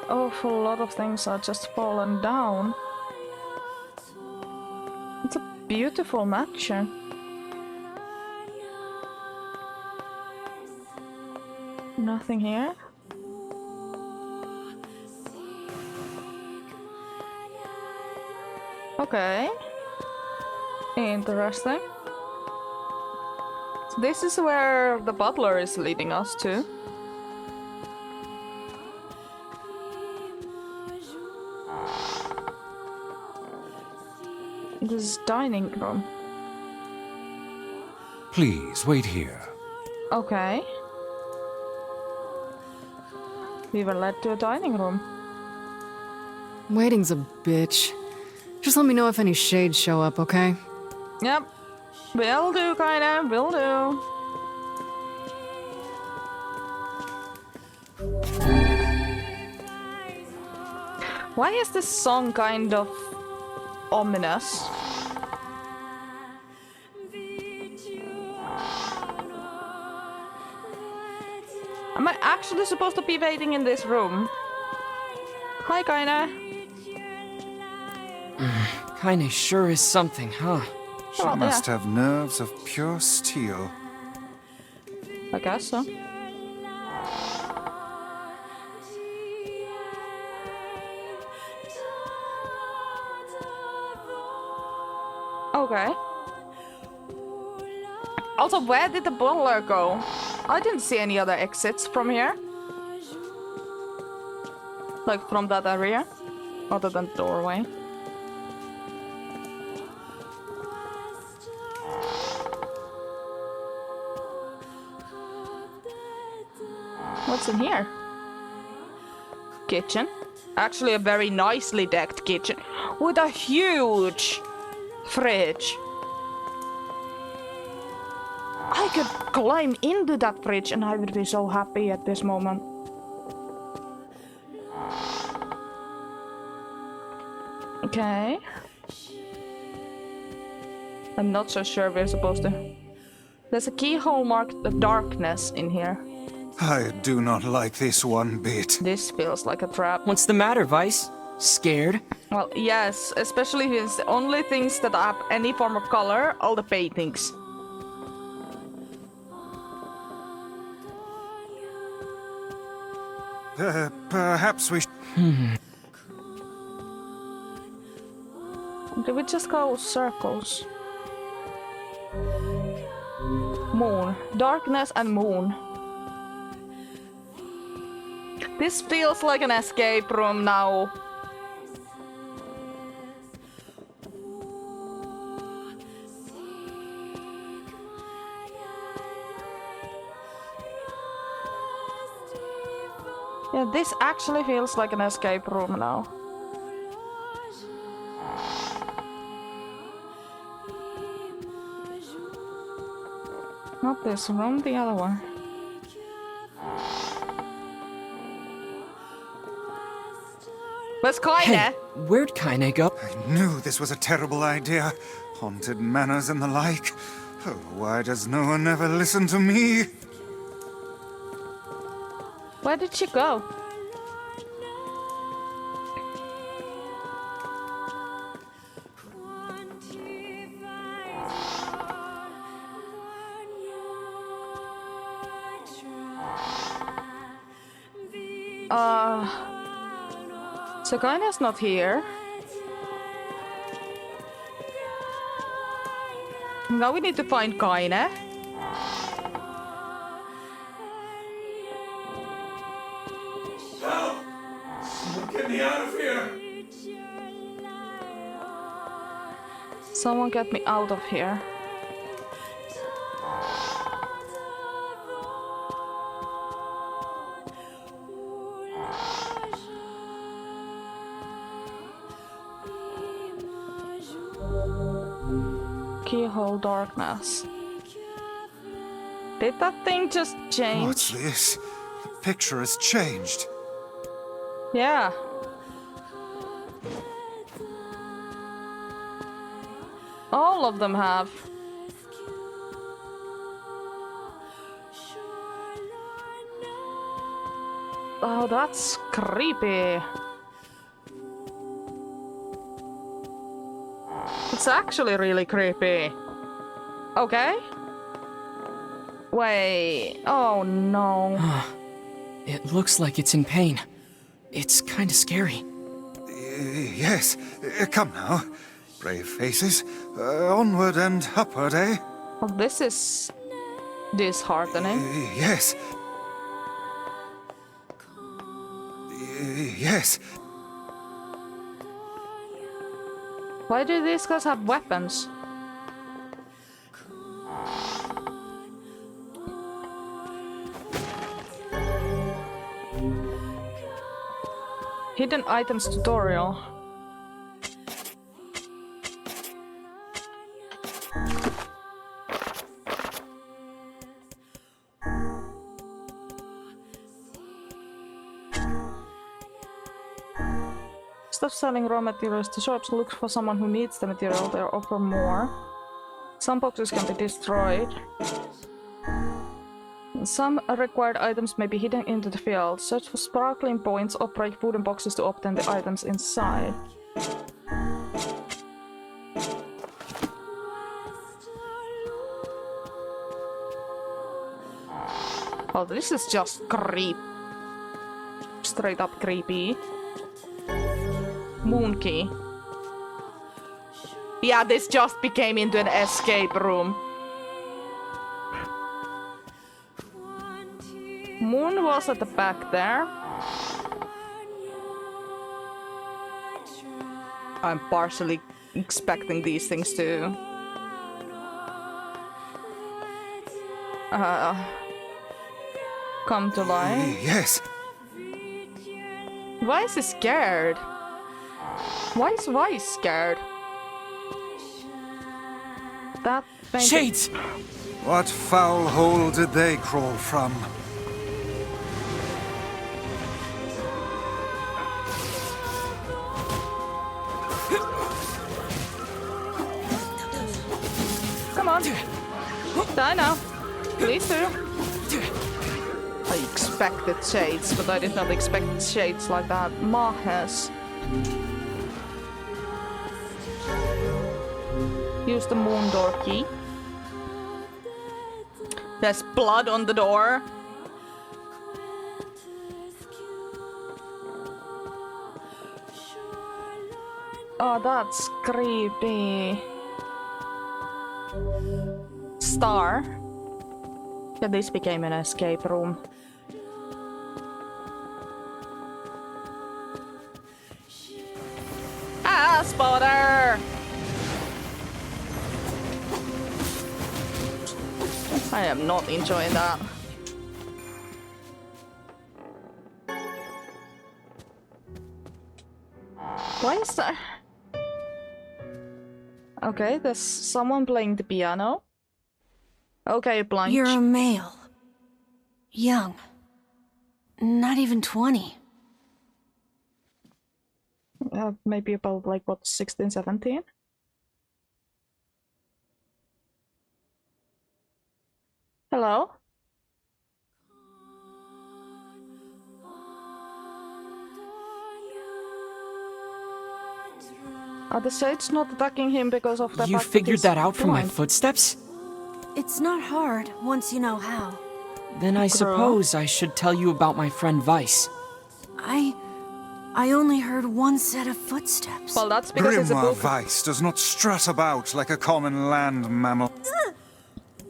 Awful lot of things are just fallen down. It's a beautiful mansion. Nothing here. Okay. Interesting. So this is where the butler is leading us to. This is dining room. Please, wait here. Okay. We were led to a dining room. Waiting's a bitch. Just let me know if any shades show up, okay? Yep. Will do, kinda. Will do. Why is this song kind of ominous? Am I actually supposed to be waiting in this room? Hi, Kaina. Kinda sure is something, huh? She must have nerves of pure steel. I guess so. Okay. Also, where did the butler go? I didn't see any other exits from here. Like from that area. Other than the doorway. What's in here? Kitchen. Actually a very nicely decked kitchen. With a huge fridge. I could climb into that fridge and I would be so happy at this moment. Okay. I'm not so sure we're supposed to... There's a keyhole marked the darkness in here. I do not like this one bit. This feels like a trap. What's the matter, Vice? Scared? Well, yes, especially if it's the only things that have any form of color, all the paintings. Perhaps we Do we just go circles? Moon. Darkness and moon. This feels like an escape room now. Yeah, this actually feels like an escape room now. Not this room, the other one. Where's Kaine? Hey, where'd Kaine go? I knew this was a terrible idea. Haunted manors and the like. Oh, why does no one ever listen to me? Where did she go? So Kaine's not here. Now we need to find Kaine. Someone get me out of here! Someone get me out of here. Keyhole darkness. Did that thing just change? What's this? The picture has changed. Yeah. All of them have. Oh, that's creepy. It's actually really creepy. Okay. Wait. Oh no. It looks like it's in pain. It's kinda scary. Yes. Come now. Brave faces. Onward and upward, eh? Well, this is disheartening. Yes. Yes. Why do these guys have weapons? Hidden items tutorial. Stop selling raw materials to shops. Look for someone who needs the material. They offer more. Some boxes can be destroyed. Some required items may be hidden into the field. Search for sparkling points or break wooden boxes to obtain the items inside. Oh, this is just straight up creepy. Moon key. Yeah, this just became into an escape room. Moon was at the back there. I'm partially expecting these things to come to life. Yes. Why is he scared? Why is Weiss scared? That thing. Shades! What foul hole did they crawl from? Come on. Die now. Please do. I expected shades, but I did not expect shades like that. Mahes. Use the moon door key. There's blood on the door. Oh, that's creepy. Star. Yeah, this became an escape room. Ah, spotter! I am not enjoying that. Why is that? Okay, there's someone playing the piano. Okay, Blanche. You're a male. Young. Not even 20. Maybe about, like, what, 16, 17? Hello? Are the shades not attacking him because of the You fact figured that that out from my blind? footsteps? It's not hard once you know how. Then I suppose I should tell you about my friend Vice. I only heard one set of footsteps. Well, that's because it's a Grimoire book. Vice does not strut about like a common land mammal.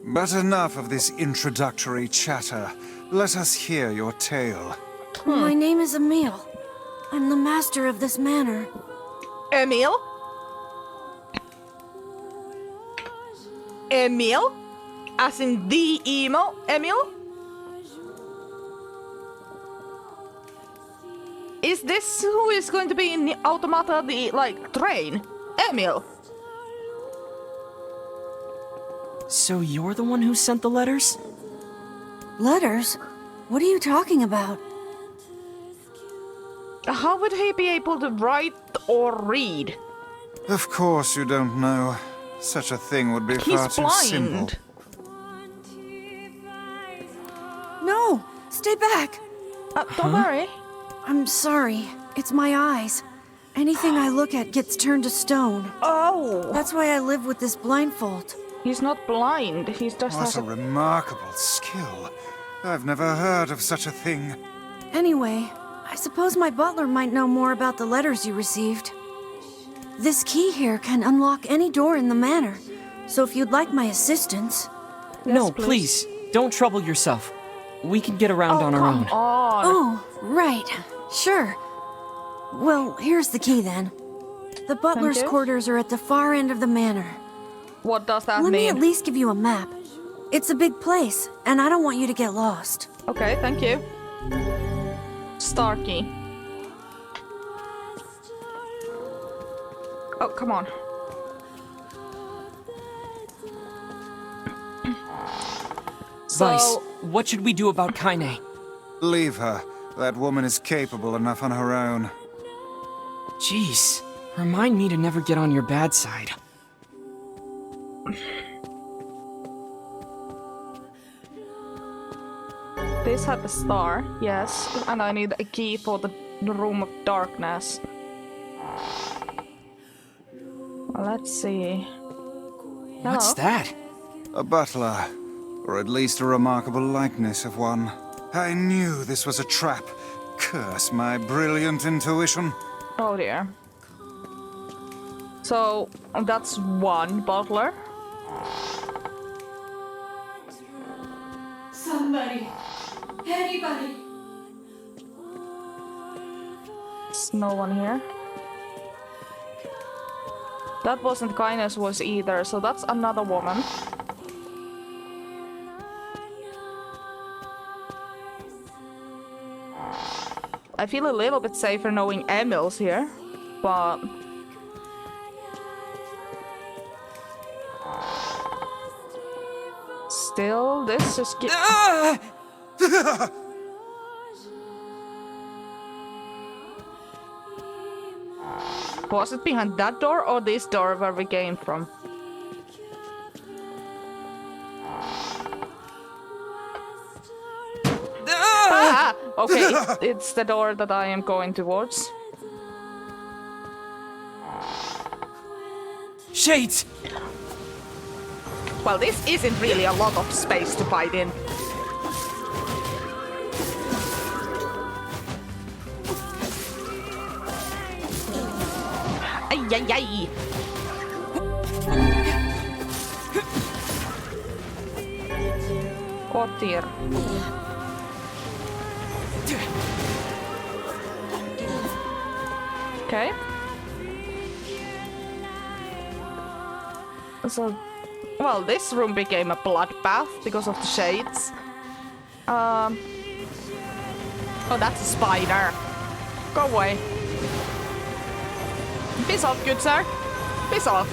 But enough of this introductory chatter. Let us hear your tale. My name is Emile. I'm the master of this manor. Emile? Emile? As in the emo Emile? Is this who is going to be in the Automata, the, like, train? Emile? So you're the one who sent the letters? Letters? What are you talking about? How would he be able to write or read? Of course you don't know. Such a thing would be far too simple. No! Stay back! Don't worry. I'm sorry. It's my eyes. Anything I look at gets turned to stone. Oh! That's why I live with this blindfold. He's not blind. He's just What has a remarkable skill. I've never heard of such a thing. Anyway, I suppose my butler might know more about the letters you received. This key here can unlock any door in the manor, so if you'd like my assistance... No, please. Don't trouble yourself. We can get around on our own. Oh, right. Sure. Well, here's the key then. The butler's you. quarters are at the far end of the manor. What does that Let me mean? at least give you a map. It's a big place, and I don't want you to get lost. Okay, thank you. Star key. Oh, come on. Vice, what should we do about Kaine? Leave her. That woman is capable enough on her own. Jeez, remind me to never get on your bad side. This had the star, yes, and I need a key for the room of darkness. Well, let's see. What's that? A butler, or at least a remarkable likeness of one. I knew this was a trap. Curse my brilliant intuition. Oh dear. So, that's one butler. Somebody. Anybody. There's no one here. That wasn't Kaine's voice either, so that's another woman. I feel a little bit safer knowing Emile's here, but... Still, this is... Was it behind that door or this door where we came from? Ah! Okay, it's the door that I am going towards. Shades! Well, this isn't really a lot of space to fight in. ay, ay. Kotir. Okay. So, well, this room became a bloodbath because of the shades. Oh, that's a spider. Go away. Piss off, good sir. Piss off.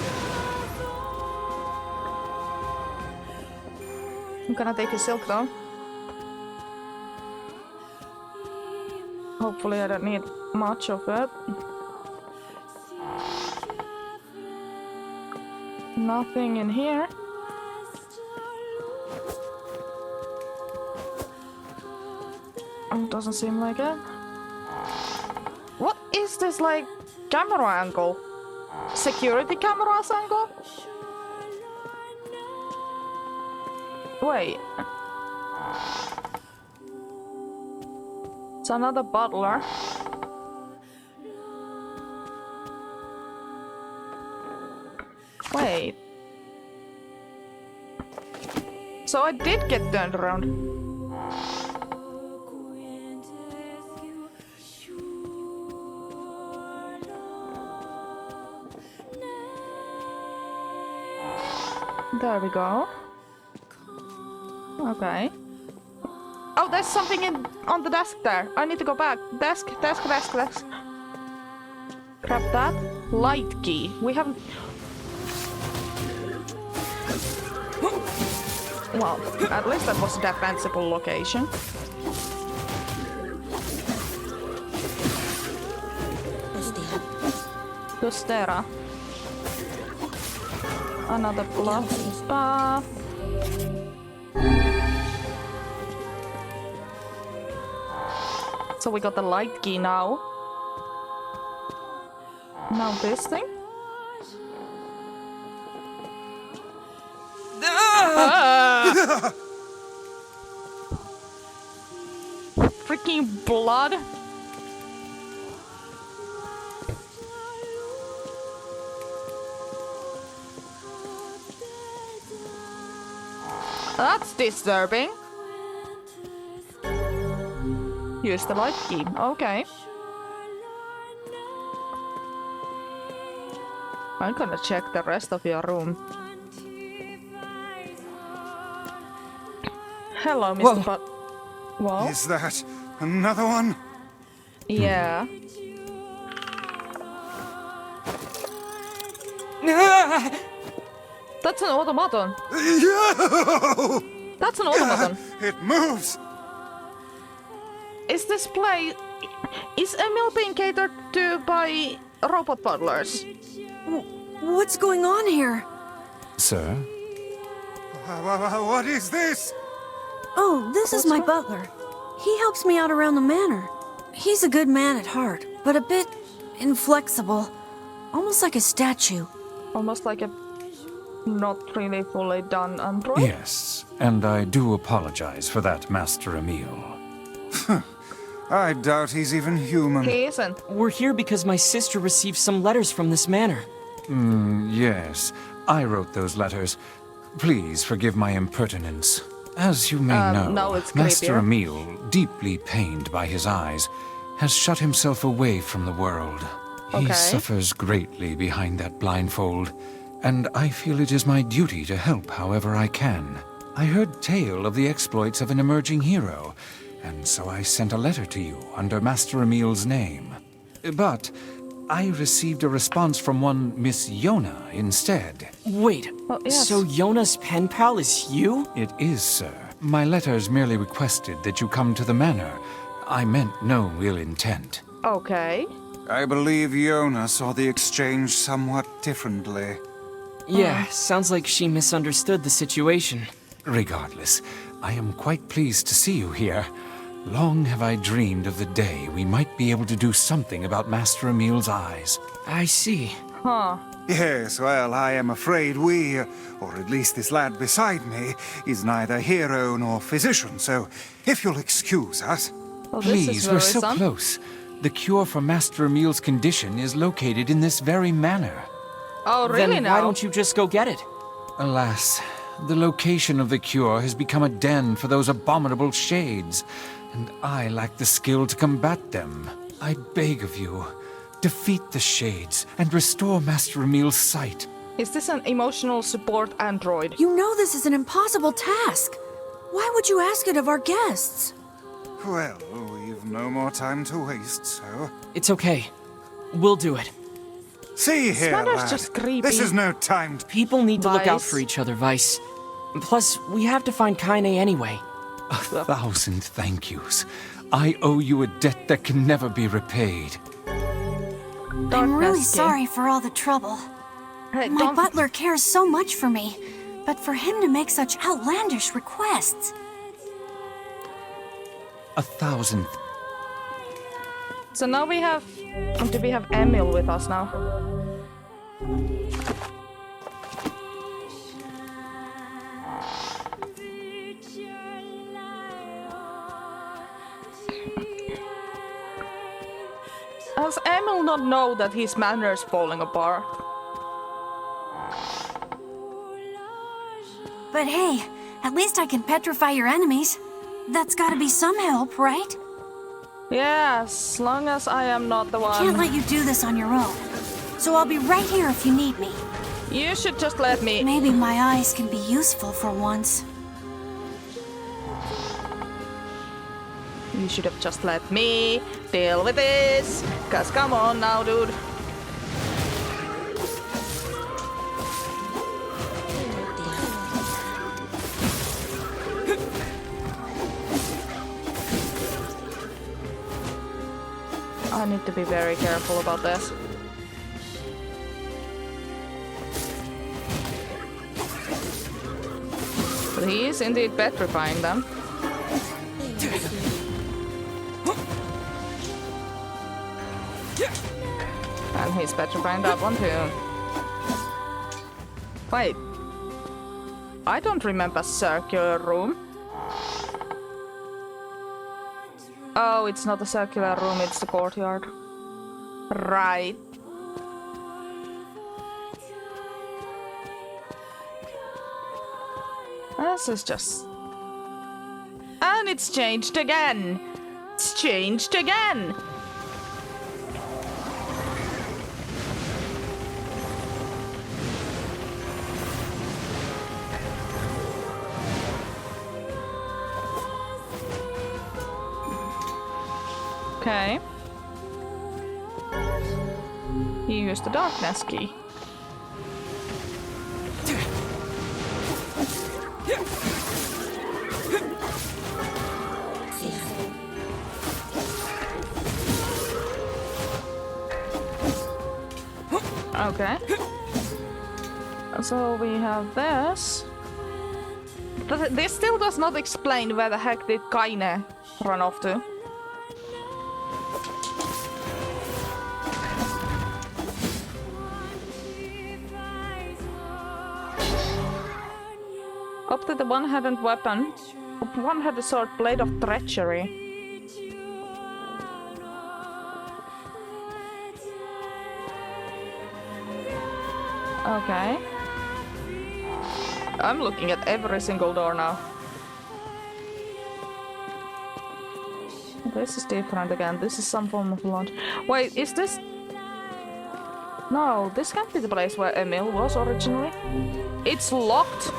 I'm gonna take his silk though. Hopefully I don't need much of it. Nothing in here. Doesn't seem like it. What is this, like, camera angle? Security cameras angle? Wait. It's another butler. Wait. So I did get turned around. There we go. Okay. Oh, there's something on the desk there. I need to go back. Desk. Grab that. Light key. We haven't... Well, at least that was a defensible location. Costera. Another blood bath. So we got the light key now. Now this thing. Freaking blood. That's disturbing. Use the light key. Okay. I'm gonna check the rest of your room. Hello, Mr. But. Whoa. Is that another one? Yeah. That's an automaton. That's an automaton. It moves. Is this place... Is Emil being catered to by robot butlers? What's going on here? Sir? What is this? Oh, this is my butler. He helps me out around the manor. He's a good man at heart, but a bit inflexible. Almost like a statue. Almost like a not really fully done android? Yes, and I do apologize for that, Master Emil. I doubt he's even human. He isn't. We're here because my sister received some letters from this manor. Yes, I wrote those letters. Please forgive my impertinence. As you may know, no, it's Master creepier. Emil, deeply pained by his eyes, has shut himself away from the world. He Okay. suffers greatly behind that blindfold, and I feel it is my duty to help however I can. I heard tale of the exploits of an emerging hero, and so I sent a letter to you under Master Emil's name. But I received a response from one Miss Yonah instead. Wait, yes. so Yonah's pen pal is you? It is, sir. My letters merely requested that you come to the manor. I meant no ill intent. Okay. I believe Yonah saw the exchange somewhat differently. Yeah, sounds like she misunderstood the situation. Regardless, I am quite pleased to see you here. Long have I dreamed of the day we might be able to do something about Master Emil's eyes. I see. Huh. Yes, well, I am afraid we, or at least this lad beside me, is neither hero nor physician, so if you'll excuse us. Well, this is Please, very we're so some- close. The cure for Master Emil's condition is located in this very manor. Oh, really Then now? why don't you just go get it? Alas, the location of the cure has become a den for those abominable shades, and I lack the skill to combat them. I beg of you, defeat the shades and restore Master Emil's sight. Is this an emotional support android? You know this is an impossible task. Why would you ask it of our guests? Well, we've no more time to waste, so... It's okay. We'll do it. See here, Smander's lad. just creepy. This is no time to... People need to look out Vice. for each other, Vice. Plus, we have to find Kaine anyway. 1,000 thank yous. I owe you a debt that can never be repaid. I'm really sorry for all the trouble. Hey, My don't- butler cares so much for me, but for him to make such outlandish requests... 1,000. So now we have... Do we have Emil with us now? Does Emil not know that his manor is falling apart? But hey, at least I can petrify your enemies. That's gotta be some help, right? Yeah, as long as I am not the one. Can't let you do this on your own. So I'll be right here if you need me. You should just let me. Maybe my eyes can be useful for once. You should have just let me deal with this. Cause come on now, dude. I need to be very careful about this. But he is indeed petrifying them. And he's petrifying that one too. Wait. I don't remember circular room. Oh, it's not a circular room, it's the courtyard. Right. This is just... And it's changed again! It's changed again! Okay. You use the darkness key. Okay. So we have this. This still does not explain where the heck did Kaine run off to. Up to the one-handed weapon. One-handed sword, blade of treachery. Okay. I'm looking at every single door now. This is different again. This is some form of launch. Wait, is this... No, this can't be the place where Emil was originally. It's locked.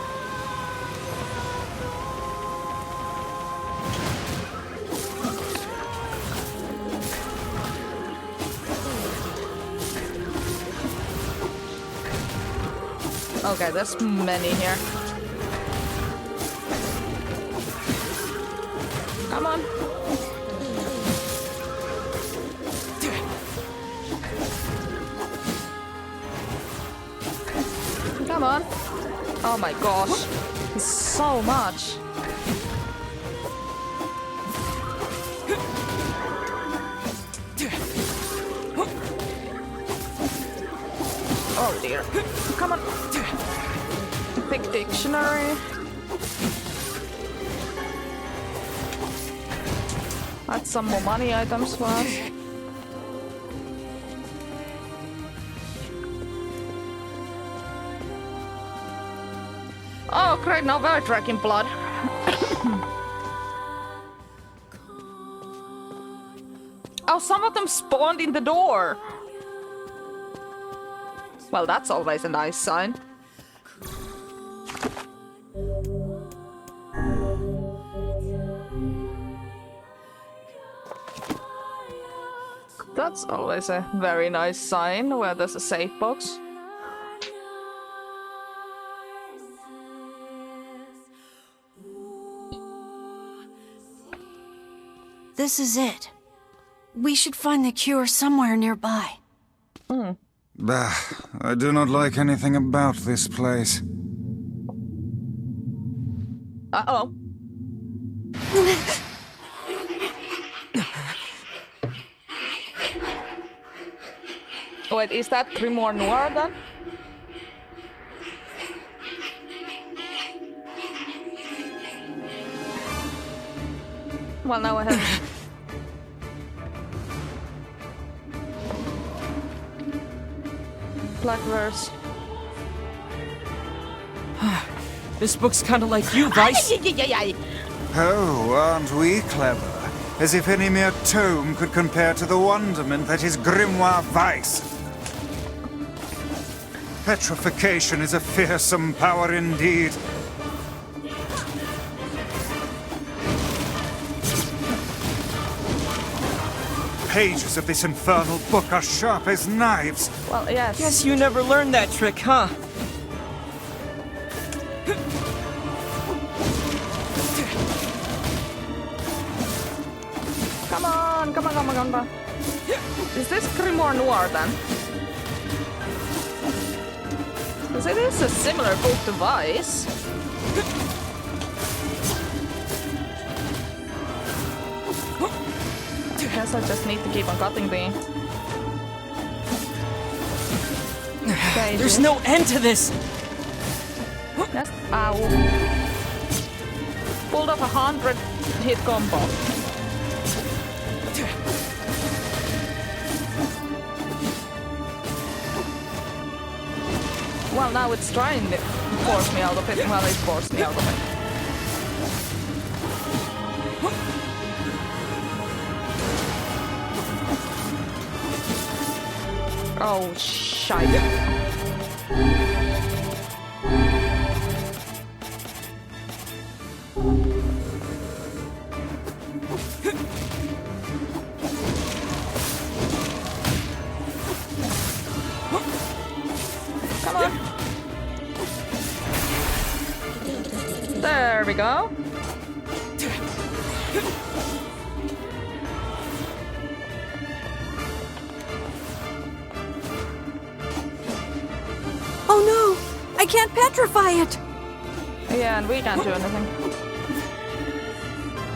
Okay, there's many here. Come on. Come on. Oh my gosh. It's so much. Oh dear. Come on. Big dictionary. That's some more money items for us. great, now we're drinking blood. Oh, some of them spawned in the door. Well, that's always a nice sign. That's always a very nice sign where there's a safe box. This is it. We should find the cure somewhere nearby. Bah, I do not like anything about this place. Uh-oh. Wait, is that Grimoire Noir then? Well, now I have... Black verse. This book's kinda like you, Vice. Oh, aren't we clever? As if any mere tome could compare to the wonderment that is Grimoire Vice. Petrification is a fearsome power indeed. Pages of this infernal book are sharp as knives. Well, yes. Guess you never learned that trick, huh? Come on, come on, come on, come on. Is this Grimoire Noir then? Because it is a similar book to Vice. I guess I just need to keep on cutting the... There's no end to this! Yes. Ow. Pulled off 100 hit combo. Well, now it's trying to force me out of it. Well, it forced me out of it. Oh, shite. Come on. There we go. Oh no! I can't petrify it! Yeah, and we can't do anything.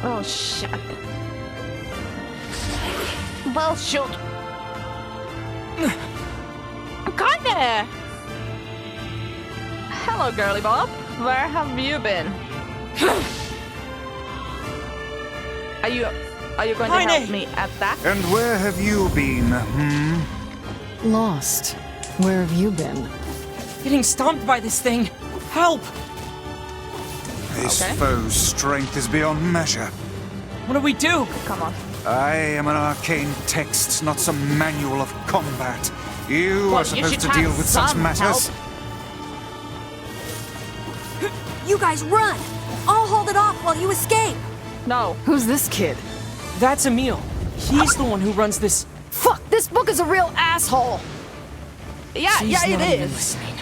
Oh, shit. Well, shoot. Kinda. Hello, girly Bob. Where have you been? Are you going to help me at that? And where have you been, Lost. Where have you been? Getting stomped by this thing! Help! This foe's strength is beyond measure. What do we do? Come on. I am an arcane text, not some manual of combat. You are supposed to deal with such matters. You guys run! I'll hold it off while you escape! No. Who's this kid? That's Emil. He's the one who runs this... Fuck! This book is a real asshole! Yeah, She's it not even is. listening.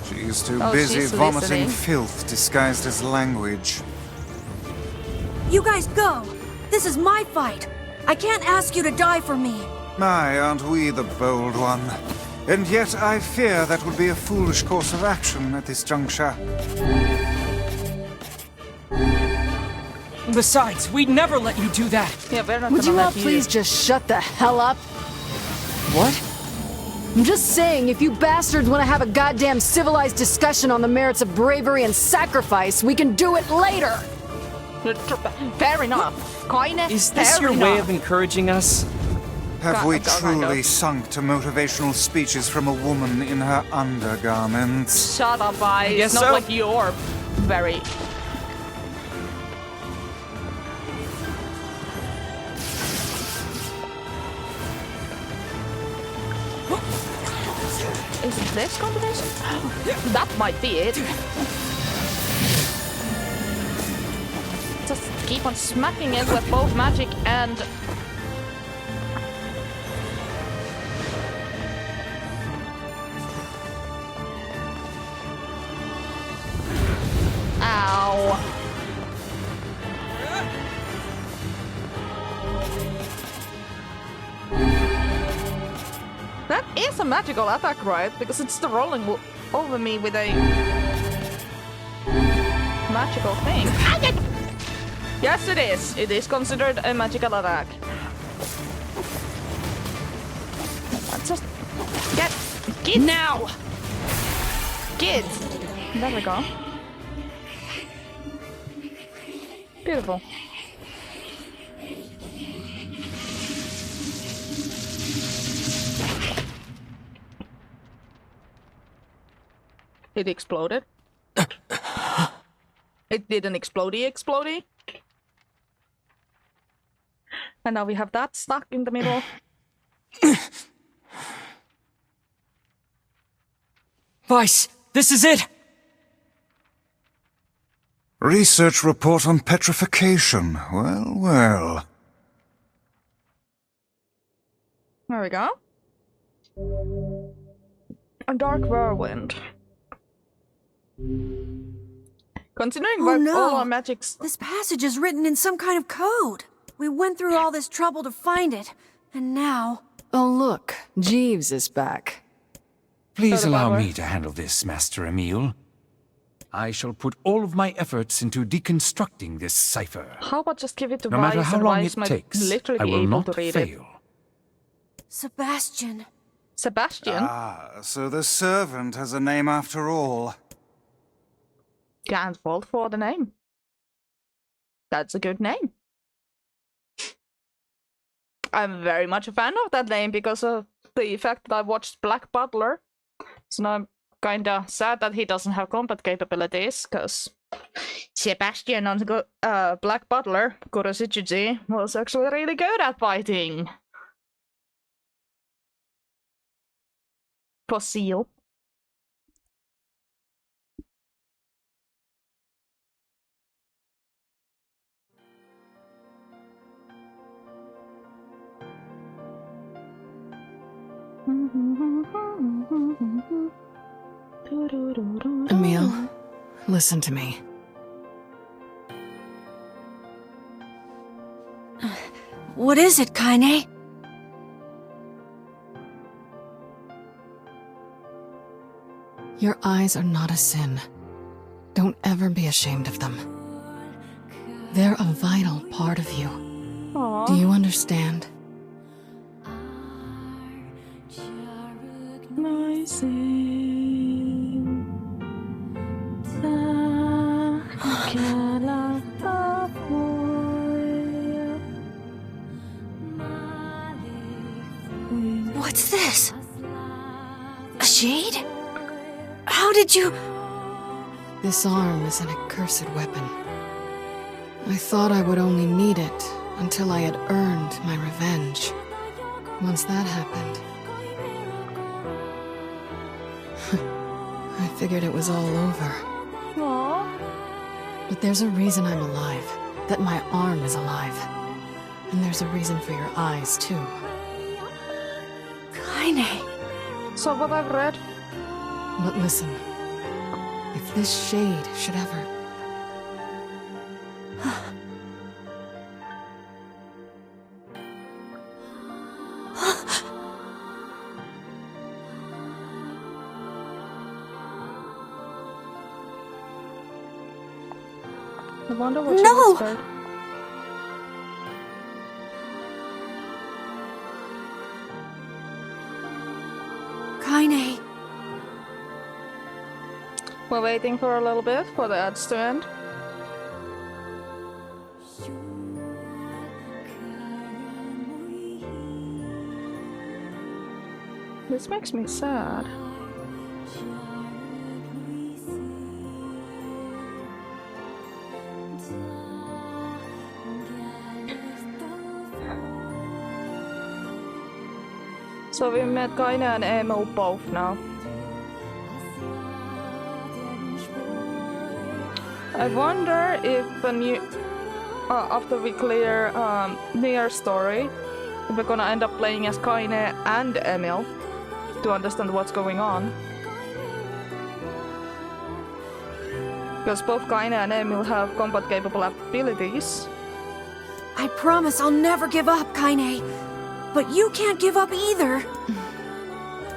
She's too Oh, busy she's vomiting listening. filth disguised as language. You guys go! This is my fight! I can't ask you to die for me! My, aren't we the bold one? And yet I fear that would be a foolish course of action at this juncture. Besides, we'd never let you do that. Yeah, we're not Would gonna you all let please just shut the hell up? What? I'm just saying, if you bastards want to have a goddamn civilized discussion on the merits of bravery and sacrifice, we can do it later! Fair enough. Kinda. Is this fair your way enough. of encouraging us? Have we kind of. truly sunk to motivational speeches from a woman in her undergarments? Shut up, Vice. guess Not so. like your very... Is it this combination? That might be it. Just keep on smacking it with both magic and... Ow. That is a magical attack, right? Because it's the rolling over me with a magical thing. Yes, it is. It is considered a magical attack. Let's just get now. Get. There we go. Beautiful. It exploded. It did an explodey. And now we have that stuck in the middle. Weiss, this is it! Research report on petrification. Well, well. There we go. A dark whirlwind. Considering all our magics... This passage is written in some kind of code. We went through all this trouble to find it, and now... Oh look, Jeeves is back. Please allow me to handle this, Master Emile. I shall put all of my efforts into deconstructing this cipher. How about just give it to No matter Weiss, how and long Weiss it might takes, literally I be will able not to read fail. it. Sebastian. Sebastian? Ah, so the servant has a name after all. Can't fault for the name. That's a good name. I'm very much a fan of that name because of the fact that I watched Black Butler. So now I'm kinda sad that he doesn't have combat capabilities, because Sebastian on Black Butler, Kuroshichuji, was actually really good at fighting. Fossil. Emile, listen to me. What is it, Kaine? Your eyes are not a sin. Don't ever be ashamed of them. They're a vital part of you. Aww. Do you understand? What's this? A shade? How did you... This arm is an accursed weapon. I thought I would only need it until I had earned my revenge. Once that happened, I figured it was all over. Aww. But there's a reason I'm alive, that my arm is alive. And there's a reason for your eyes, too. Kaine. So what I've read. But listen, if this shade should ever... I wonder what she whispered. Kaine. We're waiting for a little bit for the ads to end. This makes me sad. So we met Kaine and Emil both now. I wonder if after we clear Nier story, if we're gonna end up playing as Kaine and Emil to understand what's going on. Because both Kaine and Emil have combat-capable abilities. I promise I'll never give up, Kaine. But you can't give up either.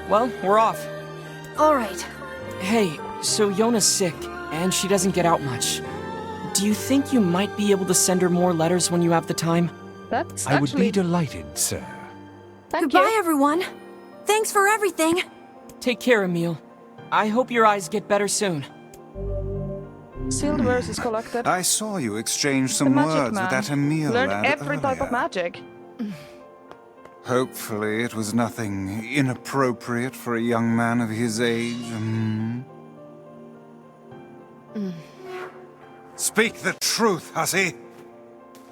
Well, we're off. All right. Hey, so Yonah's sick, and she doesn't get out much. Do you think you might be able to send her more letters when you have the time? That's I would be delighted, sir. Goodbye, everyone. Thanks for everything. Take care, Emil. I hope your eyes get better soon. Sealed verses collected. I saw you exchange some words with that Emil Learned lad every type of earlier. magic. Hopefully it was nothing inappropriate for a young man of his age. Speak the truth, hussy!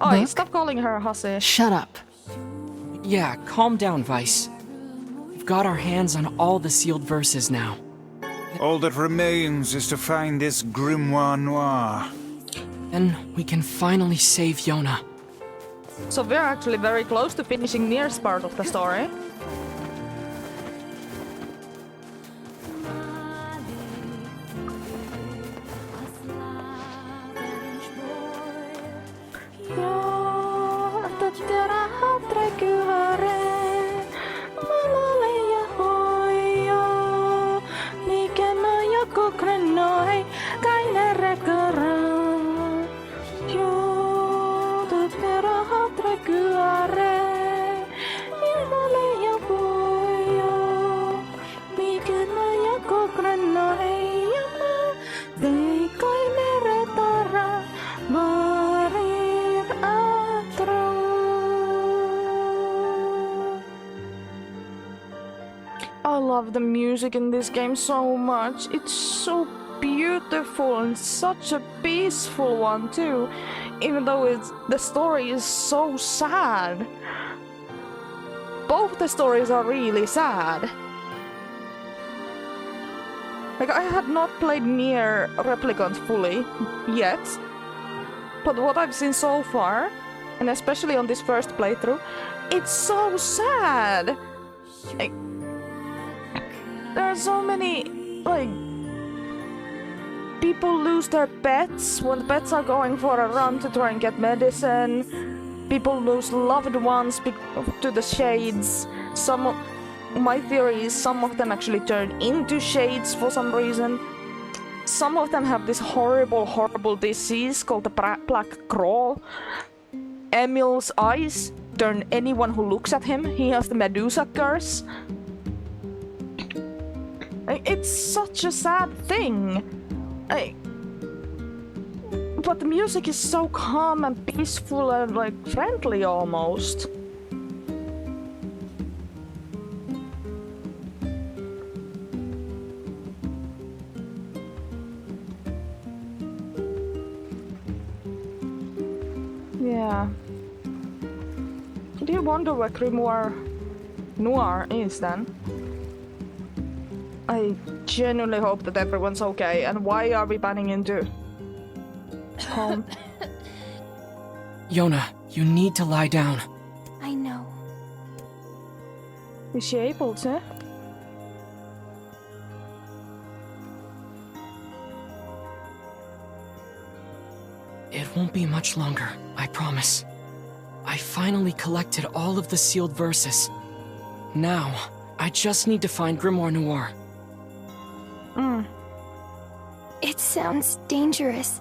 Oh, stop calling her hussy. Shut up. Yeah, calm down, Vice. We've got our hands on all the sealed verses now. All that remains is to find this Grimoire Noir. Then we can finally save Yonah. So we're actually very close to finishing Nier's part of the story. I love the music in this game so much. It's so beautiful and such a peaceful one too, even though the story is so sad. Both the stories are really sad. Like, I had not played Nier Replicant fully yet, but what I've seen so far, and especially on this first playthrough, it's so sad. Like, there are so many, like, people lose their pets when the pets are going for a run to try and get medicine. People lose loved ones to the shades. My theory is some of them actually turn into shades for some reason. Some of them have this horrible disease called the black crawl. Emil's eyes turn anyone who looks at him. He has the Medusa curse. It's such a sad thing. But the music is so calm and peaceful and like friendly almost. Yeah. Do you wonder where Grimoire Noir is then? I genuinely hope that everyone's okay. And why are we banning into home? Yonah, you need to lie down. I know. Is she able to? It won't be much longer, I promise. I finally collected all of the sealed verses. Now, I just need to find Grimoire Noir. It sounds dangerous.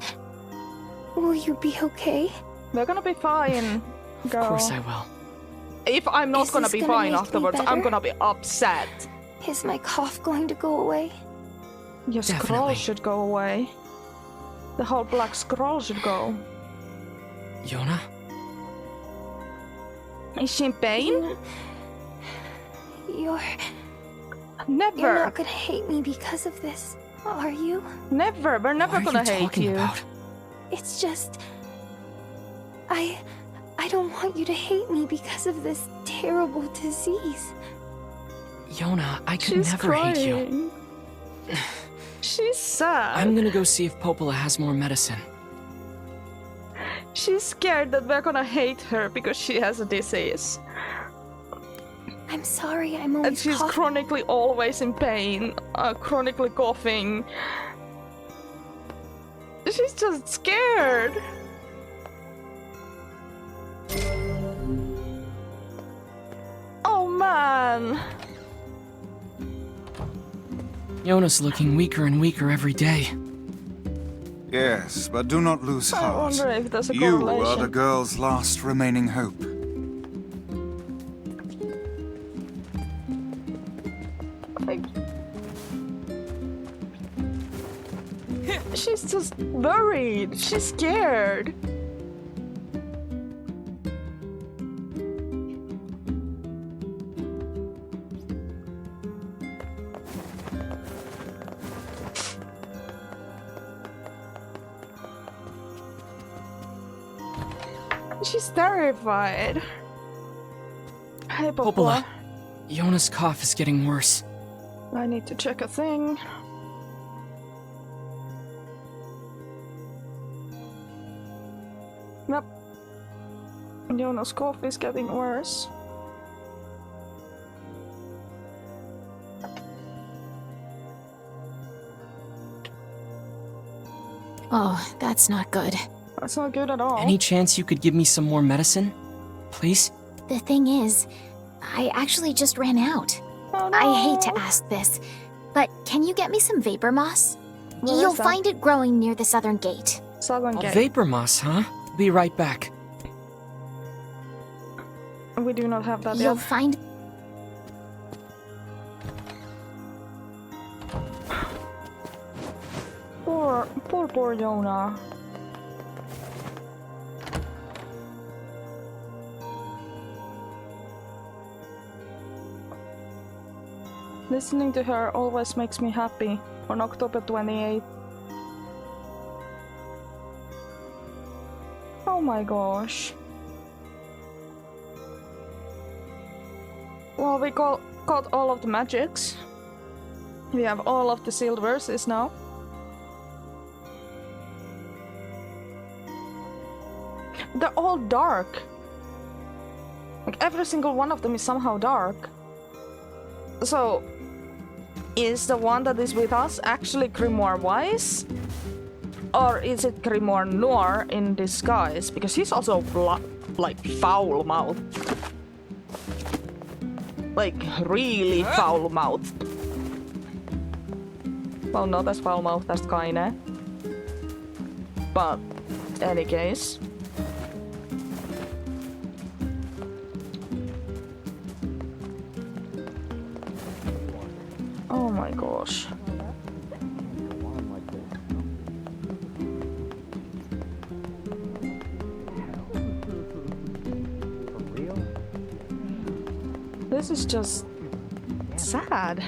Will you be okay? We're gonna be fine, girl. Of course I will. If I'm not gonna be fine afterwards, I'm gonna be upset. Is my cough going to go away? Your scroll should go away. The whole black scroll should go. Yonah? Is she in pain? You're Never. not gonna hate me because of this, are you? Never. We're never gonna hate you. It's just... I don't want you to hate me because of this terrible disease. Yonah, I could She's never hate you. crying. She's sad. I'm gonna go see if Popola has more medicine. She's scared that we're gonna hate her because she has a disease. I'm sorry, I'm always And she's coughing. chronically always in pain, chronically coughing. She's just scared. Oh man. Yonah's looking weaker and weaker every day. Yes, but do not lose I heart. wonder if there's a You correlation. are the girl's last remaining hope. She's just worried. She's scared. She's terrified. Hey, Popola, Popola. Yonah's cough is getting worse. I need to check a thing. Yep. Yonah's cough is getting worse. Oh, that's not good. That's not good at all. Any chance you could give me some more medicine? Please? The thing is, I actually just ran out. Oh, no. I hate to ask this, but can you get me some vapor moss? Where You'll is that? find it growing near the southern gate. Southern Gate. Vapor moss, huh? Be right back. We do not have that You'll yet. find Poor Yonah. Listening to her always makes me happy. On October 28th. Oh my gosh. Well, we got all of the magics. We have all of the sealed verses now. They're all dark. Like every single one of them is somehow dark. So, is the one that is with us actually Grimoire Wise? Or is it Grimoire Noir in disguise? Because he's also like foul mouthed. Like really foul mouthed. Well, not as foul mouthed as Kaine. But, any case. Oh my gosh. This is just sad.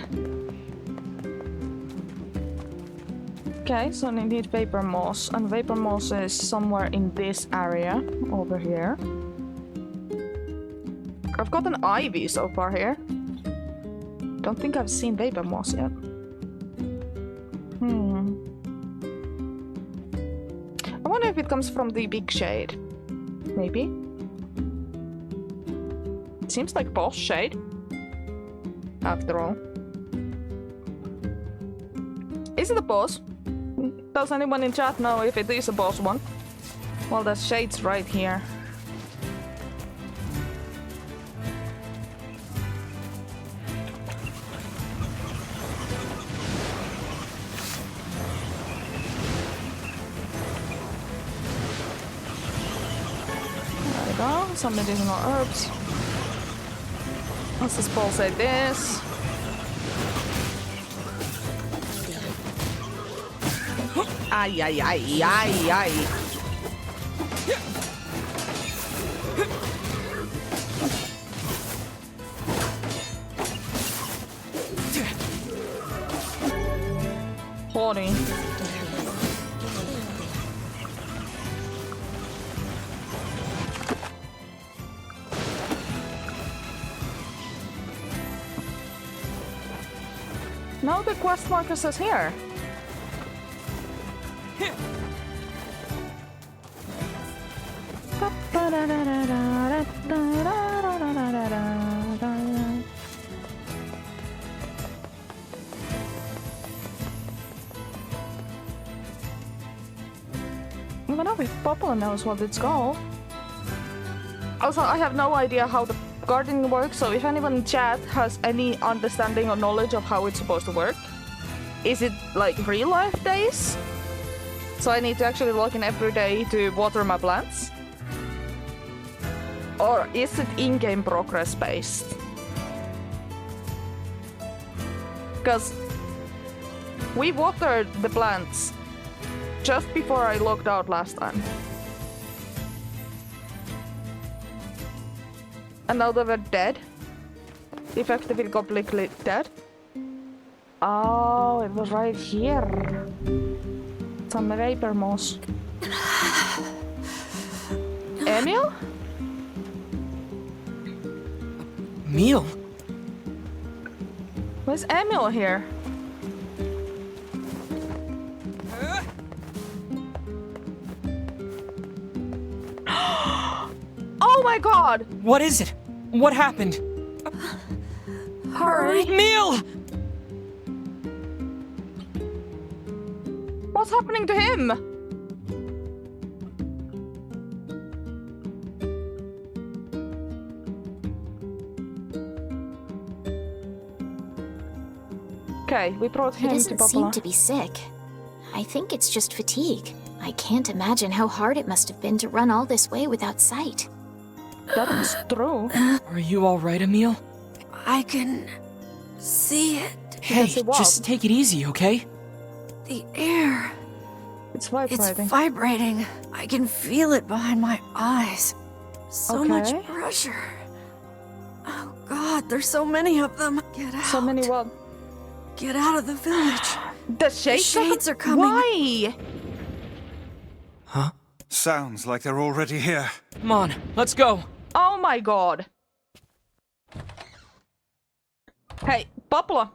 Okay, so I need vapor moss, and vapor moss is somewhere in this area over here. I've got an ivy so far here. Don't think I've seen vapor moss yet. I wonder if it comes from the big shade. Maybe. It seems like boss shade. After all. Is it a boss? Does anyone in chat know if it is a boss one? Well, there's shades right here. There we go, some medicinal herbs. Let's just pulsate this. Ay, ay, ay, ay, ay. Horny. Now the quest marker says here. I don't know if Papa knows what it's called. Also, I have no idea how the gardening works, so if anyone in chat has any understanding or knowledge of how it's supposed to work. Is it like real life days? So I need to actually log in every day to water my plants? Or is it in-game progress based? Because we watered the plants just before I logged out last time. And now they were dead. Effectively completely dead. Oh, it was right here. Some vapor moss. Emil? Emil? Where's Emil here? Oh my god! What is it? What happened? Hurry! Emil! What's happening to him? Okay, we brought him to He doesn't Papa. seem to be sick. I think it's just fatigue. I can't imagine how hard it must have been to run all this way without sight. That's true. Are you alright, Emil? I can see it. Hey, just take it easy, okay? The air. It's vibrating. It's vibrating. I can feel it behind my eyes. So much Okay. pressure. Oh god, there's so many of them. Get out. So many what? Get out of the village. The shades are coming. Why? Huh? Sounds like they're already here. Come on, let's go. Oh my god. Hey, Popola,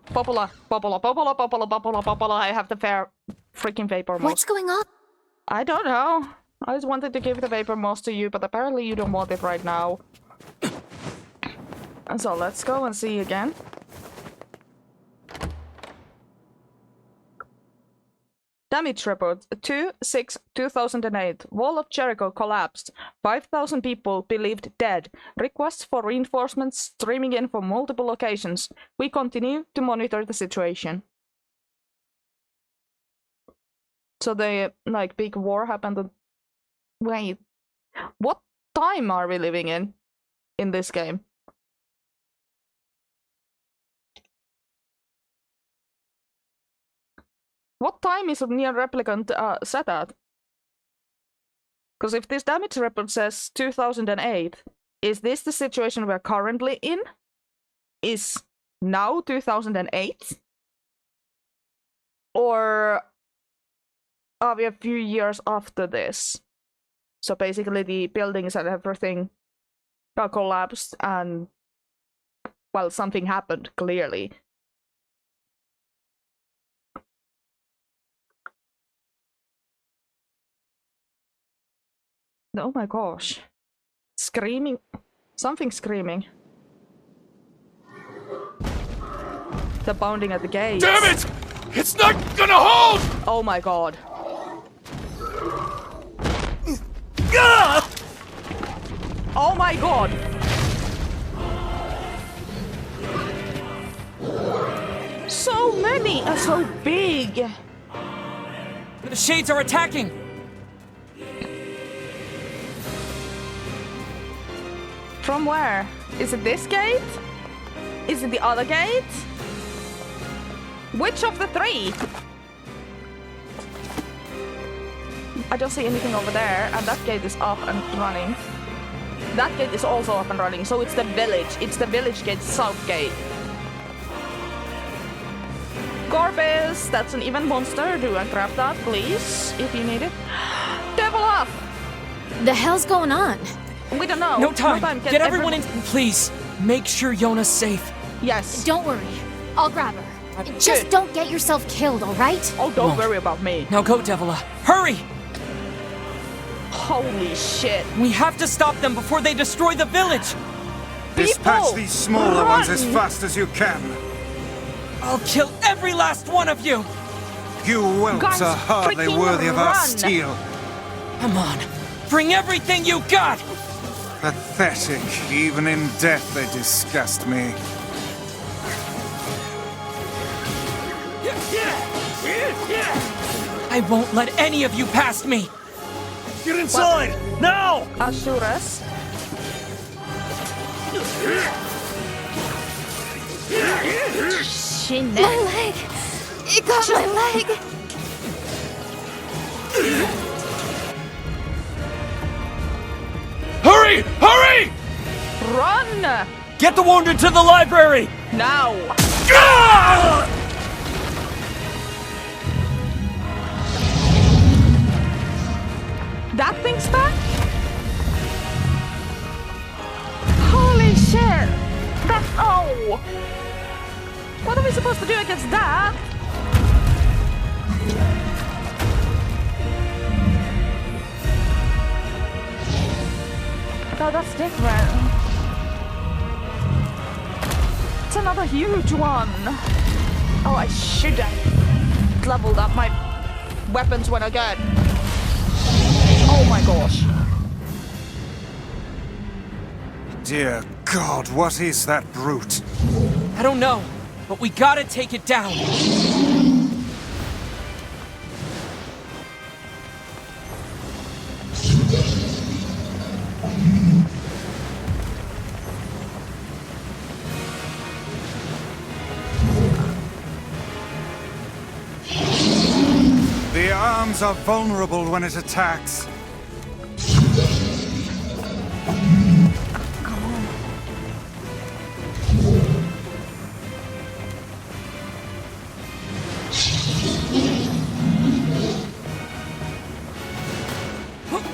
I have the fair freaking vapor moss. What's going on? I don't know. I just wanted to give the vapor moss to you, but apparently you don't want it right now. And so let's go and see again. Damage report 2/6/2008. Wall of Jericho collapsed. 5,000 people believed dead. Requests for reinforcements streaming in from multiple locations. We continue to monitor the situation. So the like big war happened. Wait, what time are we living in this game? What time is Nier Replicant set at? Because if this damage report says 2008, is this the situation we're currently in? Is now 2008? Or are we a few years after this? So basically the buildings and everything got collapsed and, well, something happened, clearly. Oh my gosh. Screaming. Something screaming. They're pounding at the gate. Damn it! It's not gonna hold! Oh my god. Oh my god! So many and so big! The shades are attacking! From where? Is it this gate? Is it the other gate? Which of the three? I don't see anything over there, and that gate is up and running. That gate is also up and running, so it's the village. It's the village gate, south gate. Gorbis, that's an event monster. Do and grab that, please, if you need it. Devil up! The hell's going on? We don't know. No time. Get everyone in. Please, make sure Yonah's safe. Yes. Don't worry. I'll grab her. Just don't get yourself killed, all right? Oh, don't worry about me. Now go, Devila. Hurry! Holy shit. We have to stop them before they destroy the village! Dispatch these smaller ones as fast as you can. I'll kill every last one of you! You whelps are hardly worthy of our steel. Come on, bring everything you got! Pathetic. Even in death they disgust me. I won't let any of you past me! Get inside! Now! Assuras. My leg! It got my leg! Hurry! Hurry! Run! Get the wounded to the library! Now! Ah! That thing's back? Holy shit! That's... Oh! What are we supposed to do against that? Oh, that's different. It's another huge one. Oh, I should have leveled up my weapons when I get... Oh my gosh. Dear God, what is that brute? I don't know, but we gotta take it down. The arms are vulnerable when it attacks.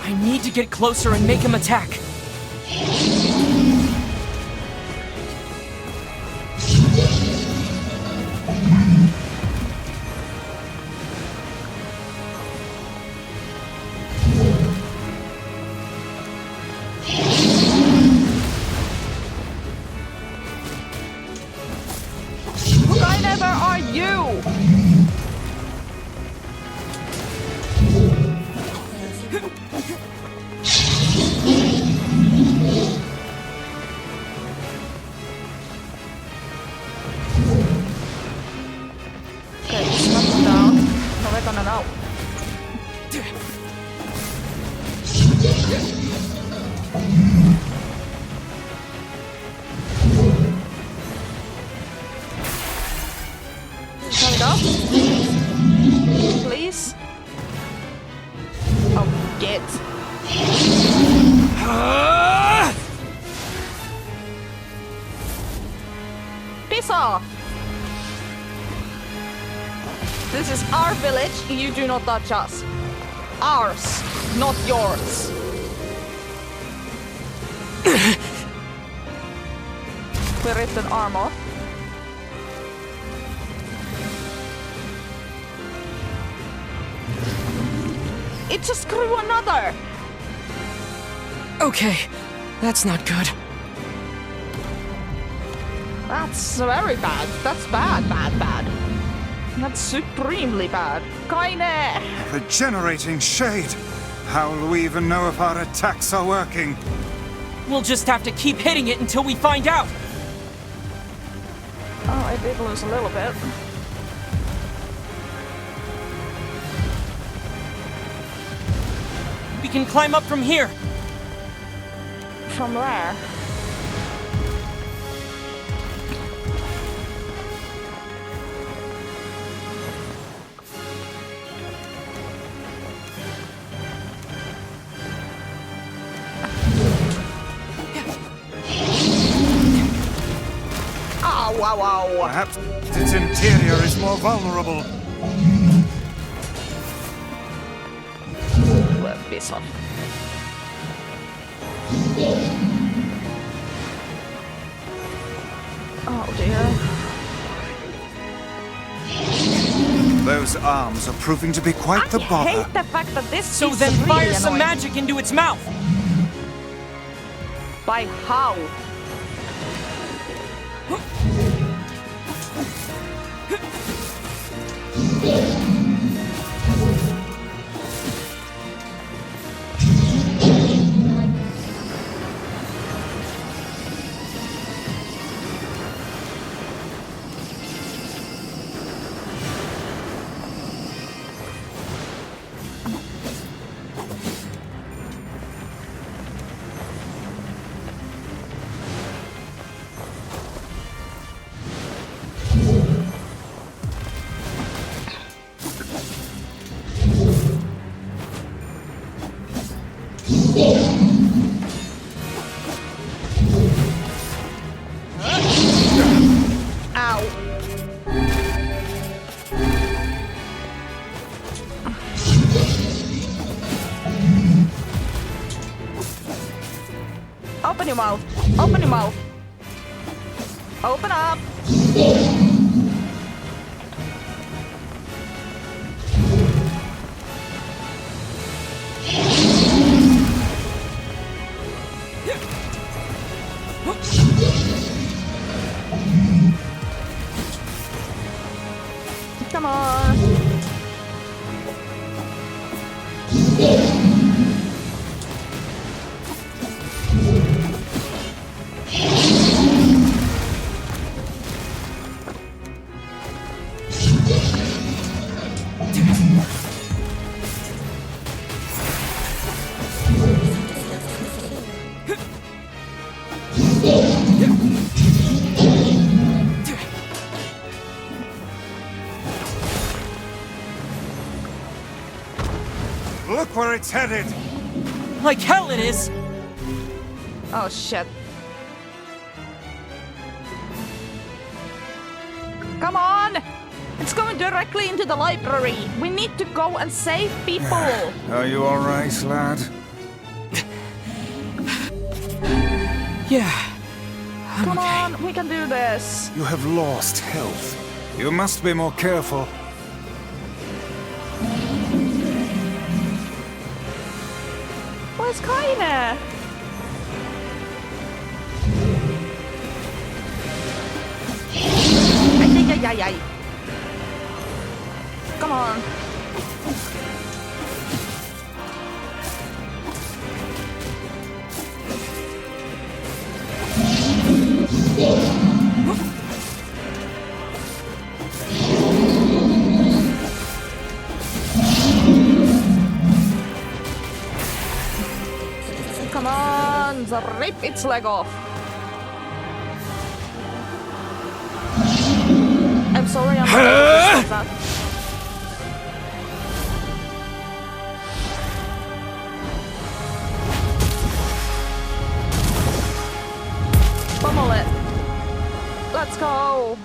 I need to get closer and make him attack. Where are you? Okay, knock him down. No, we're gonna know. Turn it up. Please. Oh, get. Piss off! This is our village, you do not touch us. Ours, not yours. We ripped an arm off. It just grew another! Okay, that's not good. That's very bad. That's bad. That's supremely bad. Keine! Regenerating shade! How will we even know if our attacks are working? We'll just have to keep hitting it until we find out. Oh, I did lose a little bit. We can climb up from here. From where? Ow, ow, ow. Perhaps its interior is more vulnerable. Piss off. Oh dear. Those arms are proving to be quite the I bother. hate the fact that this So is then really fire some annoying. magic into its mouth! By how? Open your mouth. Open your mouth. Open up. Come on. Look where it's headed! Like hell it is! Oh shit. Come on! It's going directly into the library. We need to go and save people. Are you alright, lad? Yeah. Come on, we can do this. You have lost health. You must be more careful. Where's Kaine? Ay. Come on. Come on, rip its leg off. I'm sorry, I'm not that. Pummel it. Let's go.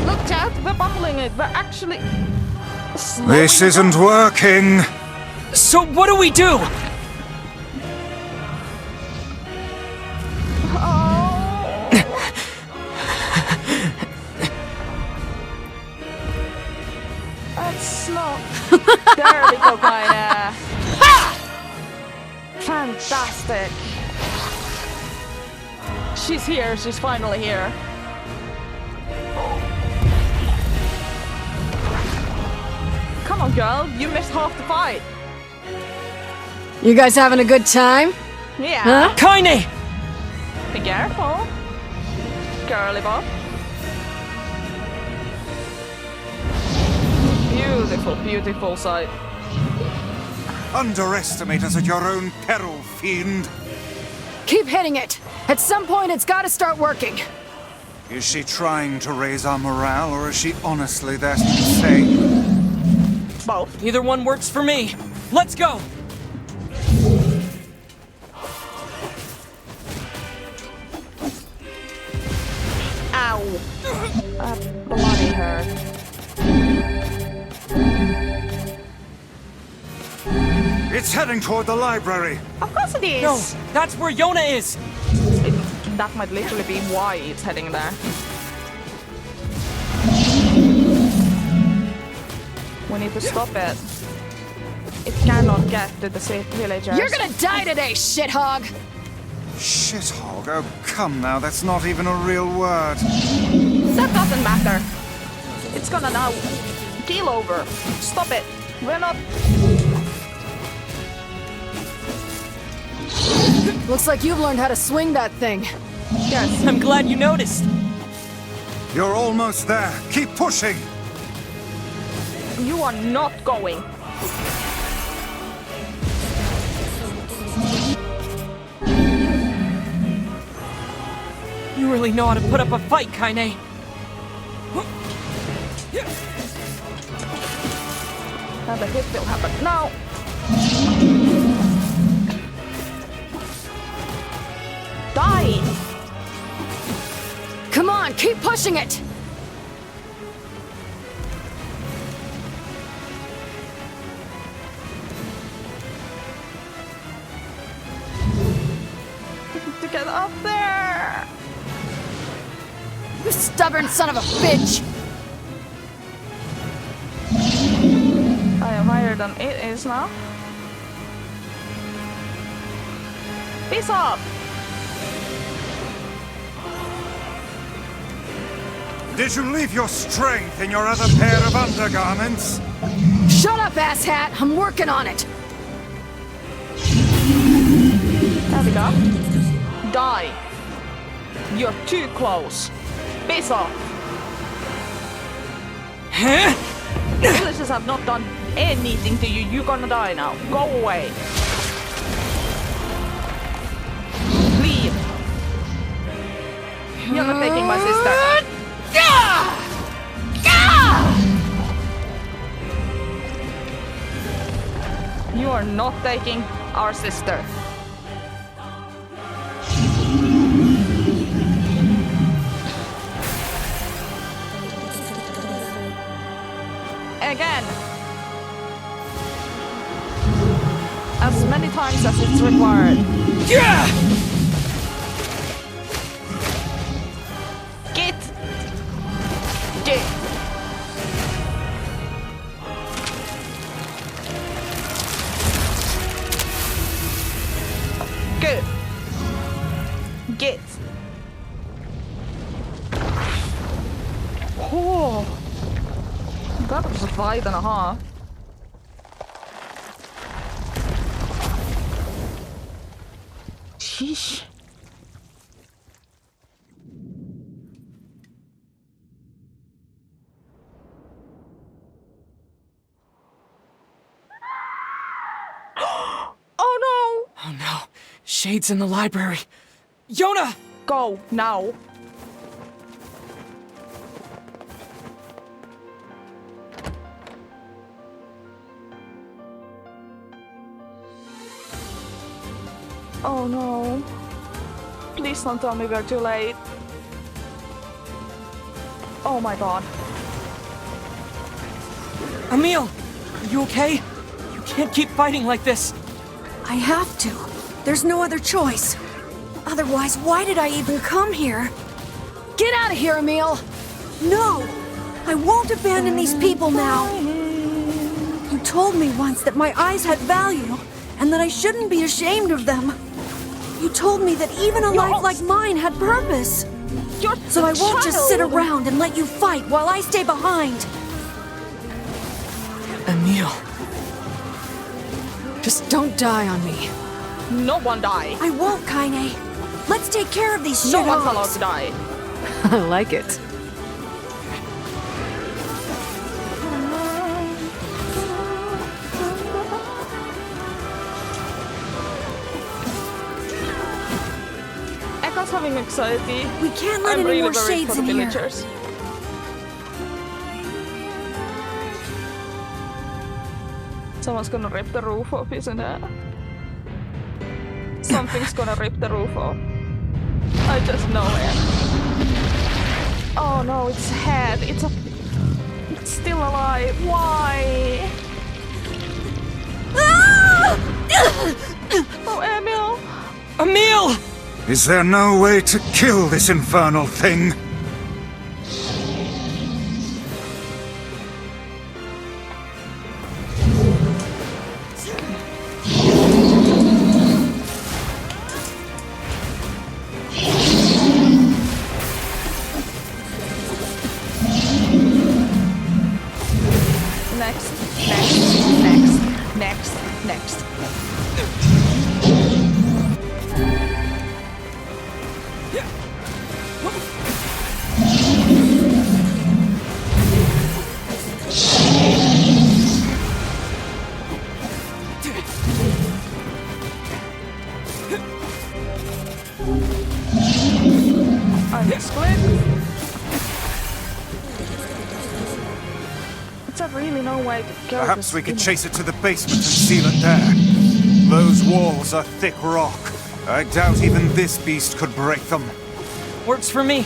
Look, chat, we're pummeling it. We're actually... This isn't working. So what do we do? There we go, Kaine. Fantastic. She's here. She's finally here. Come on, girl. You missed half the fight. You guys having a good time? Yeah. Huh? Kaine! Be careful. Girly Bob. Beautiful, beautiful sight. Underestimate us at your own peril, fiend. Keep hitting it. At some point, it's got to start working. Is she trying to raise our morale, or is she honestly that insane? Both. Either one works for me. Let's go! Ow. That bloody hurt. It's heading toward the library. Of course it is. No, that's where Yonah is. That might literally be why it's heading there. We need to stop it. It cannot get to the villagers. You're gonna die today, shithog! Shithog? Oh, come now, that's not even a real word. That doesn't matter. It's gonna now keel over. Stop it. We're not... Looks like you've learned how to swing that thing. Yes. I'm glad you noticed. You're almost there. Keep pushing. You are not going. You really know how to put up a fight, Kaine. And the hit will happen now. Die! Come on, keep pushing it! To get up there! You stubborn son of a bitch! I am higher than it is now. Peace up! Did you leave your strength in your other pair of undergarments? Shut up, asshat! I'm working on it! There we go. Die. You're too close. Peace off. Huh? Villagers have not done anything to you. You're gonna die now. Go away. Leave. You're not taking my sister. You are not taking our sister. Again. As many times as it's required. Yeah! Get. Good. Get. Oh. That was a fight and a half. Sheesh. Oh no! Oh no. Shade's in the library. Yonah! Go, now. Oh no. Please don't tell me we're too late. Oh my god. Emil! Are you okay? You can't keep fighting like this. I have to. There's no other choice. Otherwise, why did I even come here? Get out of here, Emil! No! I won't abandon these people now. You told me once that my eyes had value, and that I shouldn't be ashamed of them. You told me that even a life like mine had purpose. So I won't just sit around and let you fight while I stay behind. Emil. Just don't die on me. No one die. I won't, Kaine. Let's take care of these No shit one's allowed to die. I like it. Ekka's having anxiety. We can't let I'm any really more worried shades for the in here. villagers. Someone's gonna rip the roof off, isn't it? Something's gonna rip the roof off. I just know it. Oh no, it's head. It's still alive. Why? Oh, Emil. Emil! Is there no way to kill this infernal thing? misclick. Is there really no way to go? Perhaps we could chase it to the basement and seal it there. Those walls are thick rock. I doubt even this beast could break them. Works for me.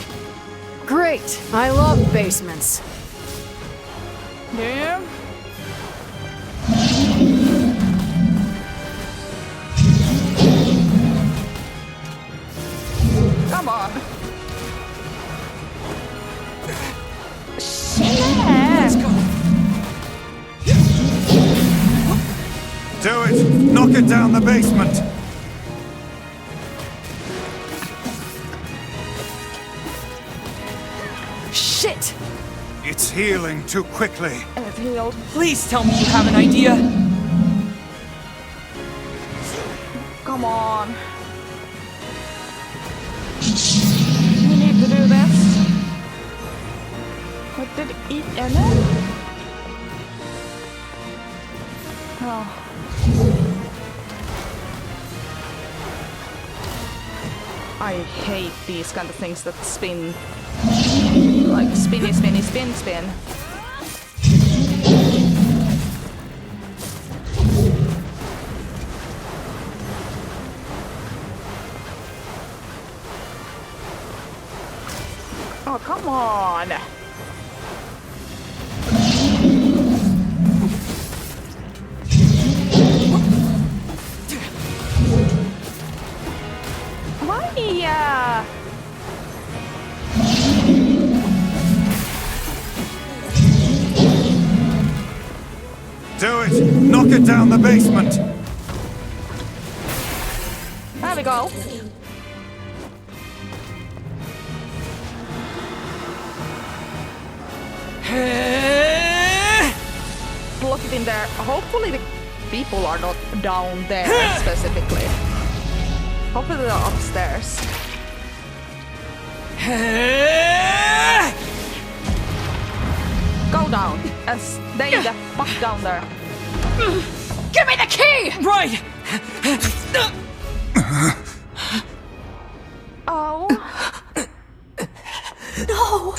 Great. I love basements. Yeah. Come on. Let's go. Do it! Knock it down the basement! Shit! It's healing too quickly. And it's healed. Please tell me you have an idea. Come on. We need to do this. What did it eat Yonah? Oh. I hate these kind of things that spin. Like spinny, spinny, spin, spin. Oh, come on! Why? Do it! Knock it down the basement! There we go. Lock it in there. Hopefully the people are not down there specifically. Hopefully they're upstairs. Go down and stay the fuck down there. Give me the key! Right! Oh. No!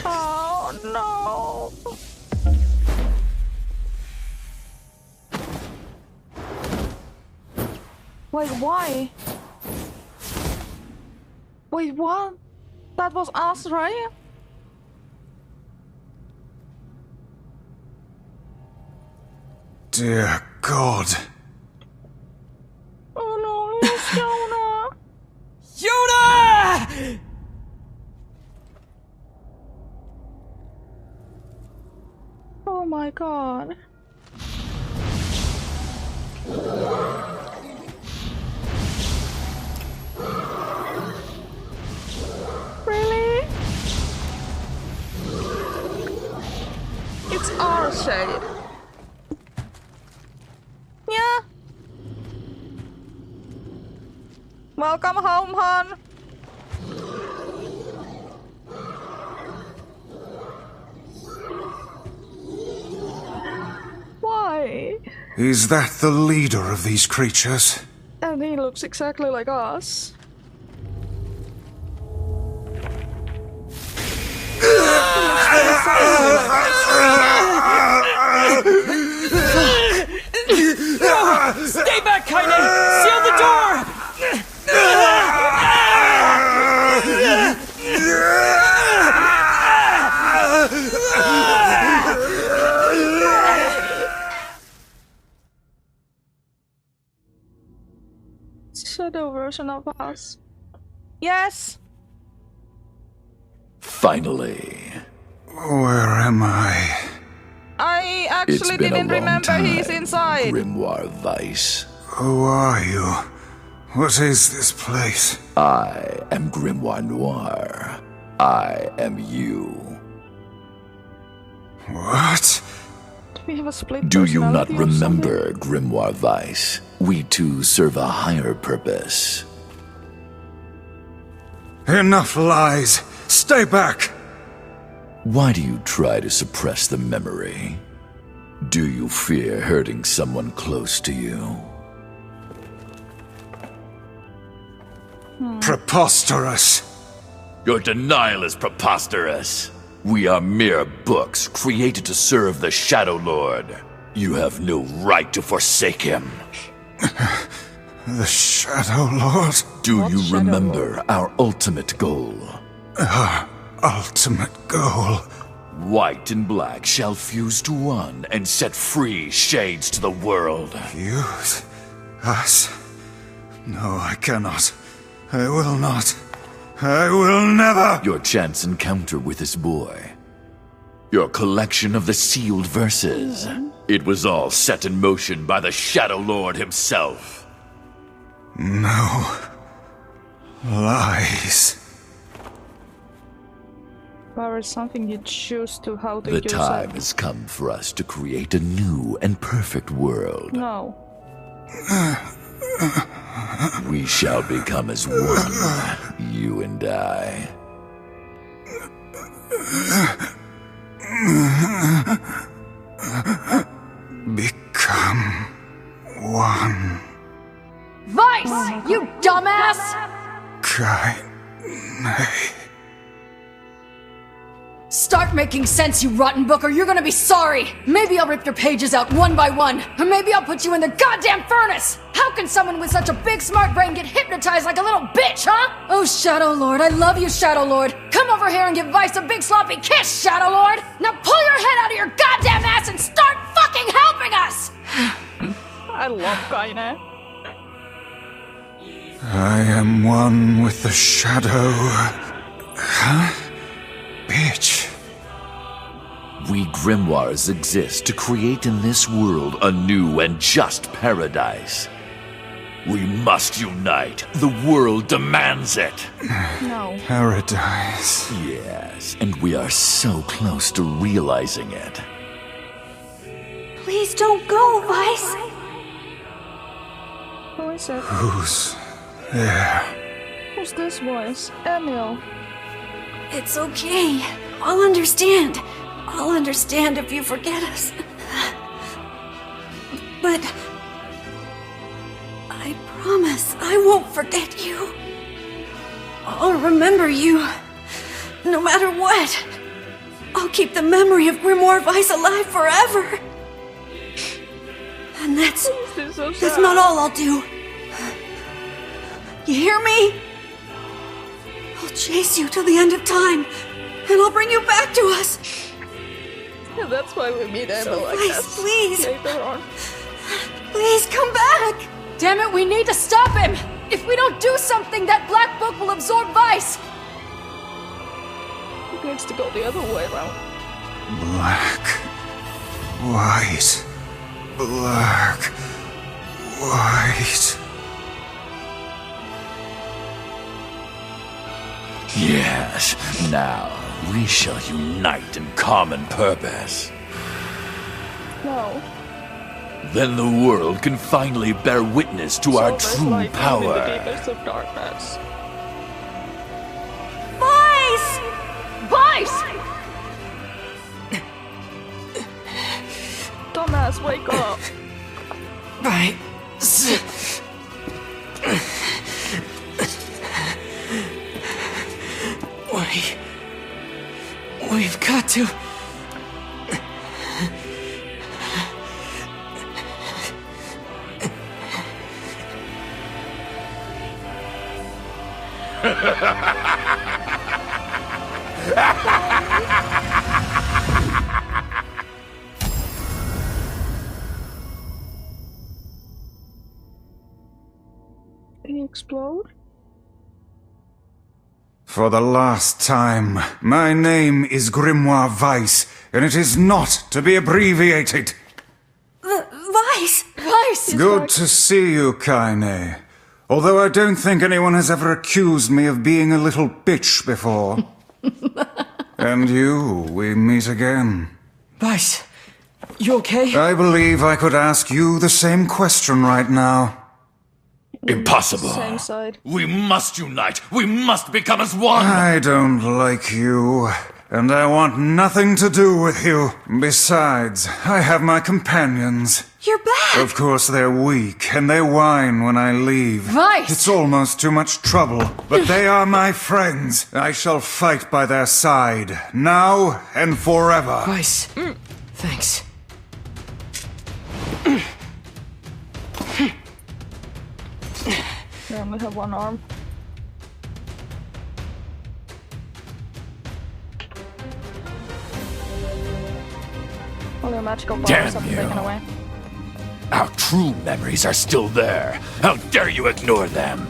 Oh no! Wait, why? Wait, what? That was us, right? Dear God. Oh no, it's Yonah! Yonah! Oh my God. Really? It's our shade. Yeah. Welcome home, hon. Why? Is that the leader of these creatures? And he looks exactly like us. No! Stay back, Kaine! Seal the door! Shadow version of us. Yes! Finally. Where am I? I actually didn't remember he's inside. Grimoire Weiss. Who are you? What is this place? I am Grimoire Noir. I am you. What? Do we have a split Do you not personality or remember, Grimoire Weiss? We two serve a higher purpose. Enough lies! Stay back! Why do you try to suppress the memory? Do you fear hurting someone close to you? Preposterous. Your denial is preposterous. We are mere books created to serve the Shadow Lord. You have no right to forsake him. The Shadow Lord? Do you remember our ultimate goal? Our ultimate goal? White and black shall fuse to one and set free shades to the world. Fuse? Us? No, I cannot. I will not. I will never! Your chance encounter with this boy. Your collection of the sealed verses. It was all set in motion by the Shadow Lord himself. No. Lies. Power is something you choose to how to The use time it. has come for us to create a new and perfect world. No. We shall become as one, you and I. Become one. Vice! You dumbass! Start making sense, you rotten book, or you're gonna be sorry! Maybe I'll rip your pages out one by one, or maybe I'll put you in the goddamn furnace! How can someone with such a big smart brain get hypnotized like a little bitch, huh? Oh, Shadow Lord, I love you, Shadow Lord! Come over here and give Vice a big sloppy kiss, Shadow Lord! Now pull your head out of your goddamn ass and start fucking helping us! I love Kaine. I am one with the Shadow. Huh? Bitch. We grimoires exist to create in this world a new and just paradise. We must unite. The world demands it. No. Paradise. Yes, and we are so close to realizing it. Please don't go, Vice! Who is it? Who's there? Who's this voice? Emil. It's okay. I'll understand. I'll understand if you forget us. But I promise I won't forget you. I'll remember you, no matter what. I'll keep the memory of Grimoire Vice alive forever. And that's not all I'll do. You hear me? I'll chase you till the end of time, and I'll bring you back to us. Yeah, that's why we meet Emil So like Vice, that. please. Later on. Please come back! Damn it, we need to stop him! If we don't do something, that black book will absorb Vice! It needs to go the other way around. Black. White. Black. White. Yes, now we shall unite in common purpose. No. Then the world can finally bear witness to our true In the power. deepest of darkness. Vice! Vice! Dumbass, wake up! Right. We've got to... Did he explode? For the last time, my name is Grimoire Vice, and it is not to be abbreviated. Vice! Vice! Good to see you, Kaine. Although I don't think anyone has ever accused me of being a little bitch before. And you, we meet again. Vice, you okay? I believe I could ask you the same question right now. Impossible. Same side. We must unite. We must become as one. I don't like you. and I want nothing to do with you. Besides, I have my companions. You're back! Of course they're weak, and they whine when I leave. Vice! It's almost too much trouble, but they are my friends. I shall fight by their side, now and forever. Vice, thanks. I only have one arm. All your magical powers have been taken away. Our true memories are still there. How dare you ignore them?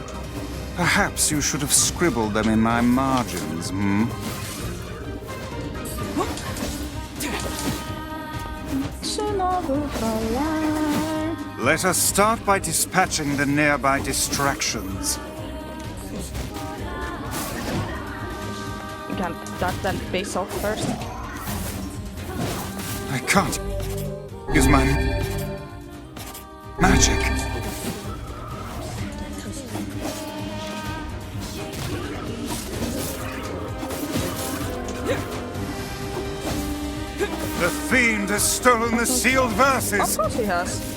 Perhaps you should have scribbled them in my margins, Let us start by dispatching the nearby distractions. You can't that then face off first. I can't use my magic. The fiend has stolen the sealed verses. Of course he has.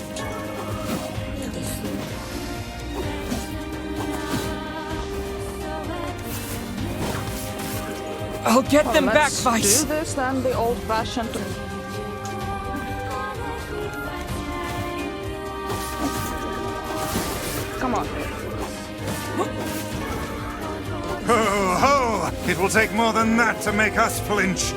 I'll get them back, Vice. Let's do this then the old-fashioned. Come on. Ho, ho! It will take more than that to make us flinch.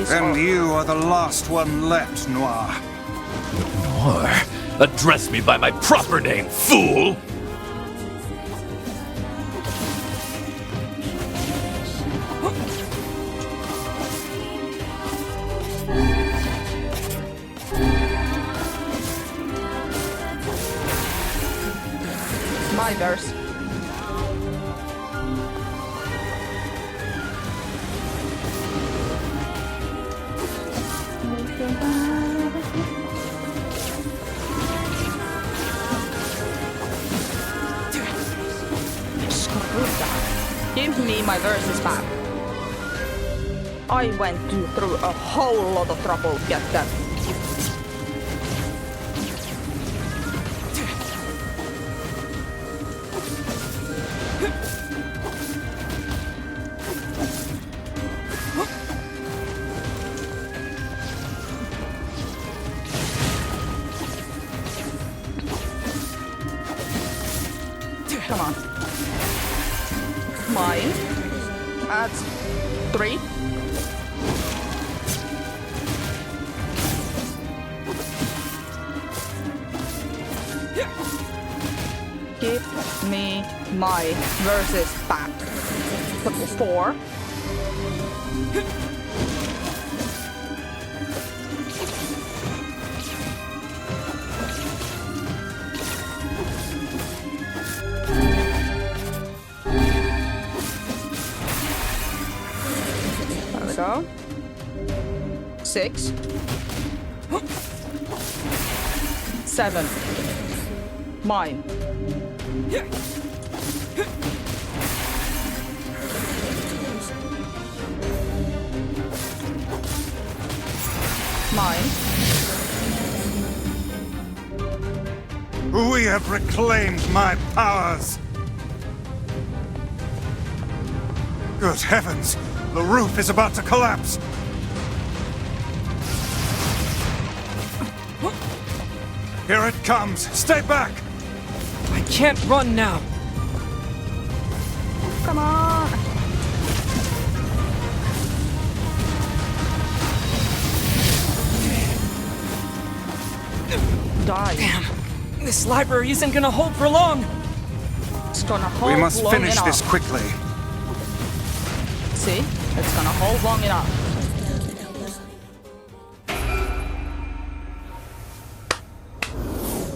And you are the last one left, Noir. Noir? Address me by my proper name, fool! My verse. Give me my verses back. I went through a whole lot of trouble to get them. Come on. Mine. Adds 3. Give me my verses back. 4. There we go. 6. 7. Mine. Mine. We have reclaimed my powers. Good heavens! The roof is about to collapse! Here it comes! Stay back! I can't run now. Come on! Die. Damn. This library isn't gonna hold for long. It's gonna hold We must long finish enough. this quickly. See? It's gonna hold long enough.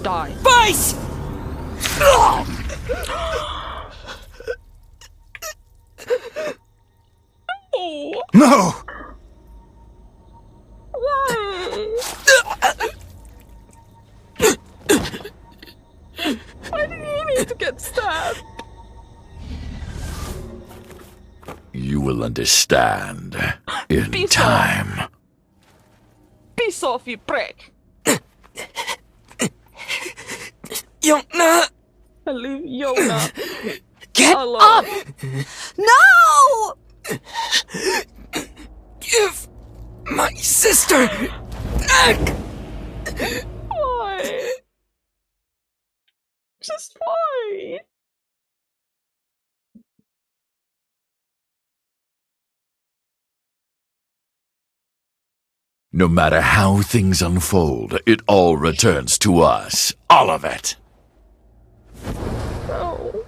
Die. Vice! No! Why? Why did he need to get stabbed? You will understand in time. Piss off, you prick! Yonah! I leave Yonah Get alone. up! No! Give my sister back! Why? Just why? No matter how things unfold, it all returns to us. All of it. No.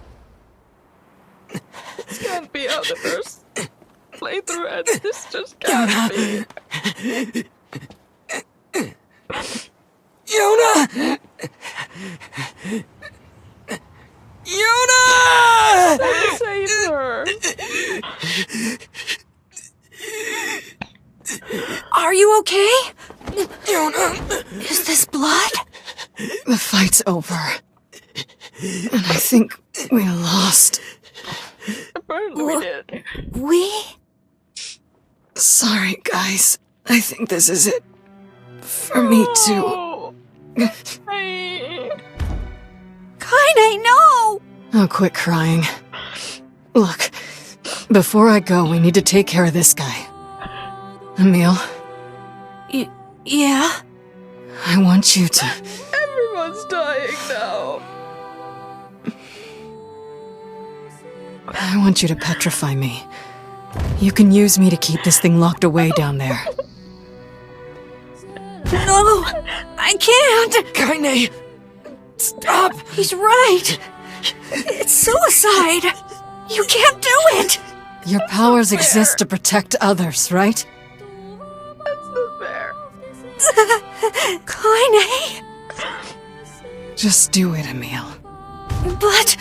This can't be how the first playthrough ends. This just can't be. Yonah! Yonah! Save her! Are you okay? Yonah! Is this blood? The fight's over. And I think we lost. Apparently we did. We? Sorry, guys. I think this is it. For me too. Kaine, no! Oh, quit crying. Look, before I go, we need to take care of this guy. Emil, Yeah? I want you to... Everyone's dying now. I want you to petrify me. You can use me to keep this thing locked away down there. No! I can't! Kaine! Stop! He's right! It's suicide! You can't do it! Your powers exist to protect others, right? That's not fair. Kaine! Just do it, Emil. But...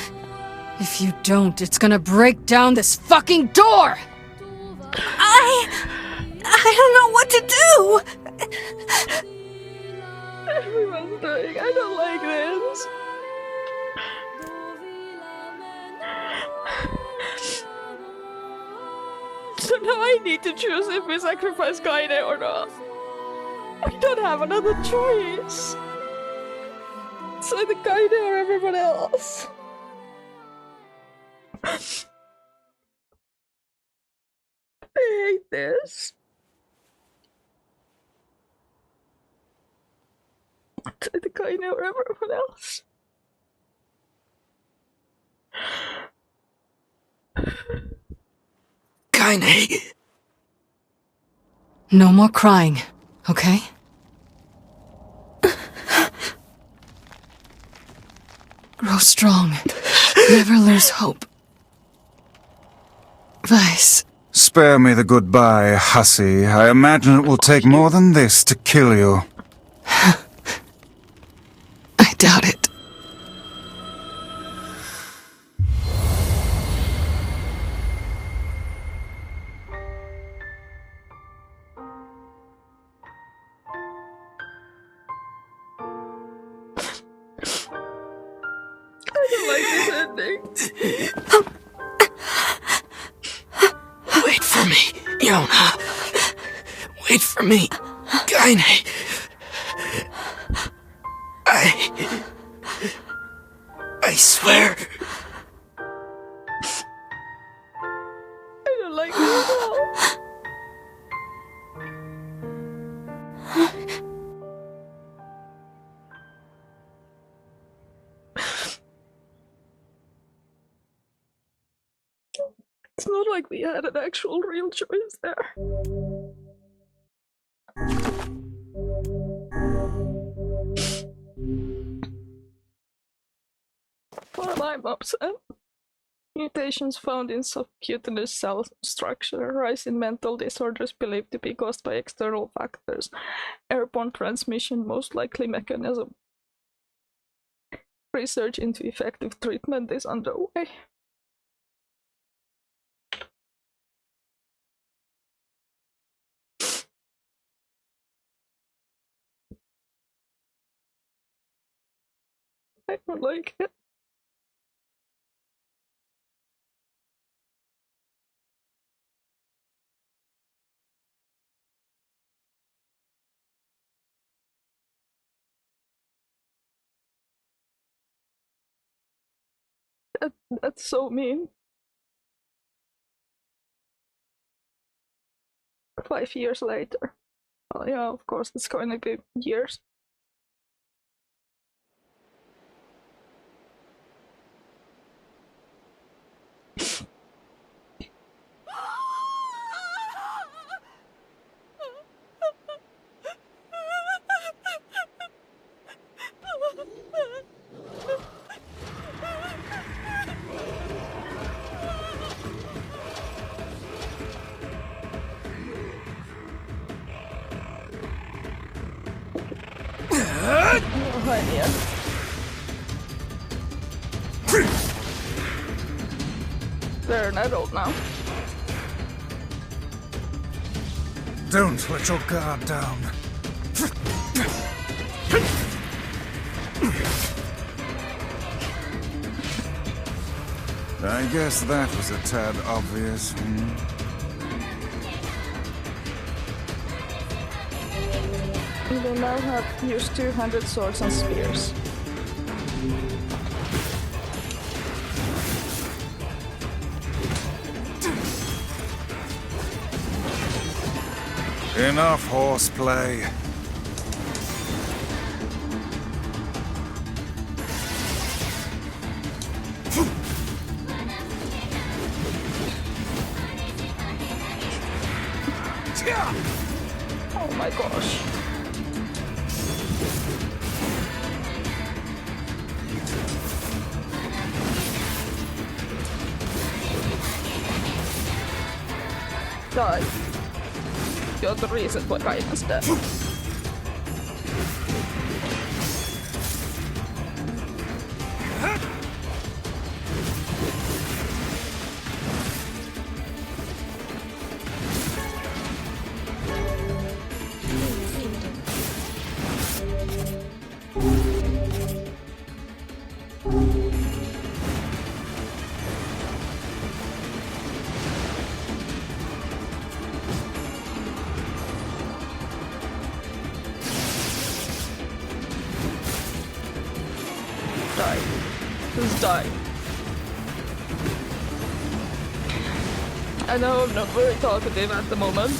If you don't, it's gonna break down this fucking door! I don't know what to do! Everyone's dying. I don't like this. So now I need to choose if we sacrifice Kaine or not. We don't have another choice. It's either Kaine or everyone else. I hate this. It's either Kaine or everyone else. Kaine! No more crying, okay? Grow strong. Never lose hope. Vice. Spare me the goodbye, hussy. I imagine it will take more than this to kill you. I doubt it. I don't like this ending. Wait for me, Yonah. Wait for me, Kaine. I swear. I don't like this at all. It's not like we had an actual real choice there. Well, I'm upset. Mutations found in subcutaneous cell structure, rise in mental disorders believed to be caused by external factors, airborne transmission most likely mechanism. Research into effective treatment is underway. I don't like it. That's so mean. 5 years later. Well, yeah, of course, it's going to be years. They're an adult now. Don't let your guard down. I guess that was a tad obvious. We will now have used 200 swords and spears. Enough horseplay. Oh my gosh. Die. You're the reason why I was dead. Die. Just die. I know I'm not very talkative at the moment.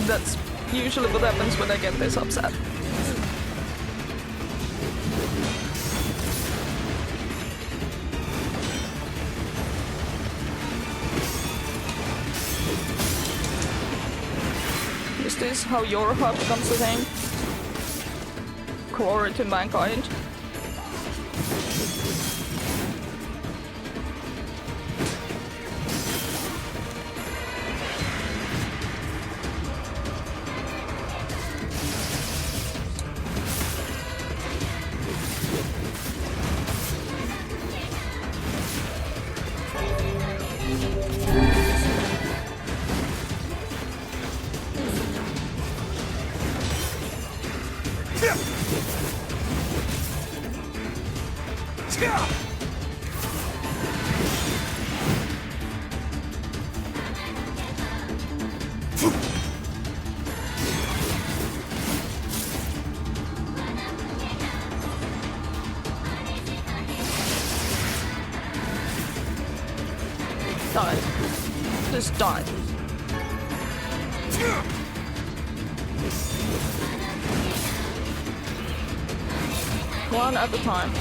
That's usually what happens when I get this upset. Is this how your heart becomes the same? Glory to mankind. Die. Just die. One at a time.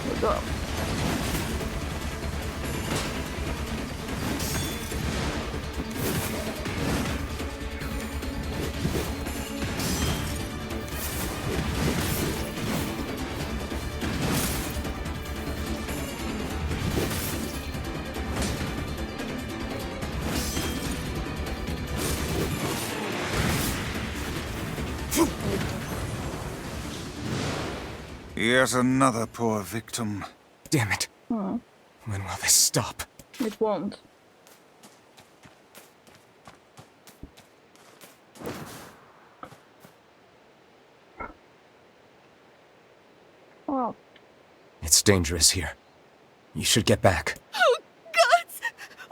Here we go. Yet another poor victim. Damn it. Hmm. When will this stop? It won't. Well. It's dangerous here. You should get back. Oh, gods!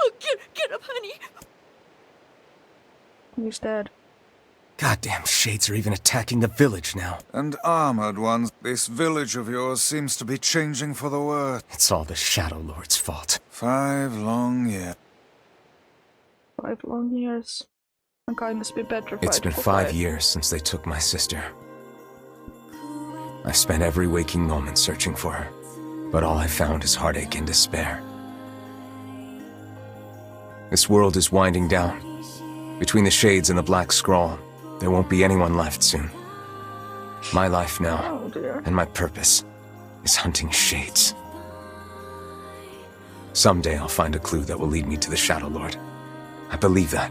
Oh, get up, honey. He's dead. Goddamn shades are even attacking the village now. And armored ones. This village of yours seems to be changing for the worse. It's all the Shadow Lord's fault. 5 long years. 5 long years. And kindness be petrified. It's been 5 years since they took my sister. I've spent every waking moment searching for her, but all I found is heartache and despair. This world is winding down. Between the shades and the black scrawl, there won't be anyone left soon. My life now, and my purpose, is hunting shades. Someday I'll find a clue that will lead me to the Shadow Lord. I believe that.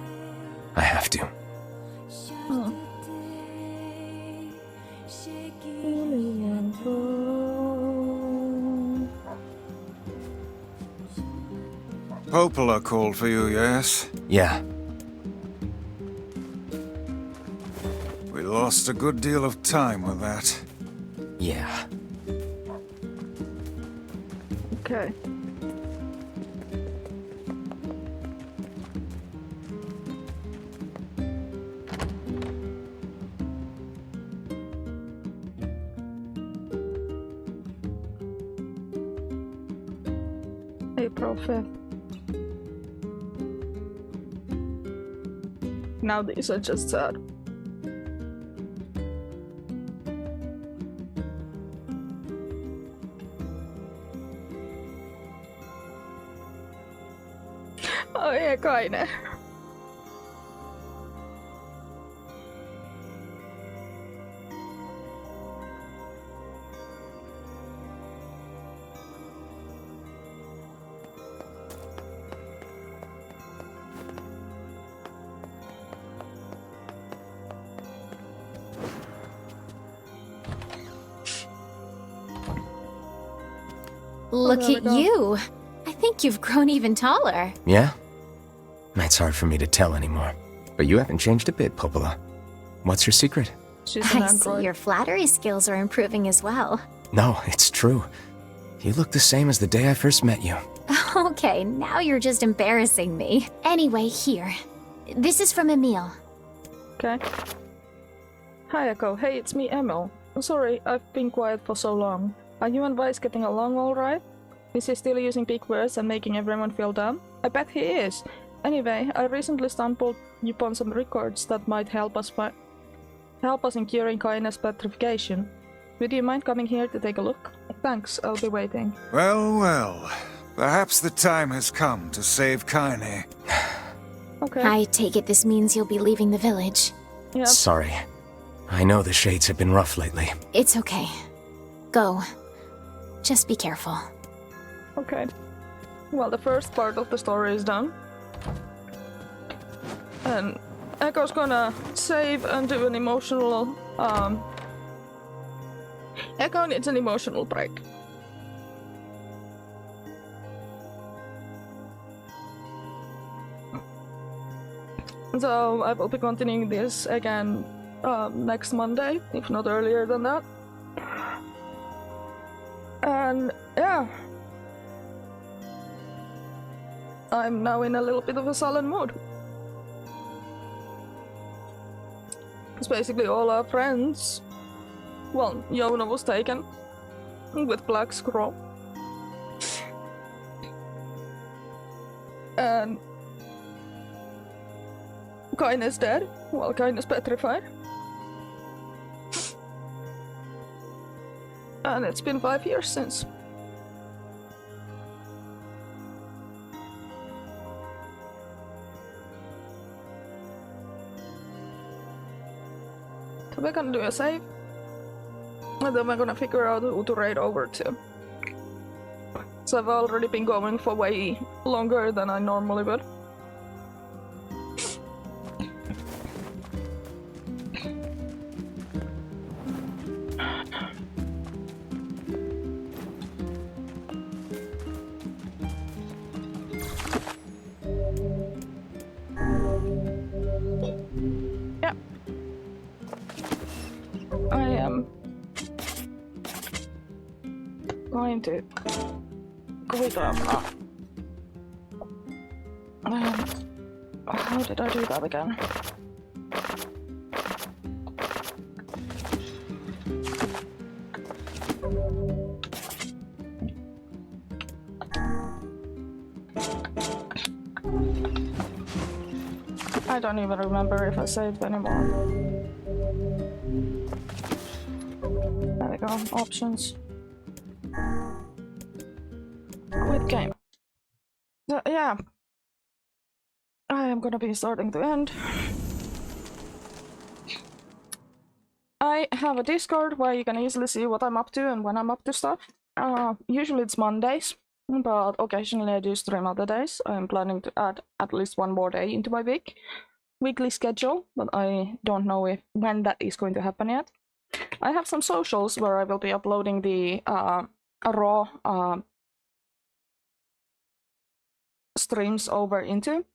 I have to. Popola called for you, yes? Yeah. We lost a good deal of time with that. Yeah. Okay. April 5th. Now these are just sad. Oh yeah, Kaine. Look at you. I think you've grown even taller. Yeah? It's hard for me to tell anymore. But you haven't changed a bit, Popola. What's your secret? I see your flattery skills are improving as well. No, it's true. You look the same as the day I first met you. Okay, now you're just embarrassing me. Anyway, here. This is from Emil. Okay. Hi, Echo. Hey, it's me, Emil. Sorry, I've been quiet for so long. Are you and Vice getting along alright? Is he still using big words and making everyone feel dumb? I bet he is. Anyway, I recently stumbled upon some records that might help us in curing Kaine's petrification. Would you mind coming here to take a look? Thanks, I'll be waiting. Well, well. Perhaps the time has come to save Kaine. Okay. I take it this means you'll be leaving the village. Yep. Sorry. I know the shades have been rough lately. It's okay. Go. Just be careful. Okay. Well, the first part of the story is done. And Echo's gonna save and do an emotional, Echo needs an emotional break. So I will be continuing this again next Monday, if not earlier than that. And yeah, I'm now in a little bit of a sullen mood. Because basically all our friends, well, Yonah was taken with Black Scroll. And Kaine is dead, while Kaine is petrified. And it's been 5 years since. So we're gonna do a save. And then we're gonna figure out who to raid over to. So I've already been going for way longer than I normally would. trying to wiggle up. How did I do that again? I don't even remember if I saved anymore. There we go, options. Quit game. Yeah. I am gonna be starting to end. I have a Discord where you can easily see what I'm up to and when I'm up to stuff. Usually it's Mondays, but occasionally I do stream other days. I'm planning to add at least one more day into my weekly schedule, but I don't know when that is going to happen yet. I have some socials where I will be uploading the raw streams over into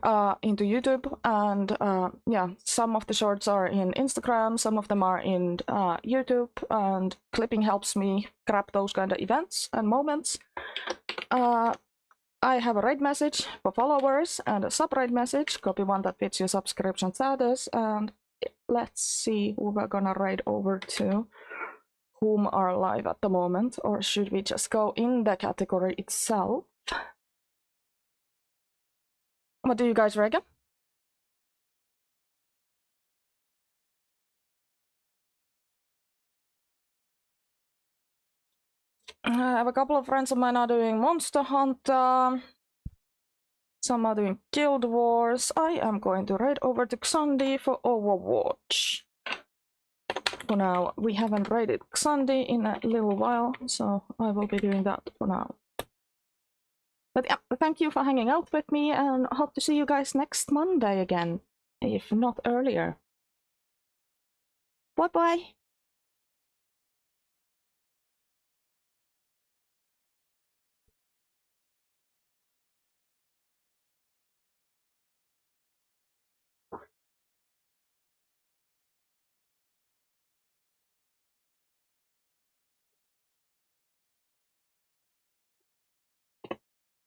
YouTube, and yeah, some of the shorts are in Instagram, some of them are in YouTube, and clipping helps me grab those kind of events and moments. I have a raid message for followers and a sub-raid message, copy one that fits your subscription status, and let's see who we're gonna raid over to, whom are live at the moment, or should we just go in the category itself? What do you guys reckon? I have a couple of friends of mine are doing Monster Hunter. Some are doing Guild Wars. I am going to raid over to Xandi for Overwatch. For now, we haven't raided Xandi in a little while, so I will be doing that for now. But yeah, thank you for hanging out with me, and hope to see you guys next Monday again, if not earlier. Bye bye!